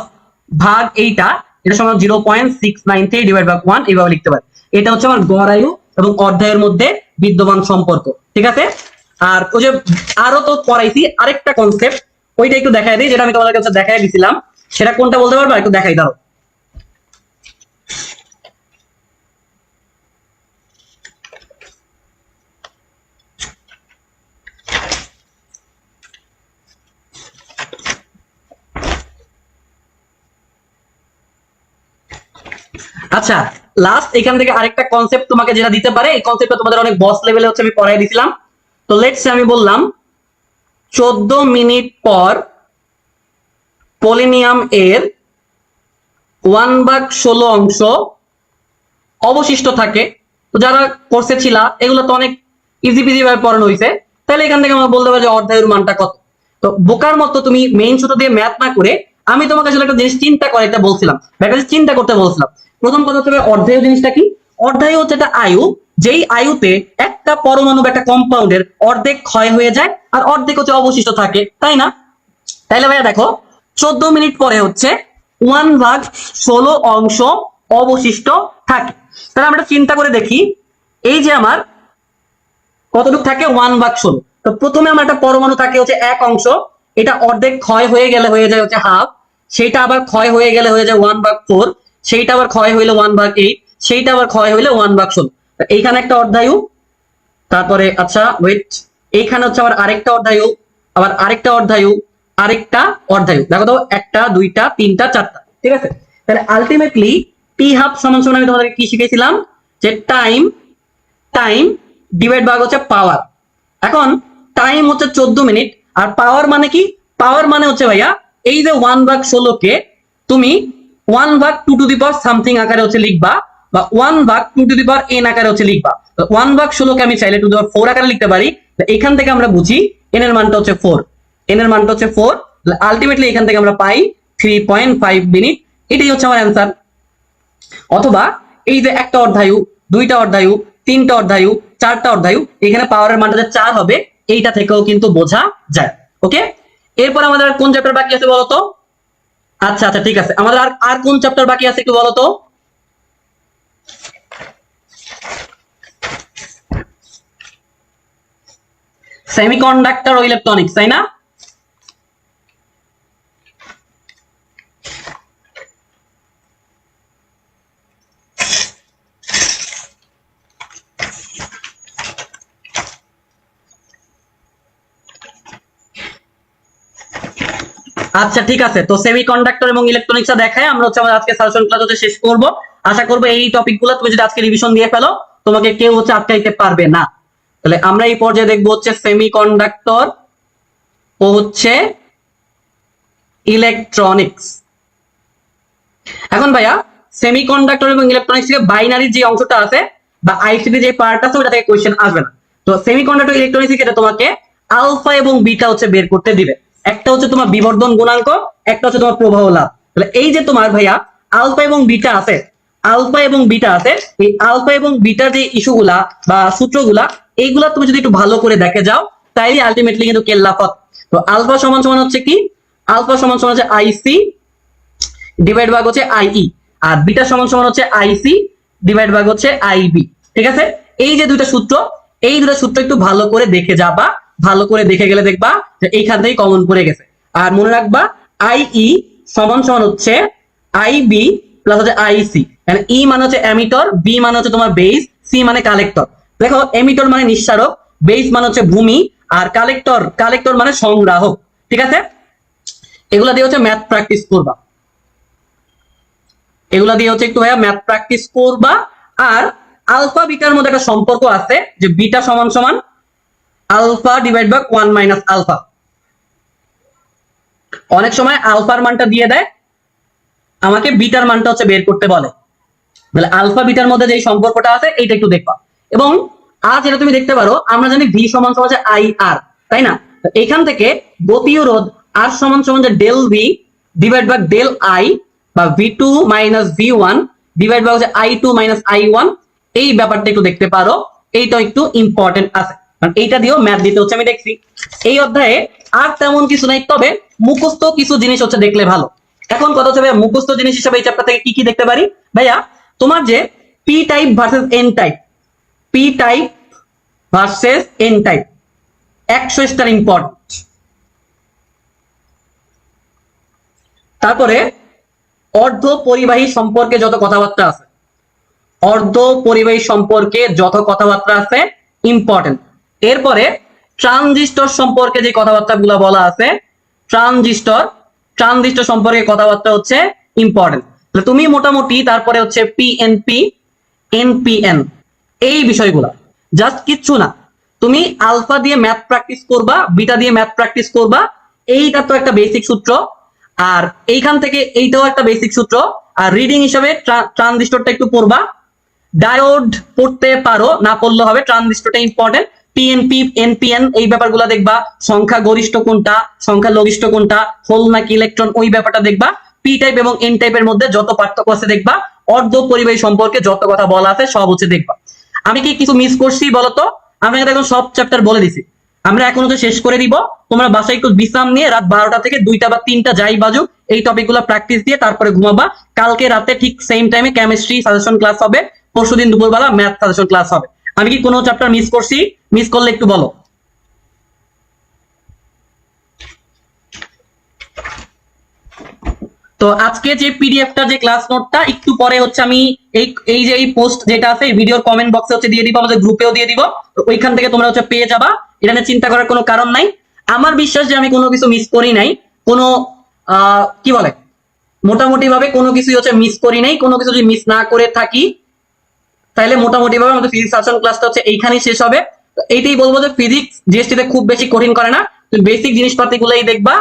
ভাগ এইটা, এটা সমান 0.693 ডিভাইড বাই 1, এইভাবে লিখতে পারি। এটা হচ্ছে আমার গড় আয়ু এবং অর্ধায়ুর মধ্যে বিদ্যমান সম্পর্ক, ঠিক আছে? আর ওই যে আরো তো পড়াইছি আরেকটা কনসেপ্ট, ওইটা একটু দেখাই দিই, যেটা আমি তোমাদের কাছে দেখাই দিছিলাম। সেটা কোনটা বলতে পারবা? একটু দেখাই দাও। আচ্ছা, লাস্ট এখান থেকে আরেকটা কনসেপ্ট তোমাকে যেটা দিতে পারে, এই কনসেপ্টটা তোমাদের অনেক বস লেভেলে হচ্ছে আমি পড়াই দিছিলাম। তো লেটস সে আমি বললাম 14 মিনিট পর পোলিনিয়াম এর 1/16 অংশ অবশিষ্ট থাকে। তো যারা কোর্সে ছিল এগুলো তো অনেক ইজি পিজি ভাবে পড়ানো হয়েছে, তাহলে এখান থেকে আমরা বলতে পারি যে অর্ধায়ুর মানটা কত। তো বোকার মতো তুমি মেইন সূত্র দিয়ে ম্যাথ না করে আমি তোমাকে আসলে একটা জিনিস চিন্তা করাইতে বলছিলাম, একটা জিনিস চিন্তা করতে বলছিলাম। প্রথম কথা হচ্ছে অর্ধায়ু জিনিসটা কি? অর্ধায়ু হচ্ছে একটা আয়ু, যেই আয়ুতে একটা পরমাণু বা একটা কম্পাউন্ডের অর্ধেক ক্ষয় হয়ে যায় আর অর্ধেক হচ্ছে অবশিষ্ট থাকে, তাই না? তাইলে ভাইয়া দেখো 14 মিনিট পরে হচ্ছে 1/16 অংশ অবশিষ্ট থাকে। তাহলে আমরা চিন্তা করে দেখি, এই যে আমার কতটুকু থাকে 1/16। তো প্রথমে আমার একটা পরমাণু থাকে হচ্ছে 1 অংশ, এটা অর্ধেক ক্ষয় হয়ে গেলে হয়ে যায় হচ্ছে হাফ, সেইটা আবার ক্ষয় হয়ে গেলে হয়ে যায় 1/4, সেইটা আবার ক্ষয় হইলে 1/8, সেইটা আবার ক্ষয় হইলে 1/16। এইখানে একটা অর্ধায়ু, তারপরে আচ্ছা ওয়েট, এইখানে হচ্ছে আবার আরেকটা অর্ধায়ু, আবার আরেকটা অর্ধায়ু, আরেকটা অর্ধায়ু। দেখো তো, একটা দুইটা তিনটা চারটা, ঠিক আছে? তাহলে আলটিমেটলি টি হাফ সমান সমান আমি তোমাদেরকে কি শিখেছিলাম? যে টাইম, টাইম ডিভাইড ভাগ হচ্ছে পাওয়ার। এখন টাইম হচ্ছে 14 মিনিট, আর পাওয়ার মানে কি? পাওয়ার মানে হচ্ছে ভাইয়া এই যে 1/16 কে তুমি 1/2 সামথিং আকারে হচ্ছে লিখবা, বা 1/2 আকারে হচ্ছে লিখবা। 1/16 কে আমি চাইলে 2 আকারে লিখতে পারি। এখান থেকে আমরা বুঝি এন এর মানটা হচ্ছে 4, এন এর মানটা হচ্ছে 4। আলটিমেটলি এখান থেকে আমরা পাই 3.5 মিনিট। এটাই হচ্ছে আমার অ্যান্সার। অথবা এই যে একটা অর্ধায়ু, দুইটা অর্ধায়ু, তিনটা অর্ধায়ু, চারটা অর্ধায়ু, এখানে পাওয়ারের মানটা যে 4 হবে, এইটা থেকেও কিন্তু বোঝা যায়। ওকে, এরপর আমাদের কোন চ্যাপ্টার বাকি আছে বলতো? আচ্ছা আচ্ছা ঠিক আছে, আমাদের আর কোন চ্যাপ্টার বাকি আছে একটু বলতো? সেমিকন্ডাক্টর ও ইলেকট্রনিক্স, তাই না? আচ্ছা ঠিক আছে, তো সেমিকন্ডাক্টর এবং ইলেকট্রনিক্স দেখায় আমরা হচ্ছে আমাদের আজকে সাজেশন ক্লাস হচ্ছে শেষ করব। আশা করব এই টপিকগুলো তুমি যদি আজকে রিভিশন দিয়ে ফেলো, তোমাকে কেউ হচ্ছে আটকাইতে পারবে না। তাহলে আমরা এই পর্যায়ে দেখবো হচ্ছে সেমিকন্ডাক্টর ও হচ্ছে ইলেকট্রনিক্স। এখন ভাইয়া সেমিকন্ডাক্টর এবং ইলেকট্রনিক্স থেকে বাইনারি যে অংশটা আছে, বা আইসিটি যে পার্ট আছে ওটা থেকে কোশ্চেন আসবে না। তো সেমিকন্ডাক্টর ইলেকট্রনিক্স ক্ষেত্রে তোমাকে আলফা এবং বিটা হচ্ছে বের করতে দিবে। একটা হচ্ছে তোমার বিবর্ধন গুণাঙ্ক, একটা হচ্ছে তোমার প্রবাহ লাভ। তাহলে এই যে তোমার ভাইয়া আলফা এবং বিটা আছে, আলফা এবং বিটা আছে, এই আলফা এবং বিটার যে ইস্যুগুলা বা সূত্রগুলা এইগুলা তুমি যদি একটু ভালো করে দেখে যাও তাইলে আলটিমেটলি কিন্তু কেল্লাফত। তো আলফা সমান সমান হচ্ছে কি, আলফা সমান সমান হচ্ছে আইসি ডিভাইড ভাগ হচ্ছে আইই, আর বিটা সমান সমান হচ্ছে আইসি ডিভাইড ভাগ হচ্ছে আইবি। ঠিক আছে, এই যে দুইটা সূত্র, এই দুটো সূত্র একটু ভালো করে দেখে যাবা, ভালো করে দেখে গেলে দেখবা যে এইখান থেকে কমন পড়ে গেছে। আর মনে রাখবা আইই সমান সমান হচ্ছে আইবি প্লাস হচ্ছে আইসি। মানে ই মানে হচ্ছে এমিটর, বি মানে হচ্ছে তোমার বেস, সি মানে কালেক্টর। দেখো এমিটর মানে নিঃসারক, বেস মানে হচ্ছে ভূমি, আর কালেক্টর, কালেক্টর মানে সংগ্রাহক। ঠিক আছে, এগুলা দিয়ে হচ্ছে ম্যাথ প্র্যাকটিস করবা, এগুলা দিয়ে হচ্ছে একটু ভাইয়া ম্যাথ প্র্যাকটিস করবা। আর আলফা বিটার মধ্যে একটা সম্পর্ক আছে যে বিটা সমান সমান alpha divide by 1 minus alpha. অনেক সময় আলফার মানটা দিয়ে দেয়, আমাকে বিটার মানটা হচ্ছে বের করতে বলে। তাহলে আলফা বিটার মধ্যে যে সম্পর্কটা আছে এইটা একটু দেখবা। এবং আজ এটা তুমি দেখতে পারো, আমরা জানি ভি সমান সমান হচ্ছে আই আর, তাই না? এইখান থেকে গতীয় রোধ আর সমান সমান যে del V divide by del I বা V two minus V one divide by হচ্ছে I two minus I one. এই ব্যাপারটা একটু দেখতে পারো, এইটা একটু ইম্পর্টেন্ট আছে, কারণ এইটা দিয়েও ম্যাথ দিতে হচ্ছে আমি দেখছি। এই অধ্যায়ে আর তেমন কিছু নাই, তবে মুখস্থ কিছু জিনিস হচ্ছে দেখলে ভালো। এখন কথা হচ্ছে ভাইয়া মুখস্থ জিনিস হিসাবে এই চ্যাপ্টার থেকে কি কি দেখতে পারি? ভাইয়া তোমার যে P type versus N type, P type versus N type 100 star important. তারপরে অর্ধ পরিবাহী সম্পর্কে যত কথাবার্তা আছে, অর্ধ পরিবাহী সম্পর্কে যত কথাবার্তা আছে ইম্পর্টেন্ট। এরপরে ট্রানজিস্টর সম্পর্কে যে কথাবার্তাগুলো বলা আছে, ট্রানজিস্টর, ট্রানজিস্টর সম্পর্কে কথাবার্তা হচ্ছে ইম্পর্টেন্ট। তুমি মোটামুটি তারপরে হচ্ছে পিএনপি, এনপিএন, এই বিষয়গুলো জাস্ট কিচ্ছু না, তুমি আলফা দিয়ে ম্যাথ প্র্যাকটিস করবা, বিটা দিয়ে ম্যাথ প্র্যাকটিস করবা, এইটা তো একটা বেসিক সূত্র। আর এইখান থেকে এইটাও একটা বেসিক সূত্র। আর রিডিং হিসাবে ট্রানজিস্টরটা একটু পড়বা, ডায়োড পড়তে পারো, না পড়লে হবে, ট্রানজিস্টরটা ইম্পর্টেন্ট। পিএনপি, এনপিএন এই ব্যাপারগুলো দেখবা, সংখ্যা গরিষ্ঠ কোনটা, সংখ্যা লঘিষ্ঠ কোনটা, হোল নাকি ইলেকট্রন, ওই ব্যাপারটা দেখবা। পি টাইপ এবং এন টাইপের মধ্যে যত পার্থক্য আছে দেখবা, অর্ধ পরিবাহী সম্পর্কে যত কথা বলা আছে সব হচ্ছে দেখবা। আমি কি কিছু মিস করছি বলতো? আমরা এখন সব চ্যাপ্টার বলে দিছি, আমরা এখন হচ্ছে শেষ করে দিব। তোমরা বাসায় একটু বিশ্রাম নিয়ে রাত 12টা থেকে 2টা বা 3টা যাই বাজুক এই টপিকগুলো প্র্যাকটিস দিয়ে তারপরে ঘুমাবা। কালকে রাতে ঠিক সেম টাইমে কেমিস্ট্রি সাজেশন ক্লাস হবে, পরশুদিন দুপুরবেলা ম্যাথ সাজেশন ক্লাস হবে। আমি কি কোনো চ্যাপ্টার মিস করছি? মিস করলে একটু বলো। তো আজকে যে পিডিএফটা, যে ক্লাস নোটটা একটু পরে হচ্ছে আমি এই যে এই পোস্ট যেটা আছে ভিডিওর কমেন্ট বক্সে হচ্ছে দিয়ে দিব, আমাদের গ্রুপেও দিয়ে দিব। তো ওইখান থেকে তোমরা হচ্ছে পেয়ে যাবা, এটা নিয়ে চিন্তা করার কোনো কারণ নাই। আমার বিশ্বাস যে আমি কোনো কিছু মিস করি নাই, কোনো কি বলে মোটামুটি ভাবে কোনো কিছু হচ্ছে মিস করি নাই। কোনো কিছু যদি মিস না করে থাকি তাহলে মোটামুটি ভাবে আমাদের ফিজিক্স সাজেশন ক্লাসটা হচ্ছে এইখানেই শেষ হবে। এইটাই বলবো যে ফিজিক্স জিএসটিতে খুব বেশি কঠিন করে না, তুমি বেসিক জিনিসপাতিগুলোই দেখবা,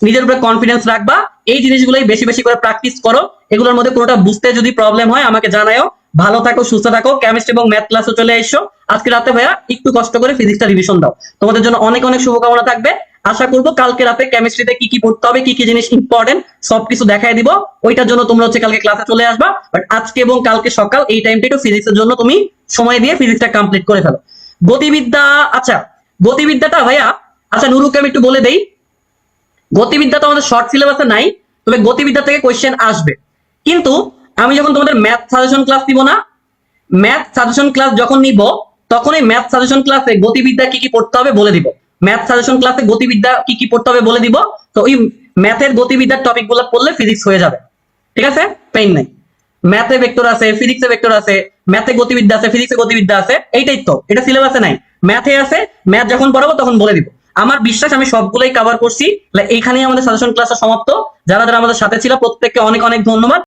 নিজের উপরে কনফিডেন্স রাখবা, এই জিনিসগুলোই বেশি বেশি করে প্র্যাকটিস করো। এগুলোর মধ্যে কোনোটা বুঝতে যদি প্রবলেম হয় আমাকে জানাও। ভালো থাকো, সুস্থ থাকো, কেমিস্ট্রি এবং ম্যাথ ক্লাসে চলে এসো। আজকে রাতে ভাইয়া একটু কষ্ট করে ফিজিক্সটা রিভিশন দাও। তোমাদের জন্য অনেক অনেক শুভকামনা থাকবে। আশা করবো কালকে রাতে কেমিস্ট্রিতে কি কি পড়তে হবে, কি কি জিনিস ইম্পর্টেন্ট সবকিছু দেখাই দিব। ওইটার জন্য তোমরা হচ্ছে কালকে ক্লাসে চলে আসবা। বাট আজকে এবং কালকে সকাল এই টাইমটা একটু ফিজিক্সের জন্য তুমি সময় দিয়ে ফিজিক্সটা কমপ্লিট করে ফেলো। গতিবিদ্যা, আচ্ছা গতিবিদ্যাটা ভাইয়া, আচ্ছা নুরুকে আমি একটু বলে দেই, গতিবিদ্যা তো আমাদের শর্ট সিলেবাসে নাই, তবে গতিবিদ্যা থেকে কোয়েশ্চেন আসবে। কিন্তু আমি যখন তোমাদের ম্যাথ সাজেশন ক্লাস দিব না, ম্যাথ সাজেশন ক্লাস যখন নিব তখন এই ম্যাথ সাজেশন ক্লাসে গতিবিদ্যা কি কি পড়তে হবে বলে দিব। ম্যাথ সাজেশন ক্লাসে গতিবিদ্যা কি কি পড়তে হবে বলে দিব। তো ওই ম্যাথের গতিবিদ্যার টপিকগুলো পড়লে ফিজিক্স হয়ে যাবে, ঠিক আছে? পেইন নাই। ম্যাথে ভেক্টর আছে, ফিজিক্সে ভেক্টর আছে, ম্যাথে গতিবিদ্যা আছে, ফিজিক্সে গতিবিদ্যা আছে, এইটাই তো, এটা সিলেবাসে নাই। ম্যাথে আছে, ম্যাথ যখন পড়াবো তখন বলে দিব। আমার বিশ্বাস আমি সবগুলোই কভার করছি। এইখানেই আমাদের সাজেশন ক্লাসটা সমাপ্ত। যারা যারা আমাদের সাথে ছিল প্রত্যেককে অনেক অনেক ধন্যবাদ।